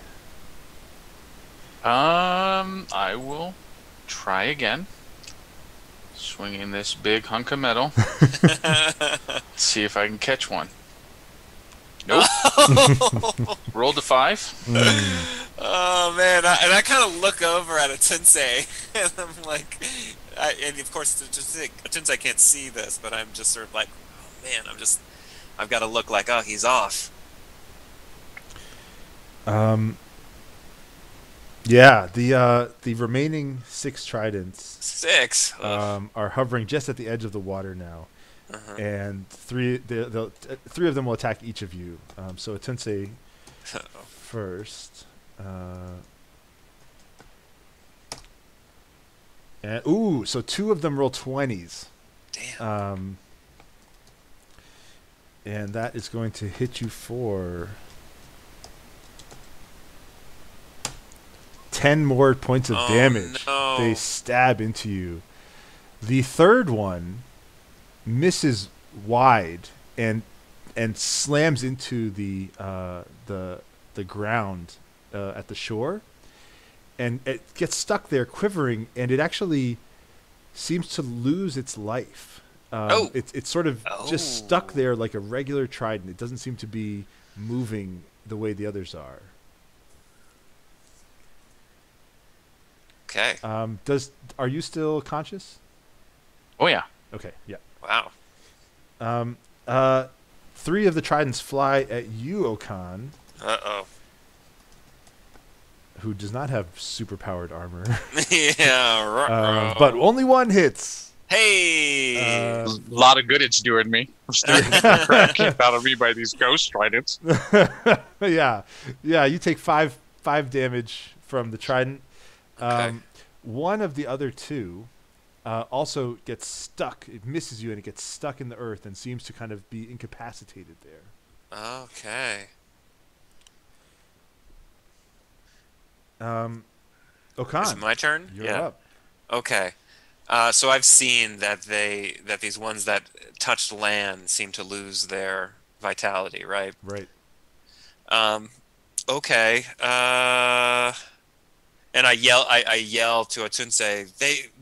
I will try again. Swinging this big hunk of metal. See if I can catch one. Nope. Rolled a 5. Oh man! I kind of look over at Atunse, and I'm like, and of course, Atunse can't see this, but I'm just sort of like, oh man, I've got to look like, oh, he's off. Yeah, the remaining 6 tridents 6 are hovering just at the edge of the water now, and three of them will attack each of you. So Atensei first. So two of them roll 20s. Damn. And that is going to hit you for 10 more points of damage. No. They stab into you. The third one misses wide and slams into the ground at the shore, and it gets stuck there, quivering, and it actually seems to lose its life. It's sort of just stuck there like a regular trident. It doesn't seem to be moving the way the others are. Okay. Are you still conscious? Oh yeah. Okay. Yeah. Wow. Three of the tridents fly at you, Okan, who does not have superpowered armor. Yeah. But only one hits. Hey. A lot of good it's doing me. I'm staring the crap kicked out of me by these ghost tridents. Yeah. You take five damage from the trident. Okay. One of the other two also gets stuck. It misses you, and it gets stuck in the earth and seems to kind of be incapacitated there. Okay. Okan, Is it my turn? you're up. Okay. So I've seen that these ones that touched land seem to lose their vitality, right? Right. Okay. And I yell to Atsunse,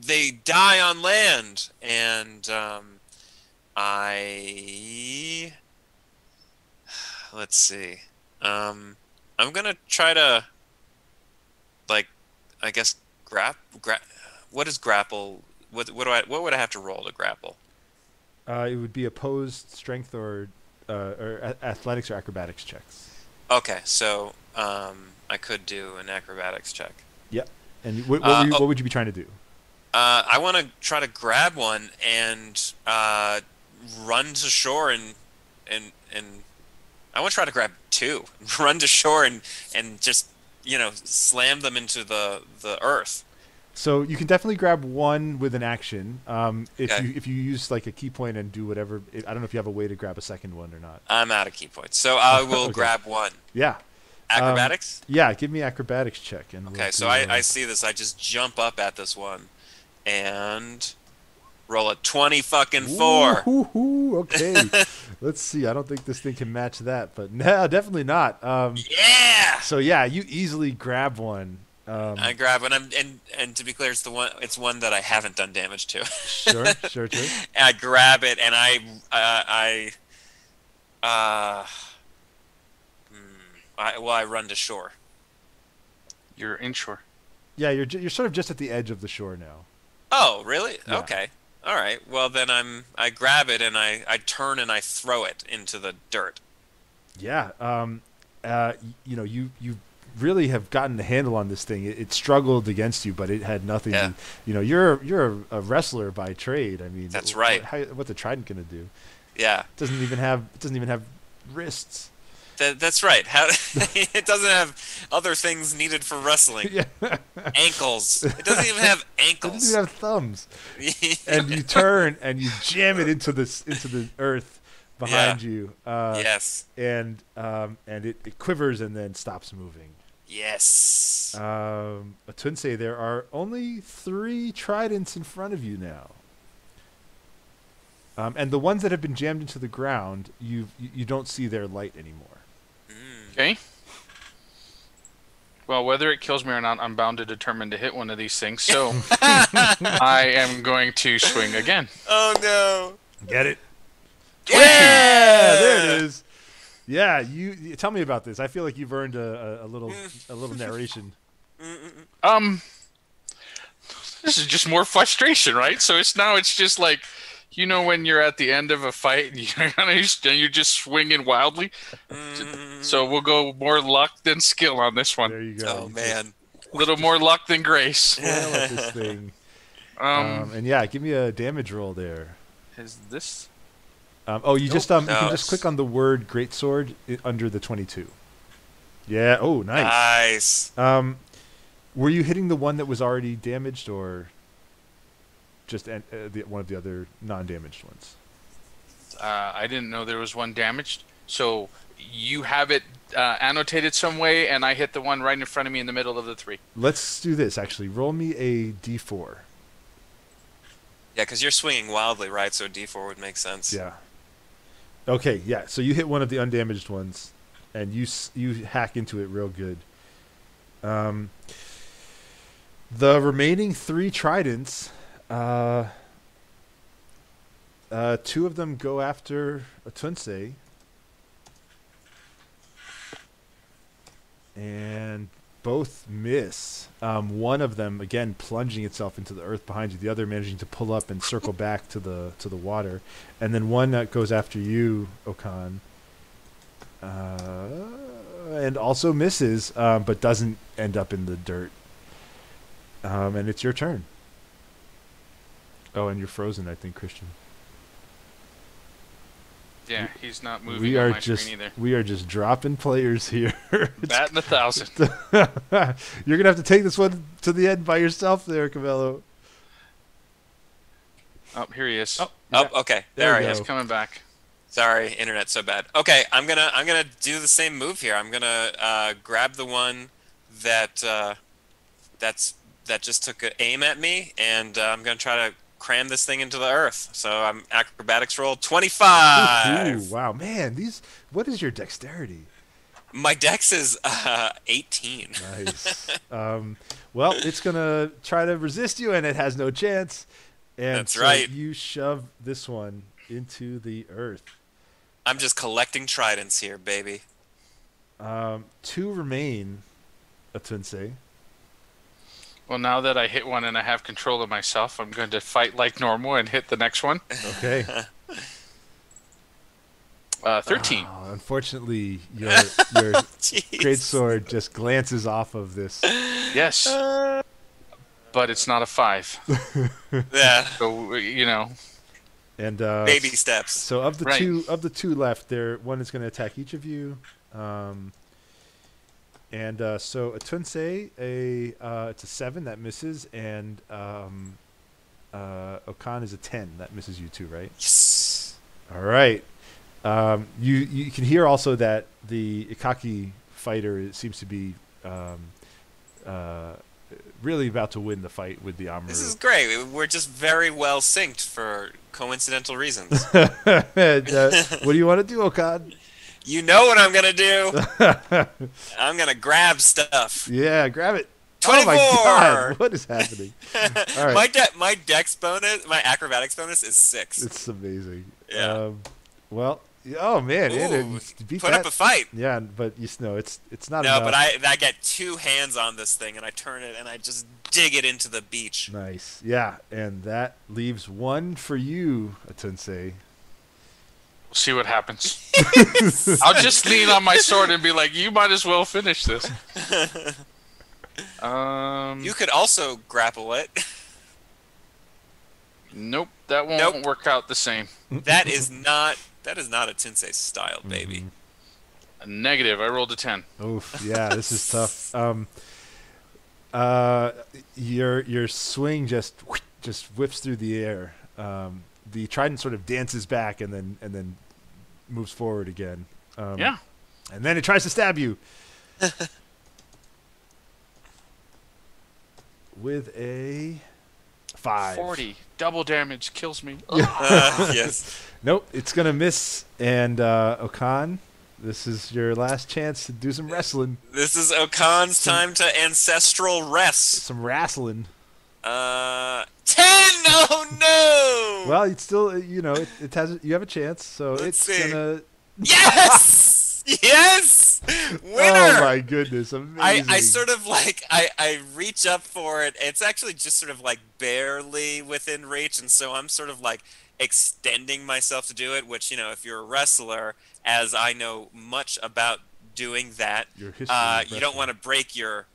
they die on land, and let's see. I'm gonna try to, like, I guess what is grapple? What would I have to roll to grapple? It would be opposed strength or athletics or acrobatics checks. Okay, so I could do an acrobatics check. Yep. And what would you be trying to do? I want to try to grab one and run to shore and I want to try to grab two, run to shore and just slam them into the earth. So you can definitely grab one with an action. Okay. If you use like a key point and do whatever. I don't know if you have a way to grab a second one or not. I'm out of key points, so I will Okay. grab one. Yeah. Acrobatics? Yeah, give me acrobatics check. And Okay, so I see this. I just jump up at this one and roll a 24. Ooh, okay. Let's see. I don't think this thing can match that, but no, definitely not. Yeah. So yeah, you easily grab one. I grab one, and to be clear, it's one that I haven't done damage to. Sure. And I grab it, and I run to shore. You're inshore. Yeah, you're sort of just at the edge of the shore now. Oh, really? Yeah. Okay. All right. Well, then I grab it and I turn and I throw it into the dirt. Yeah. You really have gotten the handle on this thing. It struggled against you, but it had nothing. Yeah. You're a wrestler by trade. I mean, That's right. What's a trident gonna do? Yeah. It doesn't even have wrists. That's right. It doesn't have other things needed for wrestling. Yeah. Ankles. It doesn't even have It ankles. doesn't even have thumbs. And you turn and you jam it into the earth behind you. Yes. And it quivers and then stops moving. Yes. Atsunse, there are only 3 tridents in front of you now. And the ones that have been jammed into the ground, you don't see their light anymore. Okay. Well, whether it kills me or not, I'm bound to determine to hit one of these things. So I am going to swing again. Oh no! Get it? Yeah! There it is. Yeah, you tell me about this. I feel like you've earned a little narration. This is just more frustration, right? So it's just like, when you're at the end of a fight and you're just swinging wildly. So we'll go more luck than skill on this one. There you go. Oh man! A little more luck than grace. Flail at this thing. And yeah, give me a damage roll there. Is this? You can just click on the word greatsword under the 22. Yeah. Oh, nice. Nice. Were you hitting the one that was already damaged, or just one of the other non-damaged ones? I didn't know there was one damaged. So you have it annotated some way, and I hit the one right in front of me in the middle of the 3. Let's do this. Actually, roll me a d4. Yeah, because you're swinging wildly, right? So D4 would make sense. Yeah. Okay. Yeah. So you hit one of the undamaged ones, and you hack into it real good. The remaining 3 tridents, 2 of them go after Atunse, and both miss. One of them, again, plunging itself into the earth behind you. The other managing to pull up and circle back to the water. And then one that goes after you, Okan, and also misses, but doesn't end up in the dirt. And it's your turn. Oh, and you're frozen, I think, Christian. Yeah, he's not moving on my screen either. We are just dropping players here. Batting 1,000. You're gonna have to take this one to the end by yourself, there, Cavello. Oh, here he is. Okay. There he is. He's coming back. Sorry, internet's so bad. Okay, I'm gonna do the same move here. I'm gonna grab the one that just took an aim at me, and I'm gonna try to cram this thing into the earth. So I'm acrobatics roll 25. Ooh, wow, man, what is your dexterity? My dex is 18. Nice. Well, it's gonna try to resist you, and it has no chance. And that's right. You shove this one into the earth. I'm just collecting tridents here, baby. 2 remain, Atunse. Well, now that I hit one and I have control of myself, I'm going to fight like normal and hit the next one. Okay. 13. Oh, unfortunately, your great sword just glances off of this. Yes. But it's not a 5. Yeah. So, And baby steps. So of the two left, one is going to attack each of you. So Atunse, it's a 7 that misses, and Okan is a 10 that misses you too, right? Yes. All right. You can hear also that the Ikaki fighter seems to be really about to win the fight with the Amaru. This is great. We're just very well synced for coincidental reasons. What do you want to do, Okan? You know what I'm going to do. I'm going to grab stuff. Yeah, grab it. 24! Oh my God, what is happening? All right. My dex bonus, my acrobatics bonus is 6. It's amazing. Yeah. Well, oh man, Ooh, beat put that. up a fight. Yeah, but it's not No, enough. but I get 2 hands on this thing, and I turn it, and I just dig it into the beach. Nice. Yeah, and that leaves 1 for you, Atunse. We'll see what happens. I'll just lean on my sword and be like, you might as well finish this. You could also grapple it. Nope, that won't work out the same. That is not Atunse's style, baby. A negative. I rolled a 10. Oof. Yeah, this is tough. Your swing just whips through the air. The trident sort of dances back and then moves forward again. Yeah. And then it tries to stab you. With a 5. 40. Double damage kills me. Yes. Nope, it's going to miss. And Okan, this is your last chance to do some wrestling. This is Okan's time to ancestral rest. Some wrestling. 10! Oh no! Well, it's still, it has. You have a chance, so Let's it's see. gonna. Yes! Yes! Winner! Oh my goodness, amazing! I sort of I reach up for it. It's actually just sort of like barely within reach, and so I'm sort of like extending myself to do it. Which if you're a wrestler, as I know much about doing that, Your history you don't want to break your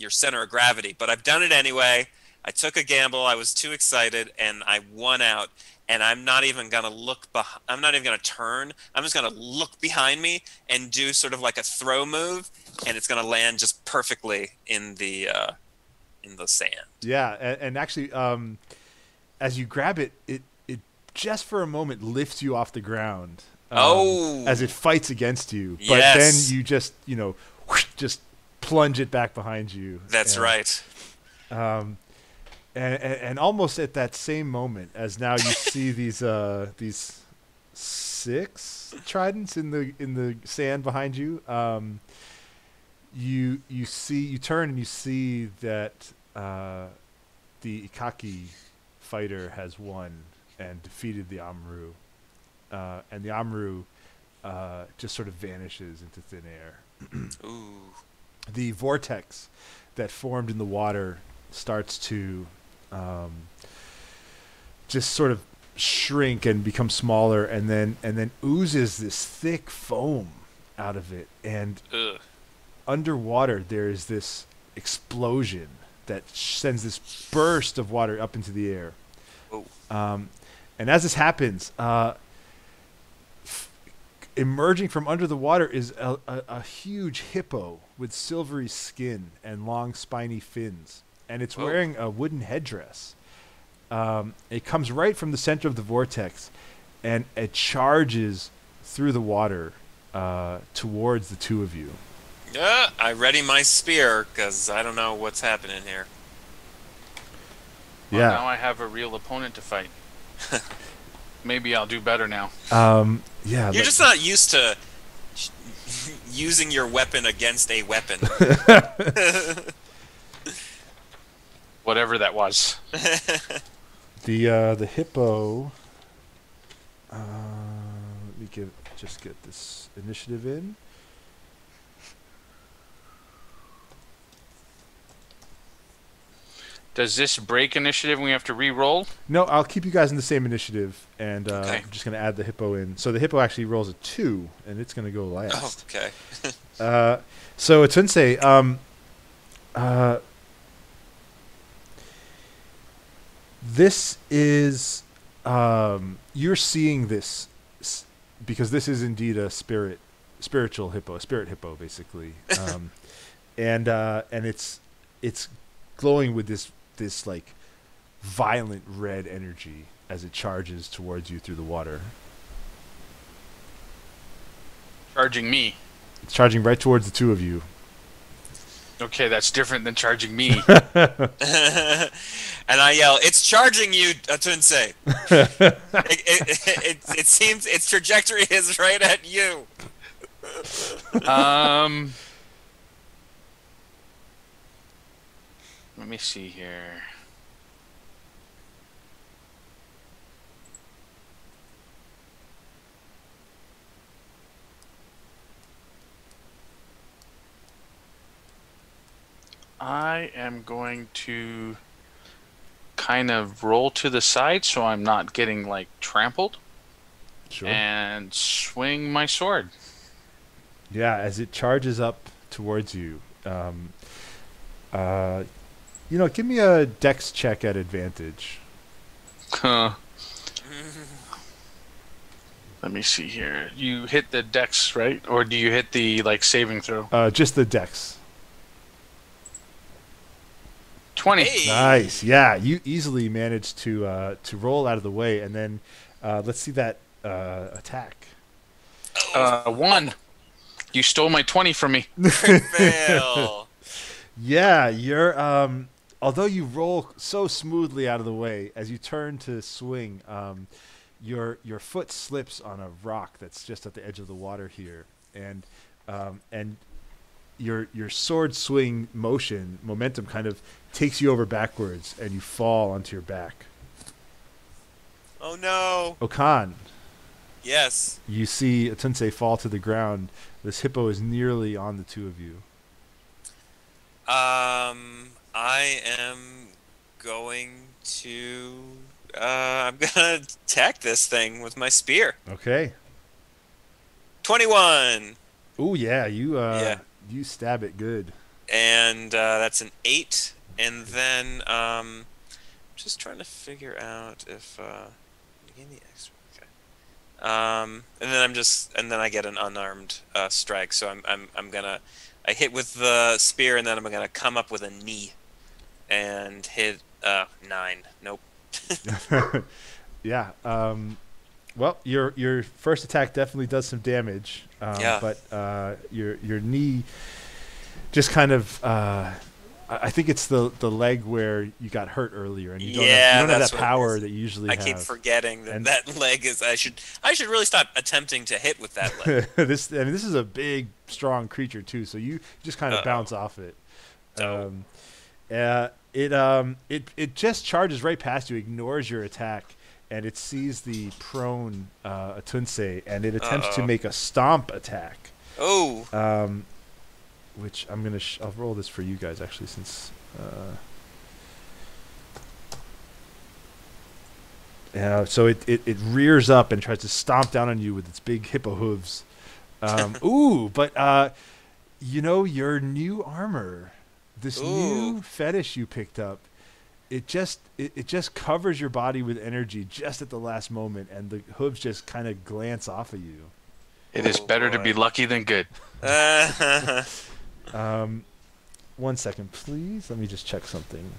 center of gravity. But I've done it anyway. I took a gamble. I was too excited, and I won out. And I'm not even gonna look I'm not even gonna turn. I'm just gonna look behind me and do sort of like a throw move, and it's gonna land just perfectly in the sand. Yeah, and actually, as you grab it, it just for a moment lifts you off the ground. As it fights against you, but then you just whoosh, just plunge it back behind you. That's right. And almost at that same moment, as now you see these 6 tridents in the sand behind you, you turn and you see that the Ikaki fighter has won and defeated the Amru, and the Amru just sort of vanishes into thin air. Ooh. The vortex that formed in the water starts to just sort of shrink and become smaller, and then oozes this thick foam out of it. And underwater, there is this explosion that sends this burst of water up into the air. Oh. And as this happens, emerging from under the water is a huge hippo with silvery skin and long spiny fins. And it's wearing a wooden headdress. It comes right from the center of the vortex, and it charges through the water towards the two of you. Yeah, I ready my spear because I don't know what's happening here. Well, now I have a real opponent to fight. Maybe I'll do better now. Yeah. You're just not used to using your weapon against a weapon. Whatever that was. The hippo. Let me just get this initiative in. Does this break initiative when we have to re-roll? No, I'll keep you guys in the same initiative, and Okay. I'm just going to add the hippo in. So the hippo actually rolls a 2, and it's going to go last. Okay. So Tunsei, this is you're seeing this because this is indeed a spiritual hippo, a spirit hippo, basically, and it's glowing with this like violent red energy as it charges towards you through the water. Charging me. It's charging right towards the two of you. Okay, that's different than charging me. And I yell, "It's charging you, Tunsei!" it seems its trajectory is right at you. Let me see here. I am going to kind of roll to the side so I'm not getting like trampled. Sure. And swing my sword. Yeah, as it charges up towards you, give me a dex check at advantage. Huh. Let me see here. You hit the dex, right? Or do you hit the saving throw? Just the dex. 20. Hey. Nice. Yeah, you easily managed to roll out of the way, and then let's see that attack. 1. You stole my 20 from me. Fail. Yeah, you're although you roll so smoothly out of the way, as you turn to swing, your foot slips on a rock that's just at the edge of the water here, and your sword swing momentum kind of takes you over backwards, and you fall onto your back. Oh no. Okan, Yes. you see Tunsei fall to the ground. This hippo is nearly on the two of you. I am going to. I'm gonna attack this thing with my spear. Okay. 21. Oh yeah, you stab it good. And that's an 8, and then just trying to figure out if gain the extra. Okay. And then I get an unarmed strike. So I hit with the spear, and then I'm gonna come up with a knee and hit 9. Nope. Yeah. Well, your first attack definitely does some damage. Yeah. But your knee just kind of. I think it's the leg where you got hurt earlier, and you don't have that power that you usually have. I keep forgetting that leg is. I should really stop attempting to hit with that leg. This is a big, strong creature too, so you just kind of bounce off it. It just charges right past you, ignores your attack, and it sees the prone Atunse, and it attempts to make a stomp attack. Oh. Which I'm gonna I'll roll this for you guys actually, since so it rears up and tries to stomp down on you with its big hippo hooves. But your new armor, this new fetish you picked up, it just covers your body with energy just at the last moment, and the hooves just kind of glance off of you. It is better to be lucky than good. 1 second, please. Let me just check something.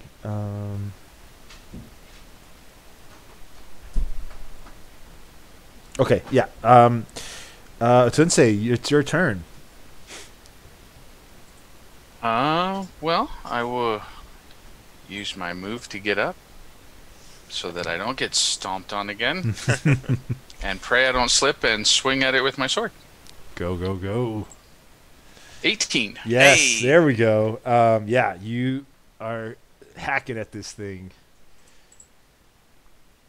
Okay, yeah. Tunsei, it's your turn. Well, I will use my move to get up so that I don't get stomped on again. And pray I don't slip and swing at it with my sword. Go, go, go. 18. Yes, hey. There we go. Yeah, you are hacking at this thing.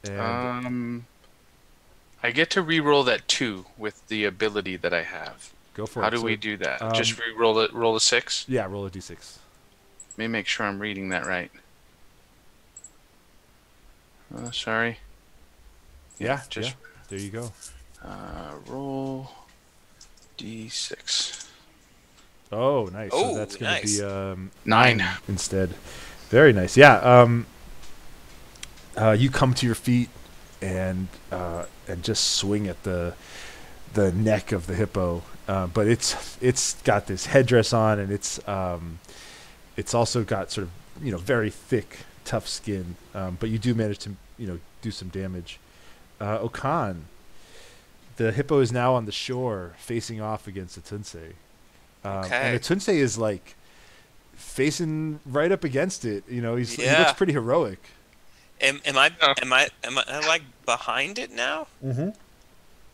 And I get to re-roll that 2 with the ability that I have. Go for it. How do we do that? Just re-roll it. Roll a 6. Yeah, roll a d6. Let me make sure I'm reading that right. Sorry. Yeah. There you go. Roll d6. Oh, nice. Oh, so that's going to be 9 instead. Very nice. Yeah. You come to your feet and just swing at the neck of the hippo, but it's got this headdress on, and it's also got sort of very thick, tough skin. But you do manage to do some damage. Okan, the hippo is now on the shore, facing off against Atunse. And Atunse is like facing right up against it. He looks pretty heroic. Am I like behind it now? Mm-hmm.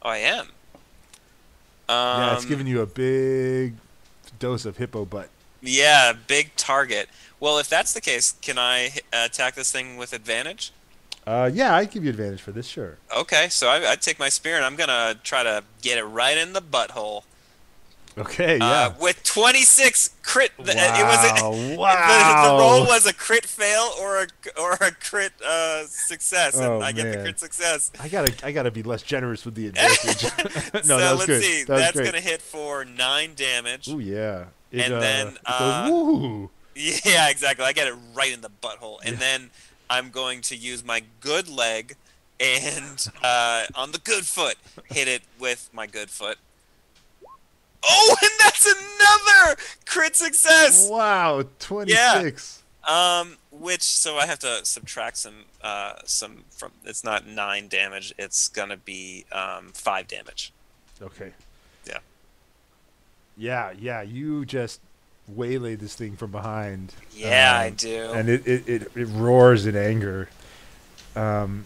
Oh, I am. Yeah, it's giving you a big dose of hippo butt. Yeah, big target. Well, if that's the case, can I attack this thing with advantage? Yeah, I give you advantage for this, sure. Okay, so I take my spear and I'm gonna try to get it right in the butthole. Okay, yeah. With 26 crit. Wow! The roll was a crit fail or a crit success, and I get the crit success. I gotta be less generous with the advantage. No, so that was let's good. see. That's gonna hit for 9 damage. Oh yeah. Then it goes, woo! Yeah, exactly. I get it right in the butthole, and then I'm going to use my good leg and on the good foot hit it with my good foot. Oh, and that's another crit success! Wow, 26. Yeah. So I have to subtract some from. It's not 9 damage. It's gonna be 5 damage. Okay. Yeah. Yeah. You just waylay this thing from behind. Yeah, I do. And it roars in anger. And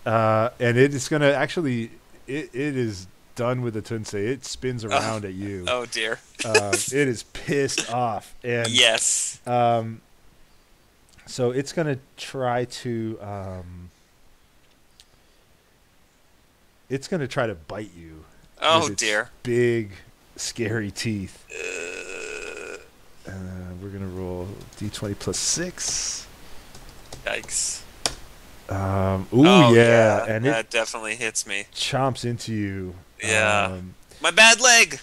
it is gonna actually. It is done with the Tunse. It spins around at you. Oh dear. It is pissed off. And yes. So it's gonna try to bite you. Oh dear. Big scary teeth. We're gonna roll d20 plus 6. Yikes. Yeah, and that definitely hits me. Chomps into you. Yeah. My bad leg.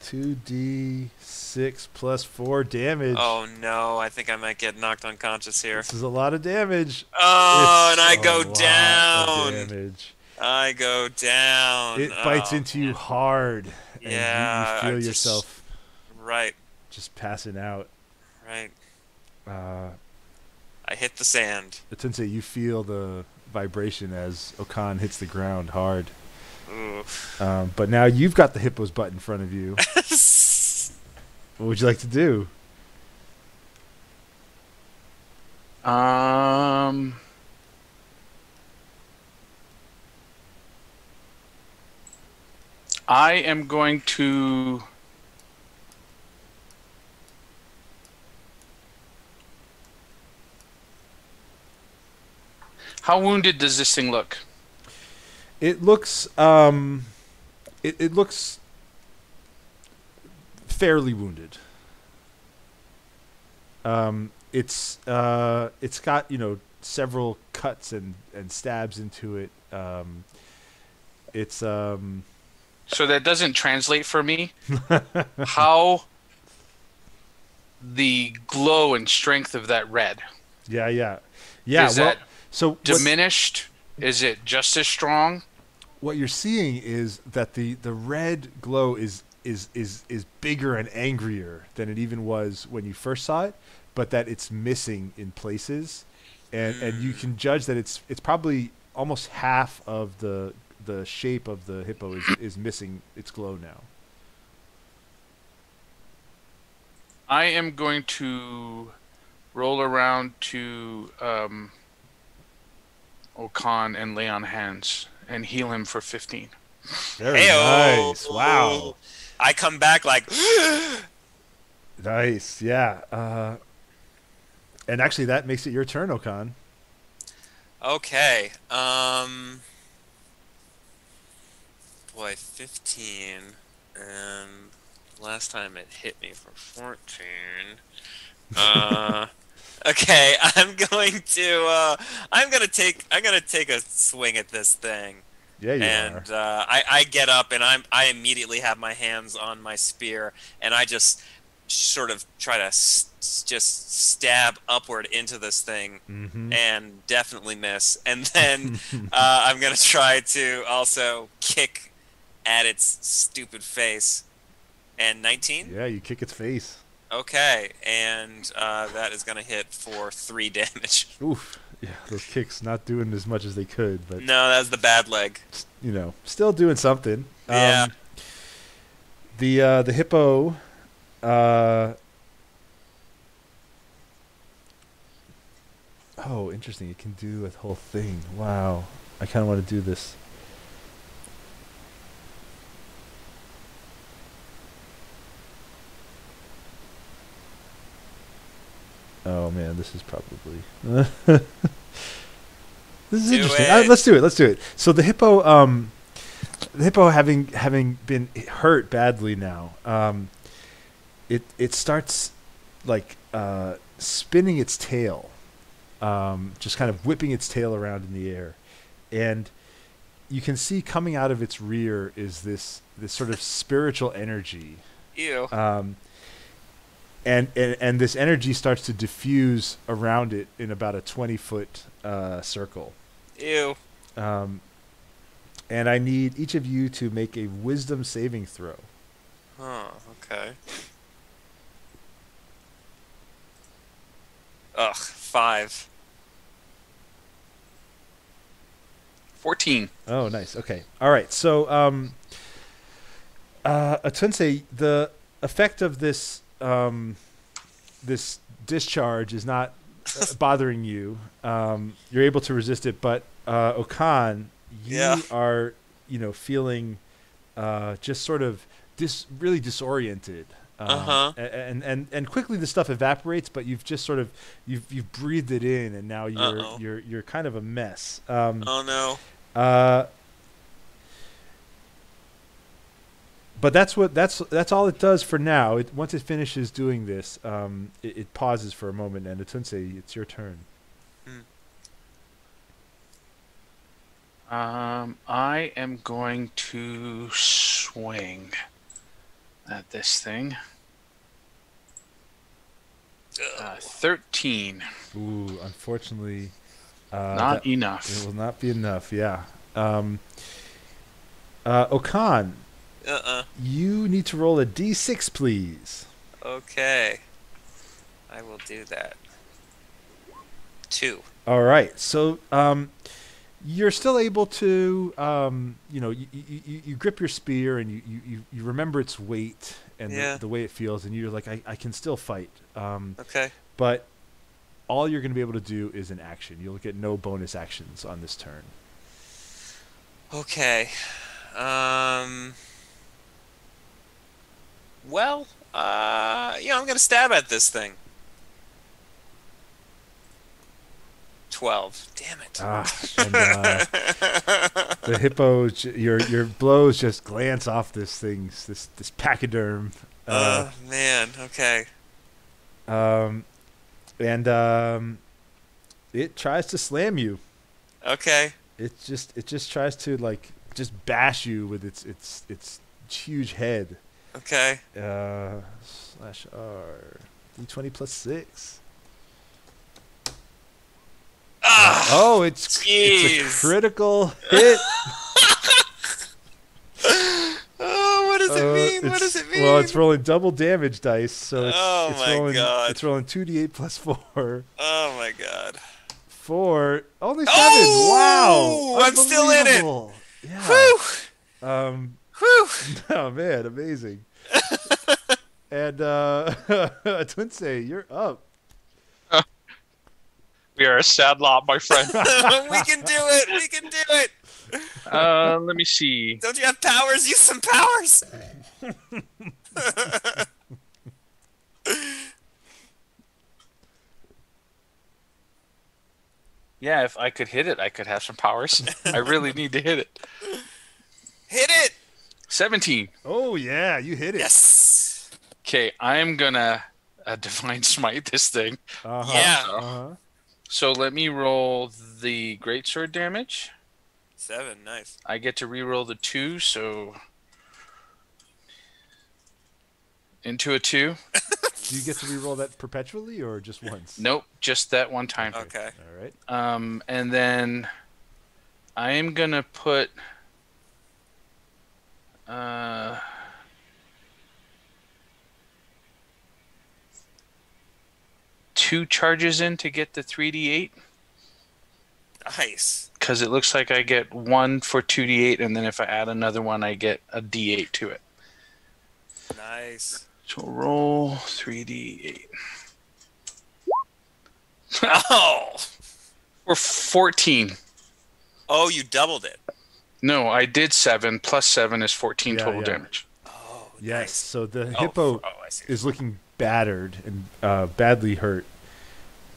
2d6 plus 4 damage. Oh no, I think I might get knocked unconscious here. This is a lot of damage. Oh, It's and I a go lot down. of damage. I go down. It bites into you hard. Yeah. And you feel yourself right. just passing out. Right. I hit the sand. Sensei, you feel the vibration as Okan hits the ground hard. Oof. But now you've got the hippo's butt in front of you. What would you like to do? I am going to... How wounded does this thing look? It looks it looks fairly wounded. It's got, you know, several cuts and stabs into it. So that doesn't translate for me. How the glow and strength of that red. Yeah. Is that so diminished? Is it just as strong? What you're seeing is that the red glow is bigger and angrier than it even was when you first saw it, but that it's missing in places, and you can judge that it's probably almost half of the shape of the hippo is missing its glow now. I am going to roll around to Okan and lay on hands and heal him for 15. Very nice. Wow. I come back like... Nice, yeah. And actually that makes it your turn, Okan. Okay. Boy, 15. And last time it hit me for 14. Okay, I'm gonna take a swing at this thing. Yeah, you and are. I get up and I immediately have my hands on my spear and I just sort of try to just stab upward into this thing and definitely miss. And then I'm gonna try to also kick at its stupid face. And 19? Yeah, you kick its face. Okay, and that is going to hit for 3 damage. Oof. Yeah, those kicks not doing as much as they could, but no, that was the bad leg. You know, still doing something. Yeah. The hippo. Oh, interesting. It can do a whole thing. Wow. I kind of want to do this. Oh man, this is probably this is interesting. Let's do it. So the hippo, having been hurt badly now, it starts like spinning its tail, just kind of whipping its tail around in the air, and you can see coming out of its rear is this sort of spiritual energy. Ew. And this energy starts to diffuse around it in about a 20-foot circle. Ew. And I need each of you to make a wisdom saving throw. Oh, okay. Ugh, 5. 14. Oh, nice. Okay. All right. So, Atunse, the effect of this this discharge is not bothering you. You're able to resist it, but Okan, you are, feeling just sort of really disoriented. And quickly the stuff evaporates, but you've just sort of you've breathed it in, and now you're kind of a mess. Oh no. But that's all it does for now. Once it finishes doing this, it pauses for a moment, and Atunse, it's your turn. I am going to swing. at this thing. 13. Ooh, unfortunately, Not enough. It will not be enough. Yeah. Okan, you need to roll a d6, please. Okay. I will do that. 2. All right. So, you're still able to, you grip your spear and you remember its weight and the way it feels, and you're like, I can still fight. Okay. But all you're going to be able to do is an action. You'll get no bonus actions on this turn. Okay. Well, I'm going to stab at this thing. 12. Damn it. And the hippo, your blows just glance off this pachyderm. Man. Okay. And it tries to slam you. Okay. It just tries to just bash you with its huge head. Okay. /R D20 plus 6. It's a critical hit. What does it mean? What does it mean? Well, it's rolling double damage dice, so God. It's rolling 2d8 plus 4. Oh my God. 4, only 7. Wow, I'm still in it. Yeah. Whew. Whew. Oh man, amazing. And Twinsay, you're up. We are a sad lot, my friend. We can do it. We can do it. Let me see. Don't you have powers? Use some powers. Yeah, if I could hit it, I could have some powers. I really need to hit it. Hit it. 17. Oh yeah, you hit it. Yes. Okay, I am gonna divine smite this thing. Yeah. So let me roll the greatsword damage. 7, nice. I get to reroll the 2, so into a 2. Do you get to reroll that perpetually or just once? Nope, just that one time. Okay. All right. And then I am gonna put 2 charges in to get the 3d8. Nice. Because it looks like I get 1 for 2d8, and then if I add another one, I get a d8 to it. Nice. So roll 3d8. Oh. Or 14. Oh, you doubled it. No, I did 7 plus 7 is 14 total damage. Oh, yes. nice. So the hippo I see. is looking battered and badly hurt.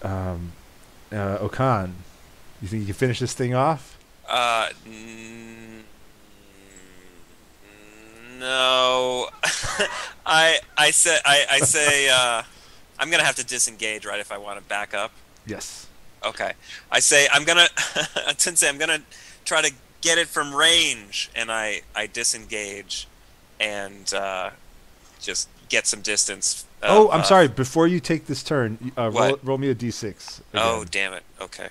Okan, you think you can finish this thing off? No. I say I'm gonna have to disengage, right, if I want to back up. Yes. Okay. I say I'm gonna try to get it from range, and I disengage and just get some distance. I'm sorry. Before you take this turn, roll me a d6. Again. Oh, damn it. Okay.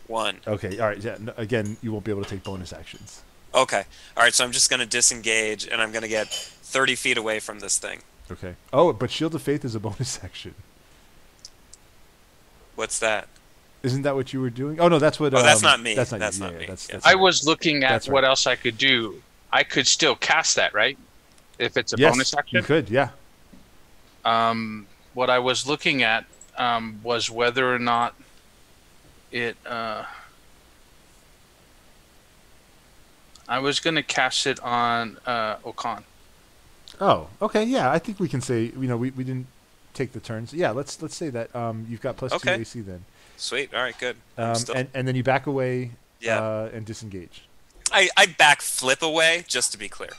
1. Okay. All right. Yeah. No, again, you won't be able to take bonus actions. Okay. All right. So I'm just gonna disengage, and I'm gonna get 30 feet away from this thing. Okay. Oh, but Shield of Faith is a bonus action. What's that? Isn't that what you were doing? Oh no, that's what. Oh, that's not me. That's not me. That's I was looking at what right. else I could do. I could still cast that, right? If it's a bonus action. You could, yeah. What I was looking at was whether or not it. I was going to cast it on Okan. Oh, okay, yeah. I think we can say we didn't take the turns. Yeah, let's say that you've got plus 2 AC then. Sweet. All right, good. And then you back away. And disengage. I back flip away, just to be clear.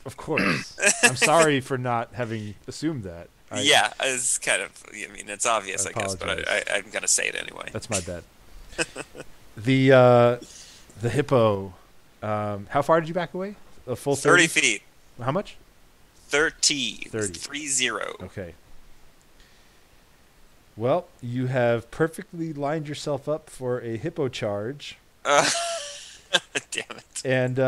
Of course. I'm sorry for not having assumed that. It's kind of. I mean, it's obvious, I guess, but I'm gonna say it anyway. That's my bad. The hippo. How far did you back away? A full 30 feet. How much? 30. 30. 30. Okay. Well, you have perfectly lined yourself up for a hippo charge. Damn it. And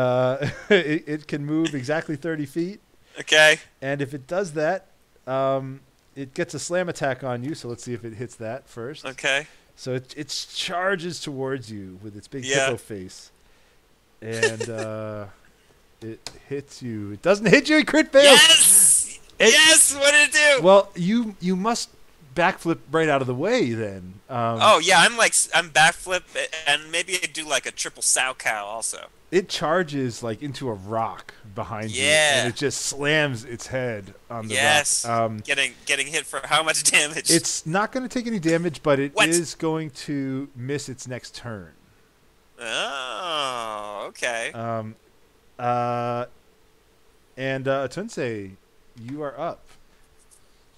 it can move exactly 30 feet. Okay. And if it does that, it gets a slam attack on you. So let's see if it hits that first. Okay. So it charges towards you with its big hippo face. And it hits you. It doesn't hit you. It crit fails. Yes! Yes! What did it do? Well, you must backflip right out of the way then. Oh, yeah. I'm backflip, and maybe I do like a triple sow cow also. It charges like into a rock behind you, and it just slams its head on the rock. Getting hit for how much damage? It's not going to take any damage, but it is going to miss its next turn. Oh, okay. And Tunse, you are up.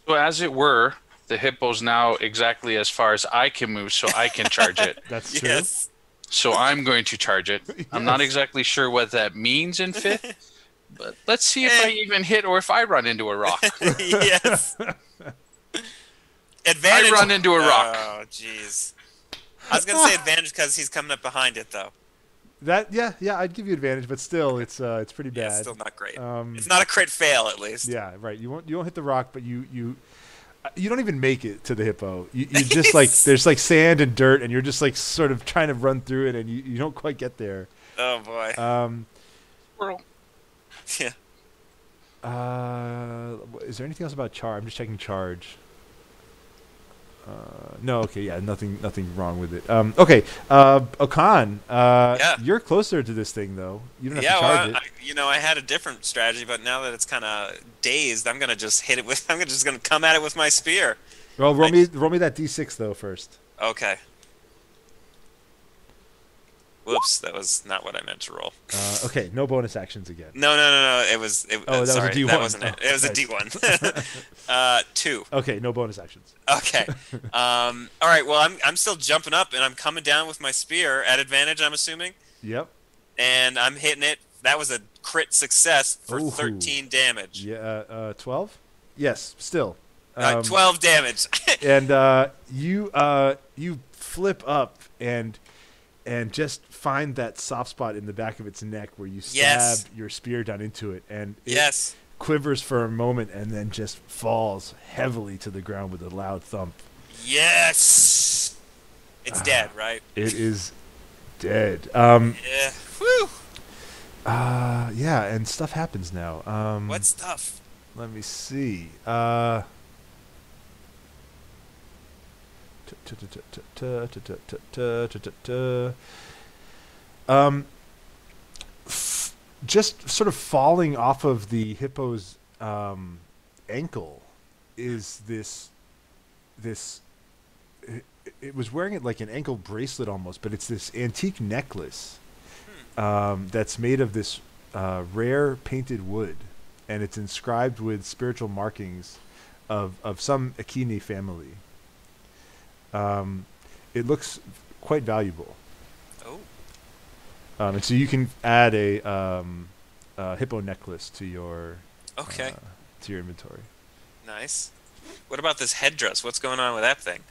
So as it were, the hippo's now exactly as far as I can move, so I can charge it. That's true. Yes. So I'm going to charge it. Yes. I'm not exactly sure what that means in 5th, but let's see if I even hit or if I run into a rock. Yes. Advantage. I run into a rock. Oh, jeez. I was gonna say advantage because he's coming up behind it, though. Yeah, I'd give you advantage, but still, it's pretty bad. Yeah, still not great. It's not a crit fail, at least. Yeah, right. You won't hit the rock, but you don't even make it to the hippo. You just like there's like sand and dirt, and you're just like sort of trying to run through it, and you don't quite get there. Oh boy. Yeah. Is there anything else about charge? I'm just checking charge. No, okay, yeah, nothing wrong with it. Okay, Okan, you're closer to this thing though. You don't have to charge it. I had a different strategy, but now that it's kind of dazed, I'm gonna just hit it with. I'm just gonna come at it with my spear. Well, roll me that d6 though first. Okay. Whoops, that was not what I meant to roll. Okay, no bonus actions again. No. That was a D1. That wasn't it. It was a D1. 2. Okay, no bonus actions. Okay. All right. Well, I'm still jumping up and I'm coming down with my spear at advantage. I'm assuming. Yep. And I'm hitting it. That was a crit success for 13 damage. Yeah. 12. Yes. Still. 12 damage. And you flip up and just find that soft spot in the back of its neck where you stab your spear down into it, and it quivers for a moment and then just falls heavily to the ground with a loud thump. Yes! It's dead, right? It is dead. Yeah. Whew! Yeah, and stuff happens now. What stuff? Let me see. Just sort of falling off of the hippo's ankle is this. It was wearing it like an ankle bracelet almost, but it's this antique necklace that's made of this rare painted wood, and it's inscribed with spiritual markings of some Akini family. It looks quite valuable. Oh. And so you can add a hippo necklace to your inventory. Nice. What about this headdress? What's going on with that thing?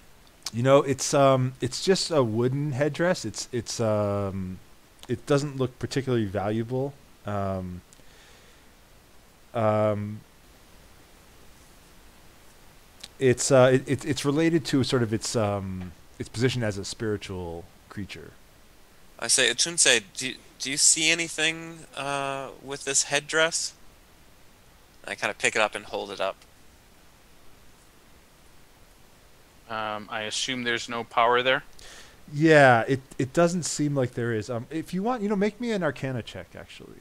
It's just a wooden headdress. It doesn't look particularly valuable. It's related to sort of its position as a spiritual creature. I say, Tunse, do you see anything with this headdress? I kind of pick it up and hold it up. I assume there's no power there? Yeah, it doesn't seem like there is. If you want, make me an Arcana check, actually.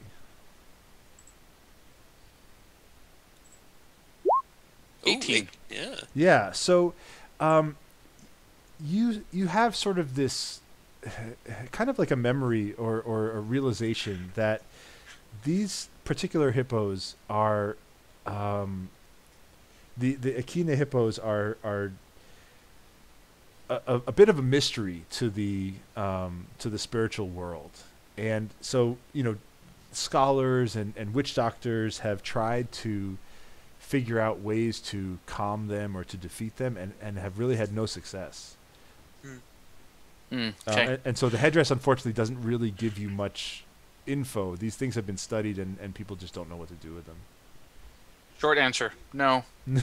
Ooh, 18. Yeah. Yeah. So, you have sort of this kind of like a memory or a realization that these particular hippos are the Akina hippos are a bit of a mystery to the spiritual world, and so scholars and witch doctors have tried to figure out ways to calm them or to defeat them, and have really had no success. Okay. And so the headdress, unfortunately, doesn't really give you much info. These things have been studied, and people just don't know what to do with them. Short answer, no. Well,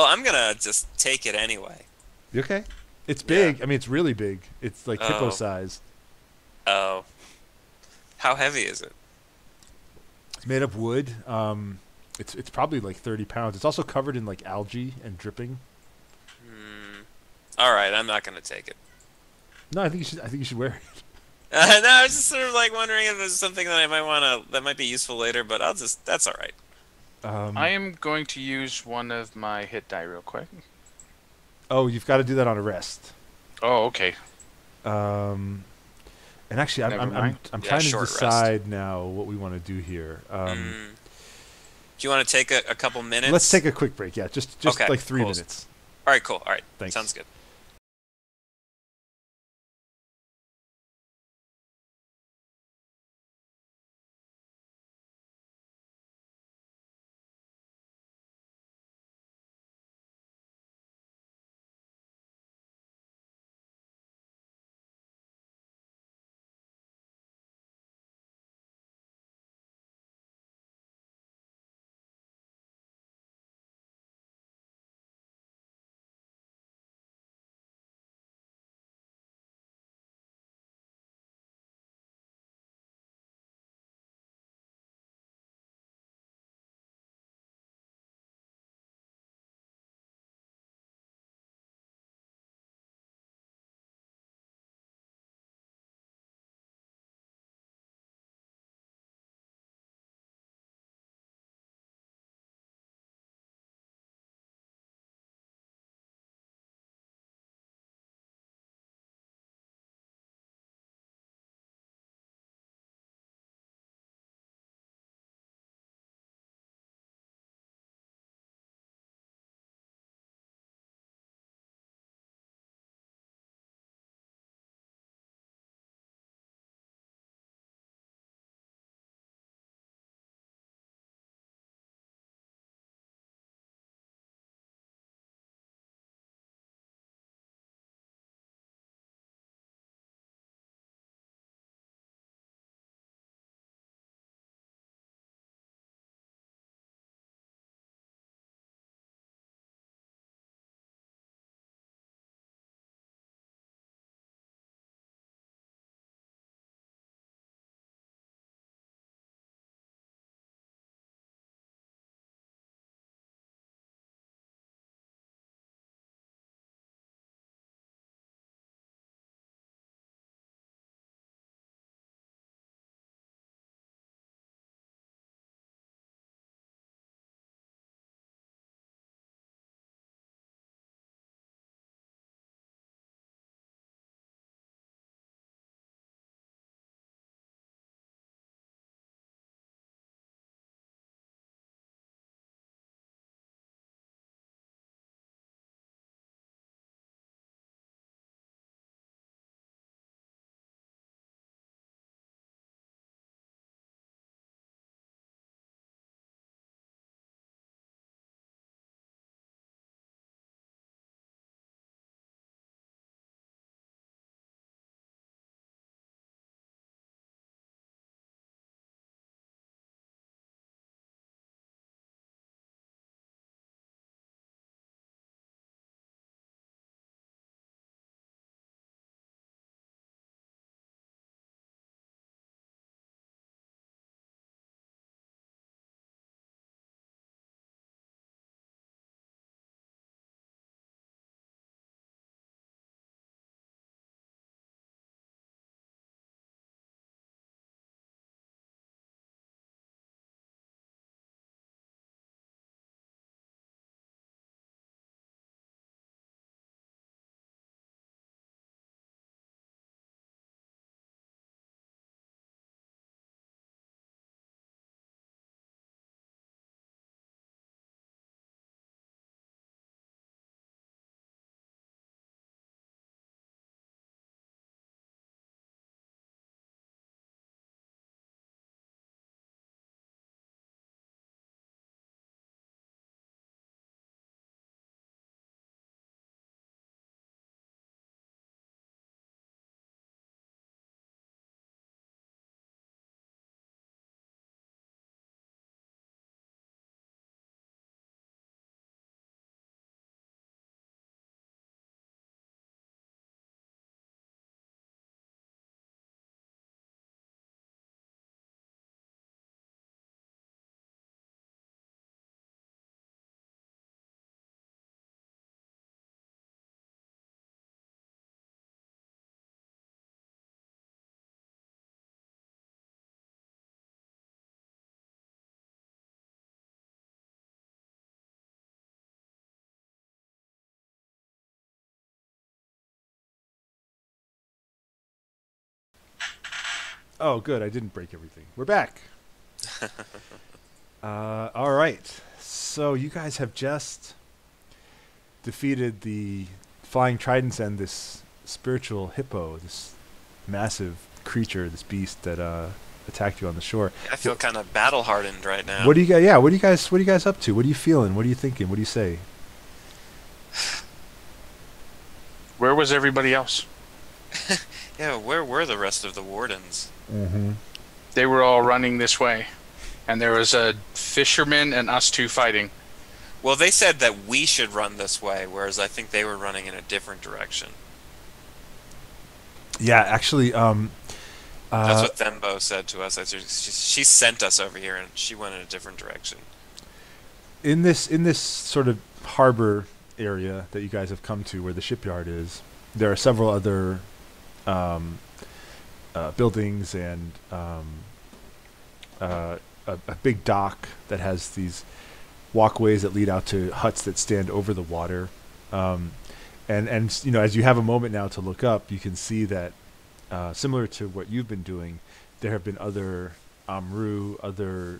I'm gonna just take it anyway. Okay. It's big. Yeah. I mean, it's really big. It's like hippo Oh. sized. Oh. How heavy is it? It's made of wood. It's probably like 30 pounds. It's also covered in like algae and dripping. All right, I'm not gonna take it. No, I think you should wear it. No, I was just sort of like wondering if there's something that I might that might be useful later, but that's all right. I am going to use one of my hit die real quick. Oh, you've got to do that on a rest. Oh, okay. And actually, I'm Yeah, trying to short decide now what we want to do here. Do you want to take a couple minutes? Let's take a quick break. Yeah, just Okay, like 3 cool. minutes. All right, cool. All right, Thanks. Sounds good. Oh, good. I didn't break everything. We're back. All right. So you guys have just defeated the flying tridents and this spiritual hippo, this massive creature, this beast that attacked you on the shore. I feel kind of battle hardened right now. What do you guys? Yeah. What are you guys up to? What are you feeling? What are you thinking? What do you say? Where was everybody else? Yeah, where were the rest of the wardens? Mm-hmm. They were all running this way, and there was a fisherman and us two fighting. Well, they said that we should run this way, whereas I think they were running in a different direction. Yeah, actually, that's what Thembo said to us. She sent us over here, and she went in a different direction. In this sort of harbor area that you guys have come to, where the shipyard is, there are several other buildings and a big dock that has these walkways that lead out to huts that stand over the water. And you know, as you have a moment now to look up, you can see that similar to what you've been doing, there have been other Amru, other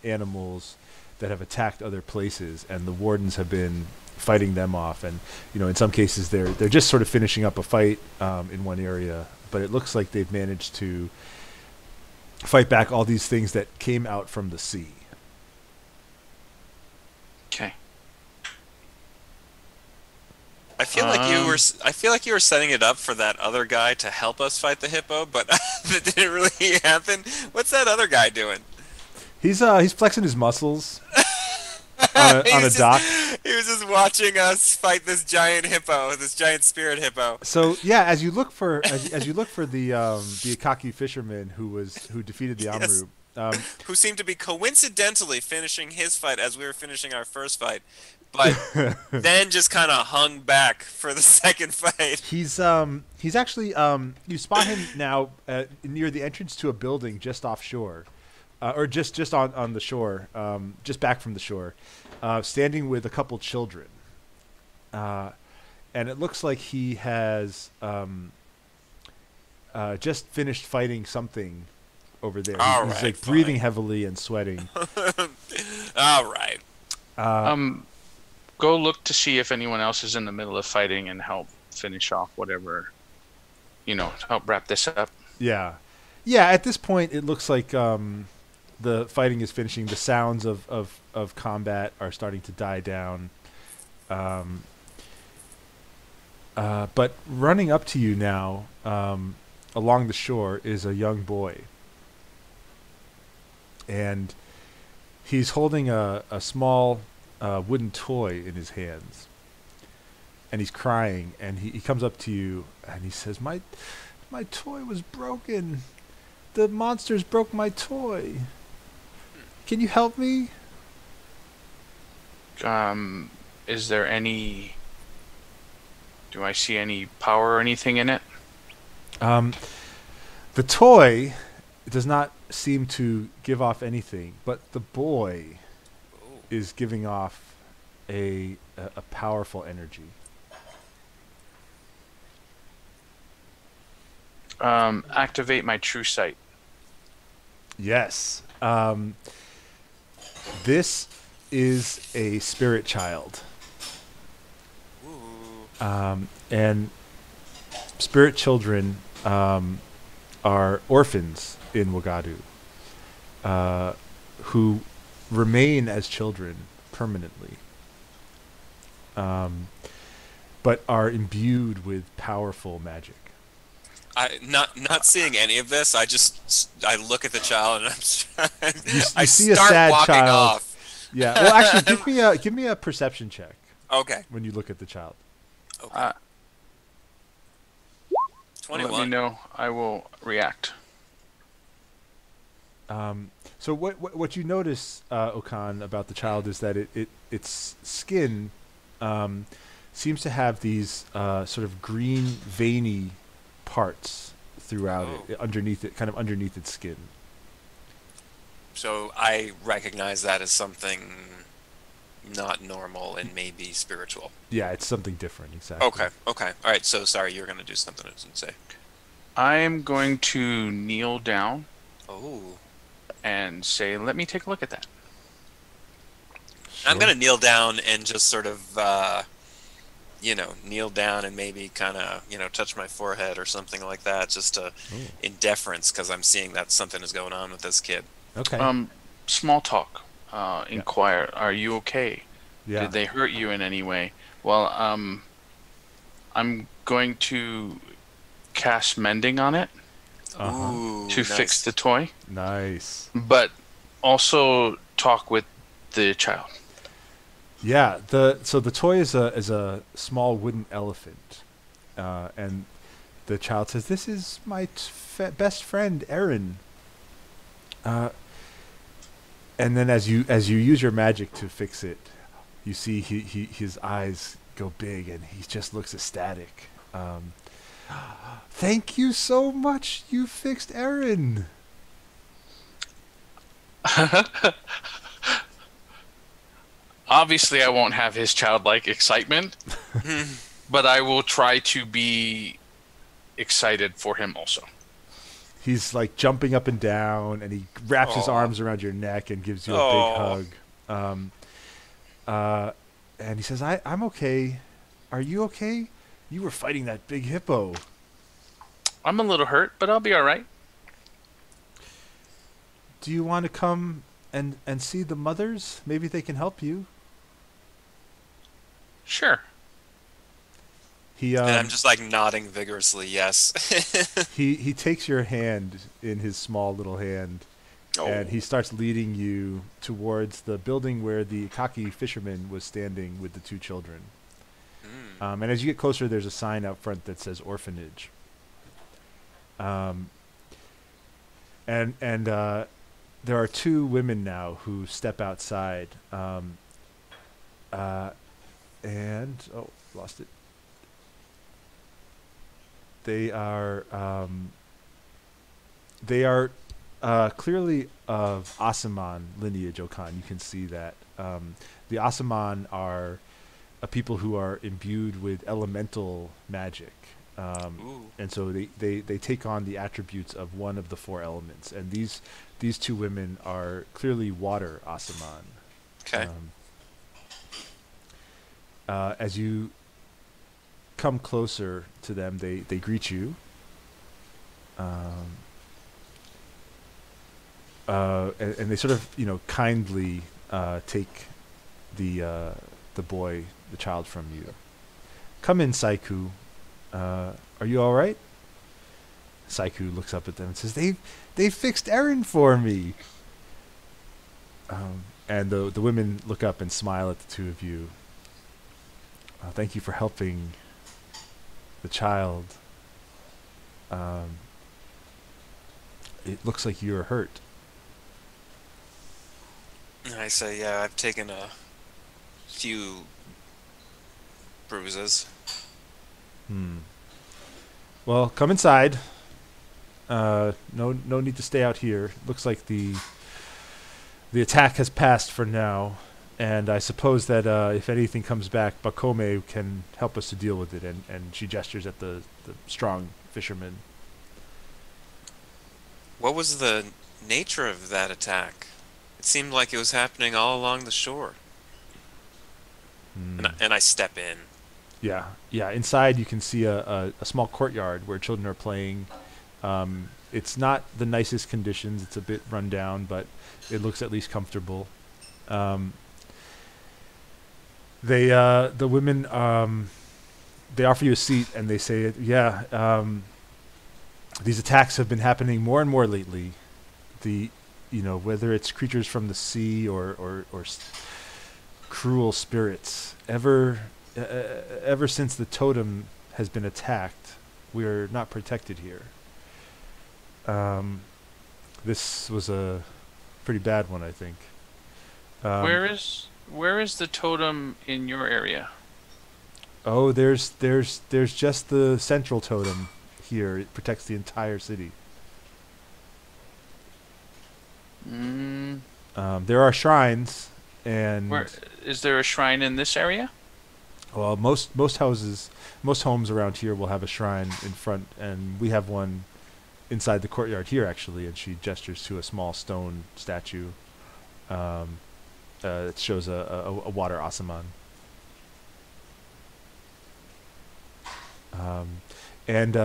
animals that have attacked other places, and the wardens have been fighting them off. And you know, in some cases they're just sort of finishing up a fight in one area, but it looks like they've managed to fight back all these things that came out from the sea. Okay. I feel like you were setting it up for that other guy to help us fight the hippo, but that didn't really happen. What's that other guy doing? He's flexing his muscles on a dock. He was just watching us fight this giant hippo, this giant spirit hippo. So yeah, as you look for the Akaki fisherman who defeated the Yes. Amru, Who seemed to be coincidentally finishing his fight as we were finishing our first fight, but then just kind of hung back for the second fight. he's actually you spot him now near the entrance to a building just offshore, or just on the shore, just back from the shore, standing with a couple children, and it looks like he has just finished fighting something over there. He's like breathing heavily and sweating. All right. Go look to see if anyone else is in the middle of fighting and help finish off whatever, to help wrap this up. Yeah. At this point, it looks like the fighting is finishing. The sounds of combat are starting to die down. But running up to you now, along the shore, is a young boy. And he's holding a small wooden toy in his hands. And he's crying, and he comes up to you, and he says, My toy was broken. The monsters broke my toy. Can you help me? Is there any... Do I see any power or anything in it? The toy does not seem to give off anything, but the boy is giving off a powerful energy. Activate my true sight. Yes. This is a spirit child. And spirit children are orphans in Wagadu, who remain as children permanently, but are imbued with powerful magic. Not seeing any of this. I look at the child and I see start a sad walking child. off. Yeah. Well, actually, give me a perception check. Okay. When you look at the child. Okay. 21. Let me know. I will react. So what you notice, Okan, about the child is that its skin seems to have these sort of green veiny parts throughout it, underneath its skin. So I recognize that as something not normal and maybe spiritual. Yeah, it's something different, exactly. Okay. All right, so sorry, you were going to do something I didn't say. I'm going to kneel down Oh. and say, let me take a look at that. I'm Sure. gonna kneel down and just sort of, kneel down and maybe kind of, touch my forehead or something like that, just to, Ooh. in deference, because I'm seeing that something is going on with this kid. Okay. Small talk. Yeah. Inquire, are you okay? Yeah. Did they hurt you in any way? Well, I'm going to cast mending on it Uh-huh. Ooh, to nice. fix the toy, Nice. but also talk with the child. Yeah. So the toy is a small wooden elephant, and the child says, "This is my best friend, Aaron." And then as you use your magic to fix it, you see his eyes go big and he just looks ecstatic. Thank you so much. You fixed Aaron. Obviously, I won't have his childlike excitement, but I will try to be excited for him also. He's like jumping up and down, and he wraps his Aw. arms around your neck and gives you a Aw. big hug. And he says, I'm okay. Are you okay? You were fighting that big hippo. I'm a little hurt, but I'll be all right. Do you want to come and see the mothers? Maybe they can help you. Sure. He And I'm just like nodding vigorously, yes. he takes your hand in his small little hand, and he starts leading you towards the building where the Kaki fisherman was standing with the two children. And as you get closer, there's a sign out front that says orphanage. And there are two women now who step outside. Lost it. They are clearly of Asaman lineage, Okan. You can see that. The Asaman are a people who are imbued with elemental magic. And so they take on the attributes of one of the four elements. And these two women are clearly water Asaman. Okay. As you come closer to them, they greet you. And they sort of, kindly take the child from you. Come in, Saiku. Are you all right? Saiku looks up at them and says, "They fixed Aaron for me." And the women look up and smile at the two of you. Thank you for helping the child. It looks like you're hurt. I say, yeah, I've taken a few bruises. Well, come inside. No need to stay out here. Looks like the attack has passed for now, and I suppose that if anything comes back, Bakome can help us to deal with it. And she gestures at the strong fisherman. What was the nature of that attack? It seemed like it was happening all along the shore. And I step in. Yeah. Inside, you can see a small courtyard where children are playing. It's not the nicest conditions. It's a bit run down, but it looks at least comfortable. The women they offer you a seat and they say, these attacks have been happening more and more lately. Whether it's creatures from the sea or cruel spirits, ever since the totem has been attacked, we are not protected here. This was a pretty bad one, I think. Where is the totem in your area? Oh, there's just the central totem here. It protects the entire city. Mm. There are shrines, and Where is there a shrine in this area? Well, most homes around here will have a shrine in front, and we have one inside the courtyard here actually. And she gestures to a small stone statue. It shows a water asaman. And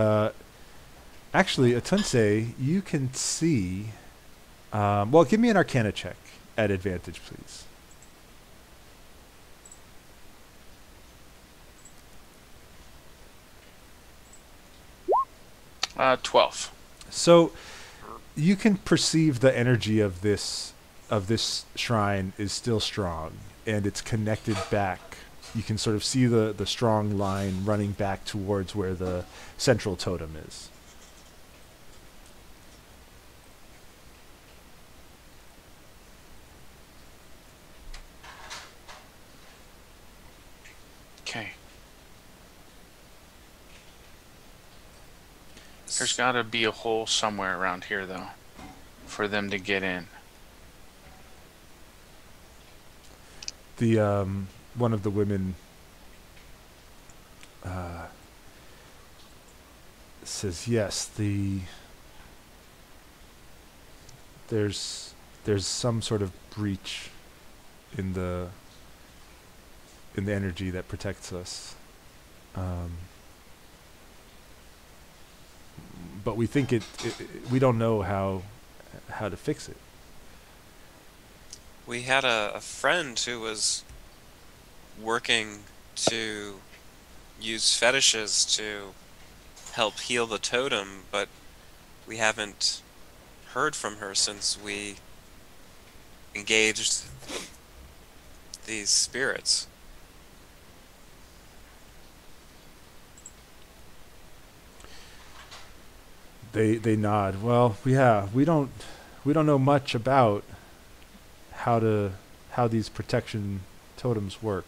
actually, Atunse, you can see. Well, give me an Arcana check at advantage, please. Uh, 12. So you can perceive the energy of this shrine is still strong, and it's connected back. You can sort of see the strong line running back towards where the central totem is. Okay. There's got to be a hole somewhere around here, though, for them to get in. The one of the women says, "Yes, there's some sort of breach in the energy that protects us, but we think we don't know how to fix it." We had a friend who was working to use fetishes to help heal the totem, but we haven't heard from her since we engaged these spirits. They nod. Well, yeah, we don't know much about how these protection totems work.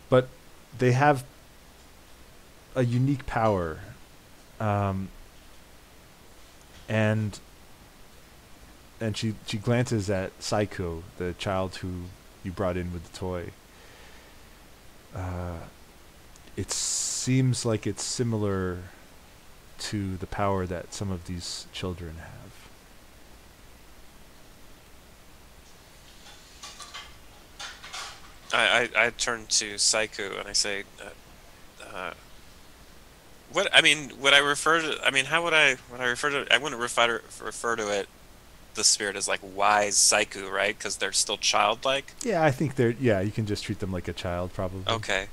But they have a unique power, and she glances at Saiko, the child who you brought in with the toy. It seems like it's similar to the power that some of these children have. I turn to Saiku and I say, what I mean, would I refer to? I mean, how would I refer to? I wouldn't refer to it. The spirit as like wise Saiku, right? Because they're still childlike. Yeah, I think they're. Yeah, you can just treat them like a child, probably. Okay,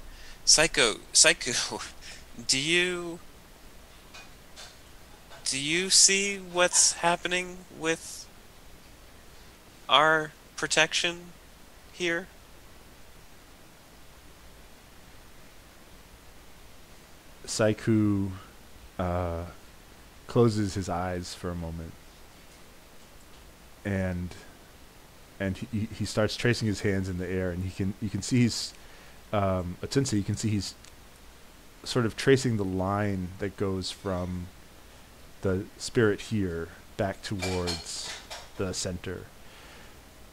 Saiku, do you see what's happening with our protection here? Saiku closes his eyes for a moment, and he starts tracing his hands in the air, and you can see he's Atunse, you can see he's sort of tracing the line that goes from the spirit here back towards the center,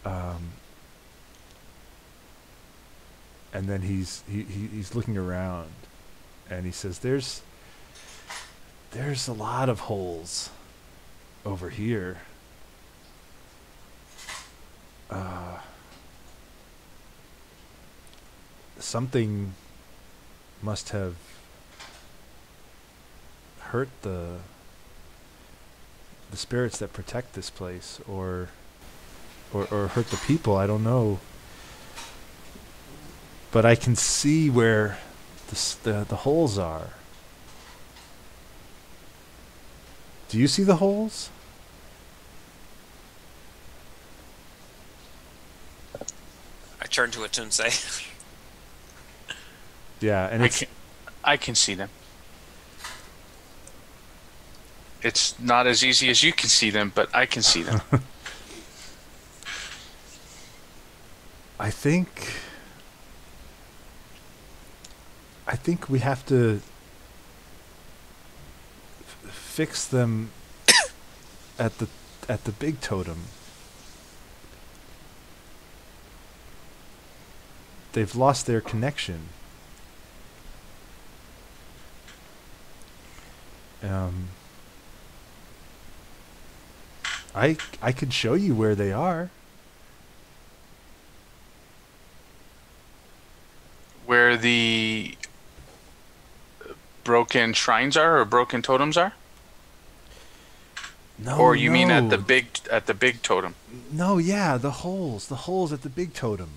and then he's looking around. And he says, "There's a lot of holes over here. Something must have hurt the spirits that protect this place, or hurt the people. I don't know. But I can see where the holes are. Do you see the holes?" I turn to Atunse. Yeah, and I can see them. It's not as easy as you can see them, but I can see them. I think we have to fix them at the big totem. they've lost their connection. I could show you where they are. Where the broken shrines are, or broken totems are? No. Or you mean at the big totem? No, yeah, the holes at the big totem.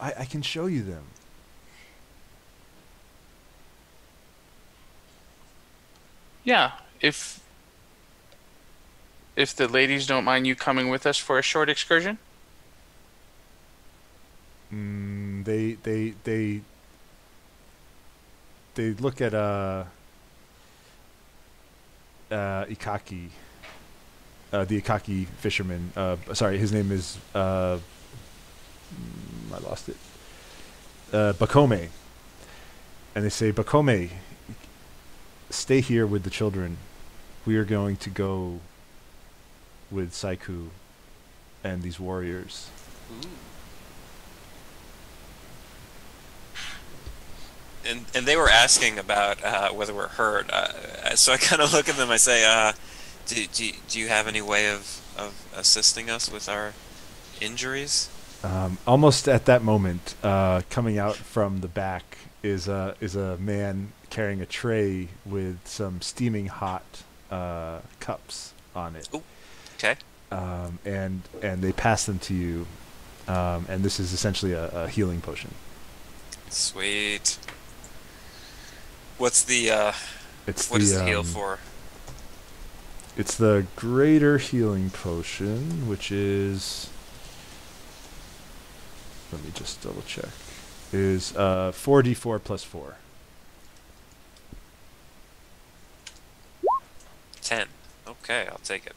I can show you them. Yeah, if the ladies don't mind you coming with us for a short excursion. They look at Ikaki, the Ikaki fisherman. Sorry, his name is I lost it. Bakome, and they say, Bakome, stay here with the children. We are going to go with Saiku and these warriors. Ooh. And they were asking about whether we're hurt. So I kind of look at them. I say, do you have any way of assisting us with our injuries? Almost at that moment, coming out from the back is a man carrying a tray with some steaming hot cups on it. Ooh. Okay. And they pass them to you, and this is essentially a healing potion. Sweet. What's the what does it heal for? It's the greater healing potion, which is, let me just double check, is 4d4 plus 4. 10. Okay, I'll take it.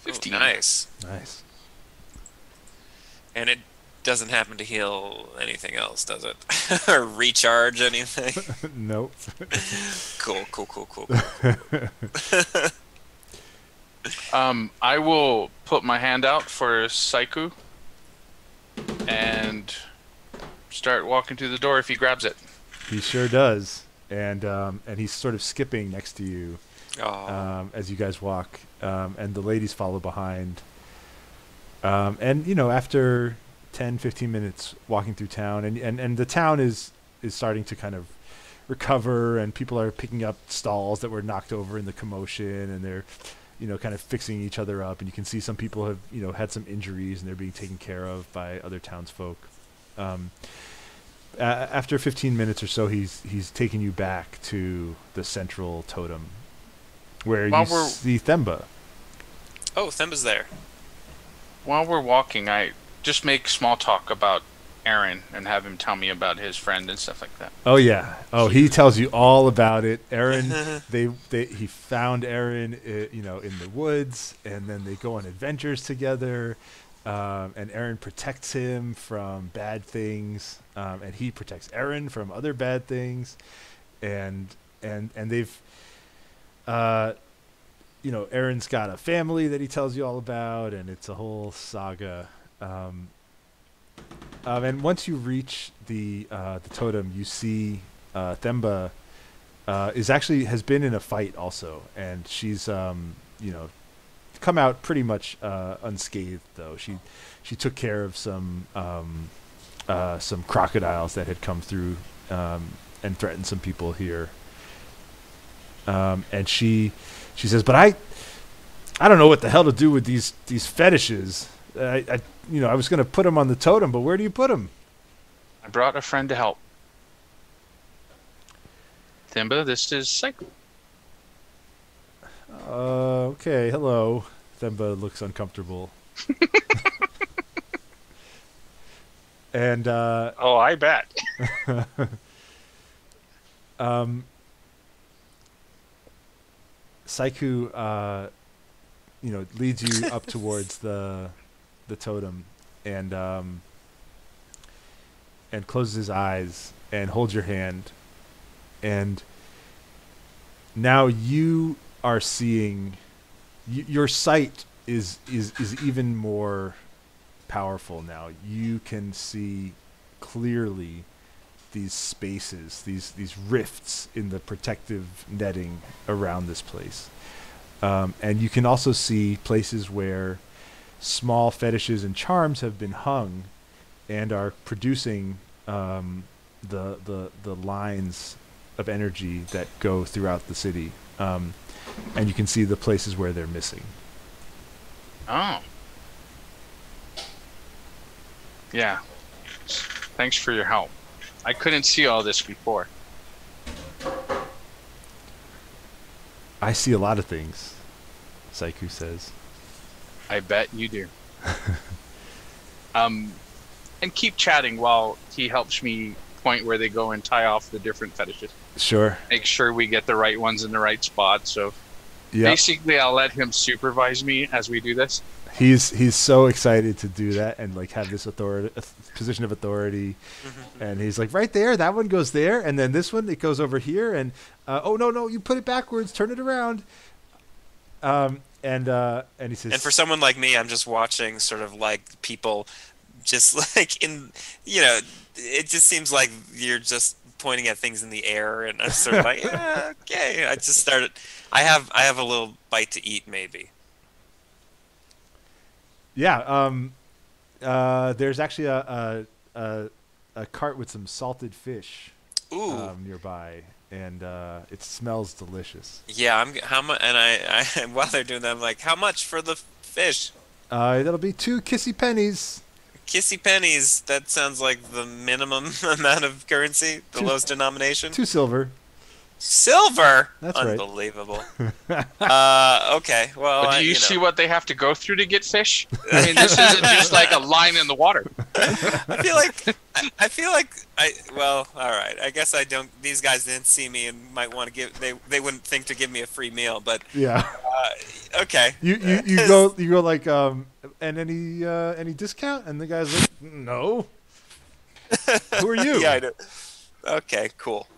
15. Ooh, nice. Nice. And it doesn't happen to heal anything else, does it? Or recharge anything? Nope. Cool. I will put my hand out for Saiku and start walking to the door if he grabs it. He sure does, and he's sort of skipping next to you as you guys walk, and the ladies follow behind. And after 10-15 minutes walking through town, and the town is starting to kind of recover, and people are picking up stalls that were knocked over in the commotion, and they're kind of fixing each other up, and you can see some people have had some injuries and they're being taken care of by other townsfolk. After 15 minutes or so, he's taking you back to the central totem where you see Themba. Oh, Themba's there. While we're walking, I just make small talk about Aaron and have him tell me about his friend and stuff like that. Oh yeah. Oh, he tells you all about it. Aaron, he found Aaron, in the woods, and then they go on adventures together. And Aaron protects him from bad things, and he protects Aaron from other bad things, and they've, Aaron's got a family that he tells you all about, and it's a whole saga. And once you reach the totem, you see Themba has been in a fight also, and she's come out pretty much unscathed though. She took care of some crocodiles that had come through and threatened some people here. And she says, "But I don't know what the hell to do with these fetishes. I was going to put them on the totem, but where do you put them?" I brought a friend to help. Themba, this is Saiku. Okay, hello. Themba looks uncomfortable. And oh, I bet. Saiku leads you up towards the totem and closes his eyes and holds your hand, and now you are seeing, your sight is even more powerful now. You can see clearly these spaces, these rifts in the protective netting around this place. And you can also see places where small fetishes and charms have been hung and are producing the lines of energy that go throughout the city. And you can see the places where they're missing. Oh. Yeah. Thanks for your help. I couldn't see all this before. I see a lot of things, Saiku says. I bet you do. And keep chatting while he helps me point where they go and tie off the different fetishes. Sure. Make sure we get the right ones in the right spot. So basically, I'll let him supervise me as we do this. He's so excited to do that and like have this position of authority, and he's like, right there, that one goes there, and then this one, it goes over here, and oh no, you put it backwards, turn it around. And he says, and for someone like me, I'm just watching sort of like people just like it just seems like you're just pointing at things in the air, and I'm sort of like, yeah, okay. I have a little bite to eat, maybe. Yeah, there's actually a cart with some salted fish nearby, and it smells delicious. Yeah, I while they're doing that, I'm like, how much for the fish? That'll be 2 kissy pennies. Kissy pennies. That sounds like the minimum amount of currency, the lowest denomination. 2 silver. Silver. That's unbelievable. Okay, well, but do you see what they have to go through to get fish? I mean, this isn't just like a line in the water. I feel like well, all right. I guess I don't. These guys didn't see me and might want to give. They wouldn't think to give me a free meal, but yeah. Okay. You go like and any discount, and the guy's like, no. Who are you? Yeah, I know. Okay, cool.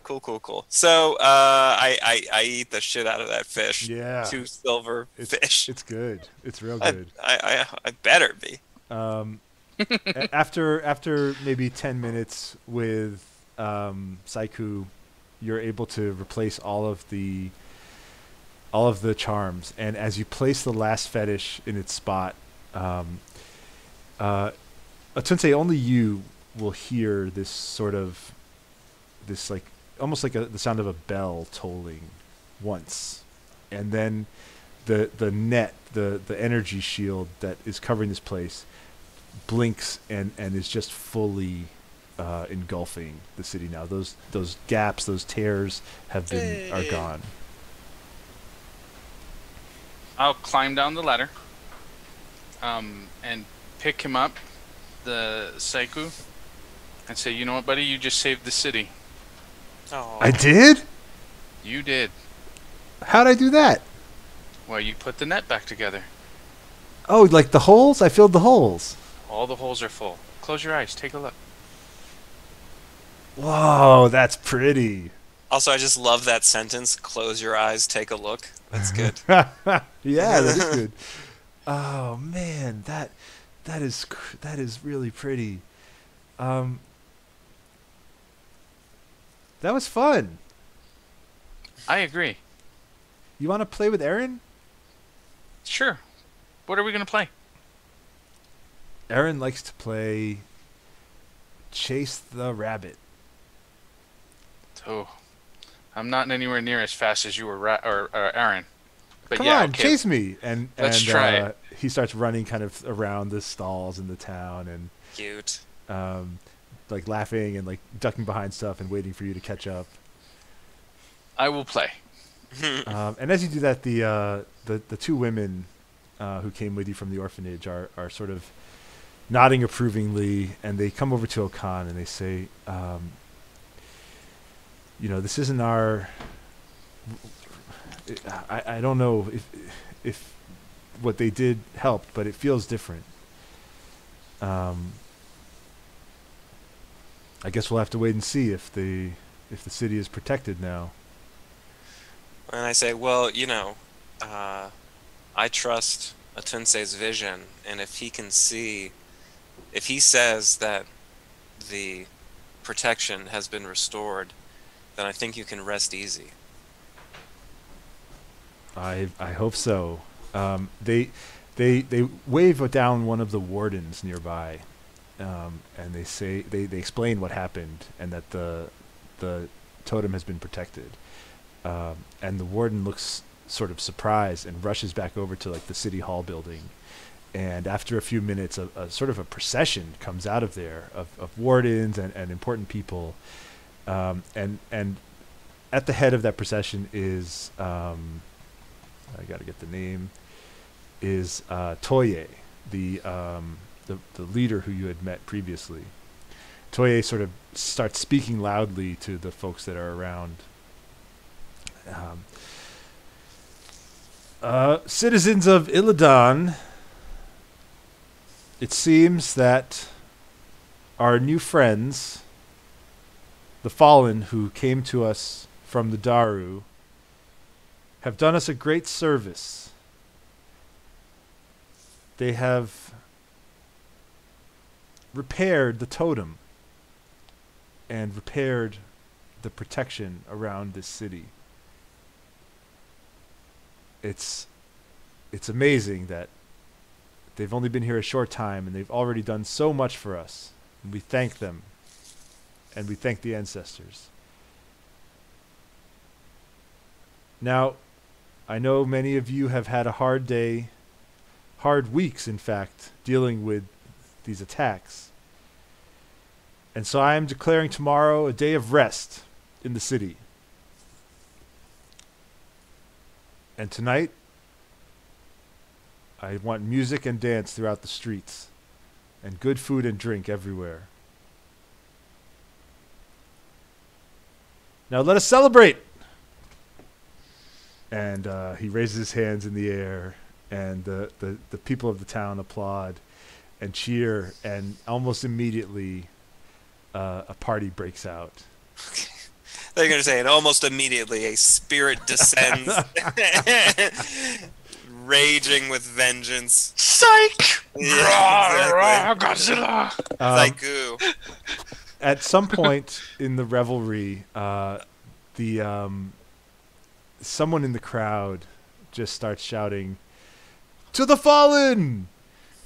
So I eat the shit out of that fish. Yeah. 2 silver fish. It's good. It's real good. I better be. After maybe 10 minutes with Saiku, you're able to replace all of the charms, and as you place the last fetish in its spot, Atunse, only you will hear this sort of like almost like the sound of a bell tolling once, and then the energy shield that is covering this place blinks and is just fully engulfing the city now. Those gaps, those tears are gone. I'll climb down the ladder and pick him up, the Saiku, and say, you know what, buddy, you just saved the city. Oh. I did? You did. How'd I do that? Well, you put the net back together. Oh, like the holes? I filled the holes. All the holes are full. Close your eyes. Take a look. Whoa, that's pretty. Also, I just love that sentence. Close your eyes, take a look. That's good. Yeah, that is good. Oh man, that is really pretty. That was fun. I agree. You want to play with Aaron? Sure. What are we going to play? Aaron likes to play Chase the Rabbit. Oh, I'm not anywhere near as fast as you or Aaron. But Come yeah, on, okay. chase me! And Let's try it. He starts running kind of around the stalls in the town and Cute. like laughing and like ducking behind stuff and waiting for you to catch up. I will play. And as you do that, the 2 women who came with you from the orphanage are sort of nodding approvingly, and they come over to Okan and they say, this isn't our. I don't know if what they did helped, but it feels different. I guess we'll have to wait and see if the city is protected now. And I say, well, I trust Atunse's vision, and if he can see if he says that the protection has been restored, then I think you can rest easy. I hope so. They wave down one of the wardens nearby, and they explain what happened and that the totem has been protected. And the warden looks sort of surprised and rushes back over to like the city hall building. And after a few minutes, a sort of a procession comes out of there of wardens and important people. And at the head of that procession is I got to get the name, is Toye, the leader who you had met previously. Toye sort of starts speaking loudly to the folks that are around. Citizens of Illidan, it seems that our new friends, the Fallen who came to us from the Daru, have done us a great service. They have repaired the totem and repaired the protection around this city. It's amazing that they've only been here a short time and they've already done so much for us. And we thank them. And we thank the ancestors. Now, I know many of you have had a hard day, hard weeks, in fact, dealing with these attacks. And so I am declaring tomorrow a day of rest in the city. And tonight, I want music and dance throughout the streets, and good food and drink everywhere. Now let us celebrate! And he raises his hands in the air, and the people of the town applaud and cheer, and almost immediately a party breaks out. They're going to say, and almost immediately a spirit descends, raging with vengeance. Psych! Yeah, exactly. Godzilla! Like goo. At some point in the revelry, someone in the crowd just starts shouting, "To the Fallen!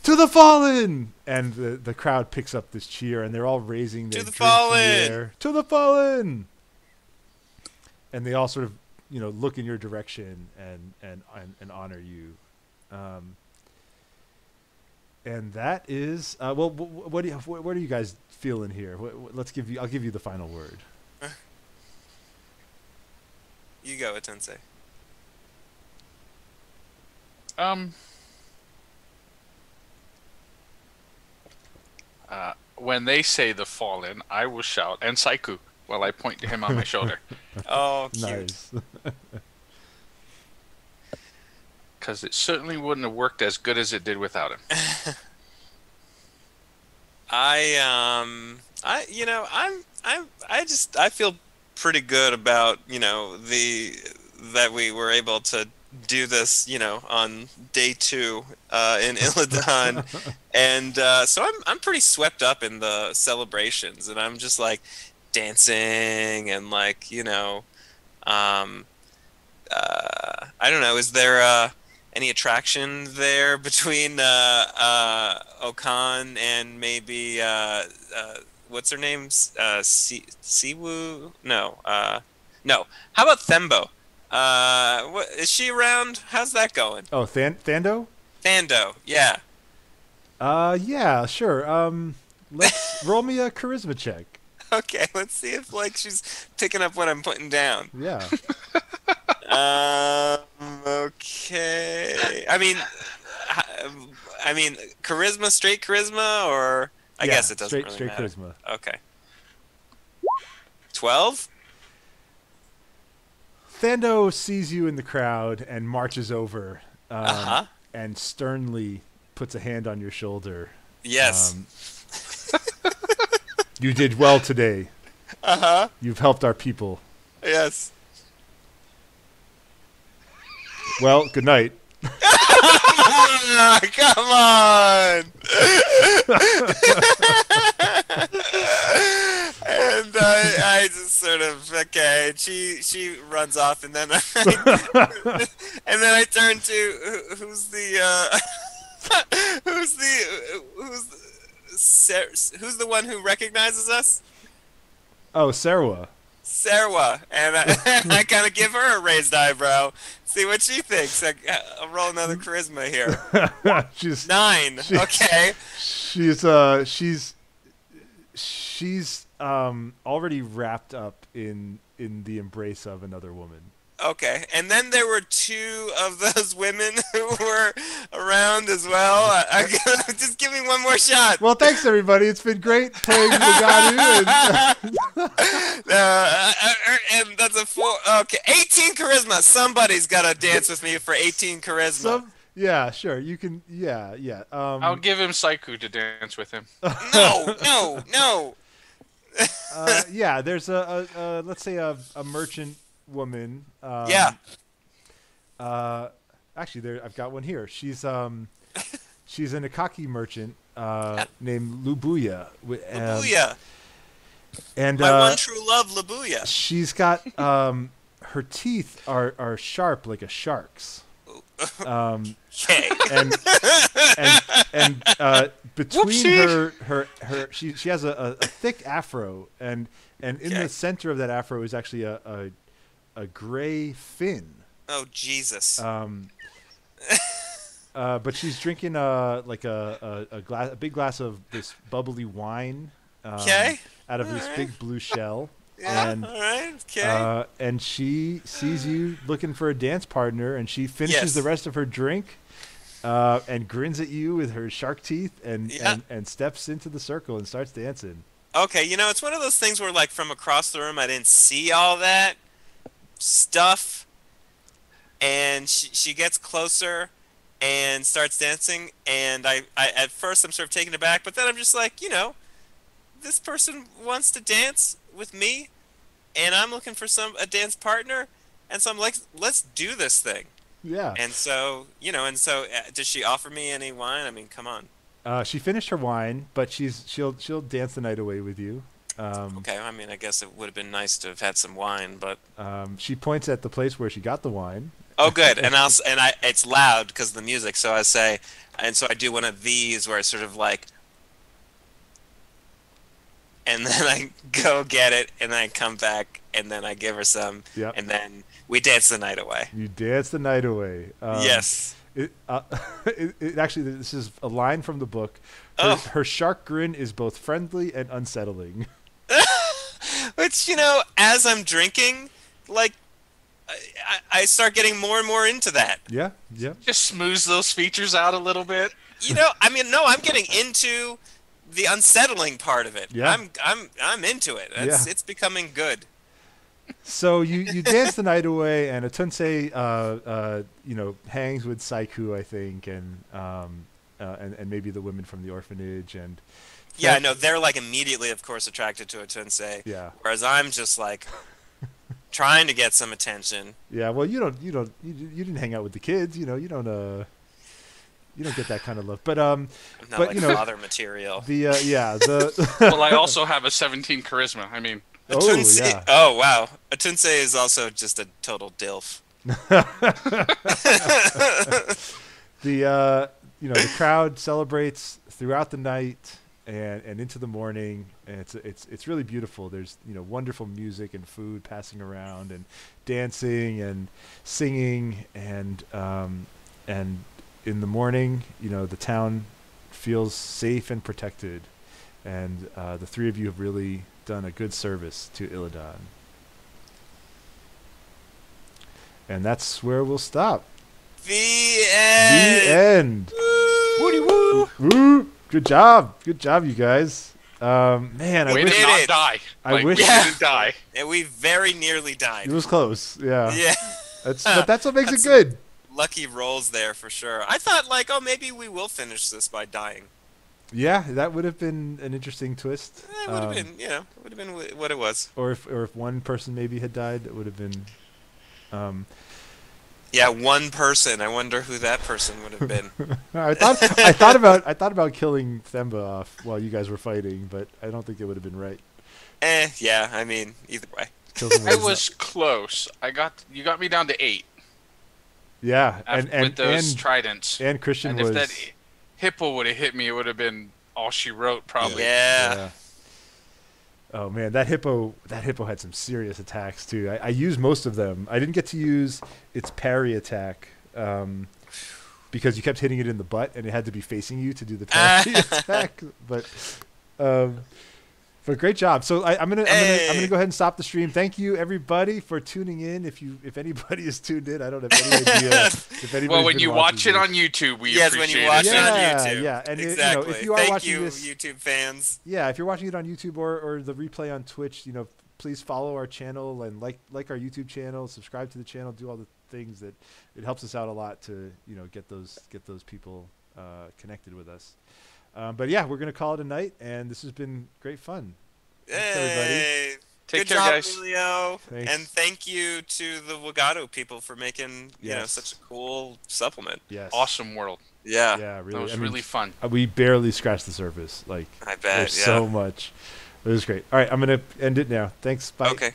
To the Fallen!" And the crowd picks up this cheer, and they're all raising their drinks in the air. To the Fallen! And they all sort of, look in your direction and honor you. And that is what are you guys feeling here? I'll give you the final word. You go, Tensei. When they say the Fallen, I will shout, and Saiku, while I point to him on my shoulder. Oh, cute. Nice. Because it certainly wouldn't have worked as good as it did without him. I feel pretty good about, that we were able to do this, on day 2 in Illidan. And so I'm pretty swept up in the celebrations, and I'm just like dancing and like, I don't know, is there any attraction there between Okan and maybe what's her name? Siwu? No. No. How about Thembo? What is she around? How's that going? Oh, Thando? Thando, yeah. Yeah, sure. Let's roll me a charisma check. Okay, let's see if she's picking up what I'm putting down. Yeah. Okay. I mean, charisma, straight charisma, or I guess it doesn't really straight matter. Charisma. Okay. 12? Thando sees you in the crowd and marches over and sternly puts a hand on your shoulder. Yes. You did well today. Uh-huh. You've helped our people. Yes. Well, good night. Come on. And I just sort of okay. She runs off, and then I turn to who's the who's the one who recognizes us? Oh, Sarwa. Sarwa, and I kind of give her a raised eyebrow. See what she thinks. I'll roll another charisma here. she's 9. Okay. She's already wrapped up in the embrace of another woman. Okay, and then there were 2 of those women who were around as well. Just give me one more shot. Well, thanks everybody. It's been great playing Wagadu. And that's a 4. Okay, 18 charisma. Somebody's got to dance with me for 18 charisma. Yeah, sure. You can. Yeah. I'll give him Saiku to dance with him. No. Yeah, there's a let's say a merchant woman. Actually, I've got one here. She's an Akaki merchant named Lubuya. Lubuya. And my one true love, Lubuya. She's got her teeth are sharp like a shark's. Okay. And between her she has a thick afro, and in the center of that afro is actually a gray fin. Oh Jesus! But she's drinking a big glass of this bubbly wine. Out of this big blue shell. Yeah. And, all right. Okay. And she sees you looking for a dance partner, and she finishes the rest of her drink, and grins at you with her shark teeth, and steps into the circle and starts dancing. Okay, it's one of those things where, like, from across the room, I didn't see all that stuff, and she gets closer and starts dancing, and I at first I'm sort of taken aback, but then I'm just like, this person wants to dance with me, and I'm looking for a dance partner, and so I'm like, let's do this thing. Yeah. And so, does she offer me any wine? I mean, come on. She finished her wine, but she'll dance the night away with you. Okay, I mean, I guess it would have been nice to have had some wine, but she points at the place where she got the wine. Oh, good. And it's loud because of the music. So I say, and so I do one of these where it's sort of like, and then I go get it, and then I come back, and then I give her some, and then we dance the night away. You dance the night away. Yes. It actually, this is a line from the book. Her shark grin is both friendly and unsettling. Which, as I'm drinking, like, I start getting more and more into that. Yeah. Just smooths those features out a little bit. I mean, no, I'm getting into the unsettling part of it. Yeah. I'm into it. It's becoming good. So you dance the night away, and Atunse hangs with Saiku, I think, and maybe the women from the orphanage, and yeah, I know they're like immediately, of course, attracted to Atunse. Yeah. Whereas I'm just like trying to get some attention. Yeah. Well, you didn't hang out with the kids. You don't get that kind of love. But not like father material. Well, I also have a 17 charisma. I mean. Atunse, yeah. Oh wow! Atunse is also just a total dilf. The crowd celebrates throughout the night and into the morning, and it's really beautiful. There's wonderful music and food passing around, and dancing and singing, and in the morning, the town feels safe and protected, and the three of you have really done a good service to Illidan. And that's where we'll stop. The end. Woody woo. Woo. Good job, you guys. Man, we did not die. I wish we didn't die. And we very nearly died. It was close. Yeah. Yeah. But that's what makes it good. Lucky rolls there for sure. I thought maybe we will finish this by dying. Yeah, that would have been an interesting twist. It would have been, it would have been what it was. Or if one person maybe had died, that would have been. Yeah, one person. I wonder who that person would have been. I thought about killing Themba off while you guys were fighting, but I don't think it would have been right. Yeah. I mean, either way. I was close. You got me down to 8. Yeah, and with those tridents. And Christian and was. If that hippo would have hit me, it would have been all she wrote, probably. Yeah. Oh man, that hippo had some serious attacks too. I used most of them. I didn't get to use its parry attack because you kept hitting it in the butt, and it had to be facing you to do the parry attack. But great job. So I'm gonna go ahead and stop the stream. Thank you everybody for tuning in. If anybody is tuned in, I don't have any idea if anybody. Well, when you watch it on YouTube, we appreciate when you watch it on Yeah, YouTube. yeah, and exactly. if you are Thank watching you, this, YouTube fans. yeah, if you're watching it on YouTube or the replay on Twitch, please follow our channel and like our YouTube channel, subscribe to the channel, do all the things that it helps us out a lot to get those people connected with us. But yeah, we're gonna call it a night, and this has been great fun. Thanks, everybody. Take Good care, job, guys. Julio. Thanks. And thank you to the Wagadu people for making Yes. such a cool supplement. Yes. Awesome world. Yeah. Yeah, really. That was really fun. We barely scratched the surface. Like, I bet. there's so much. It was great. All right, I'm gonna end it now. Thanks. Bye. Okay.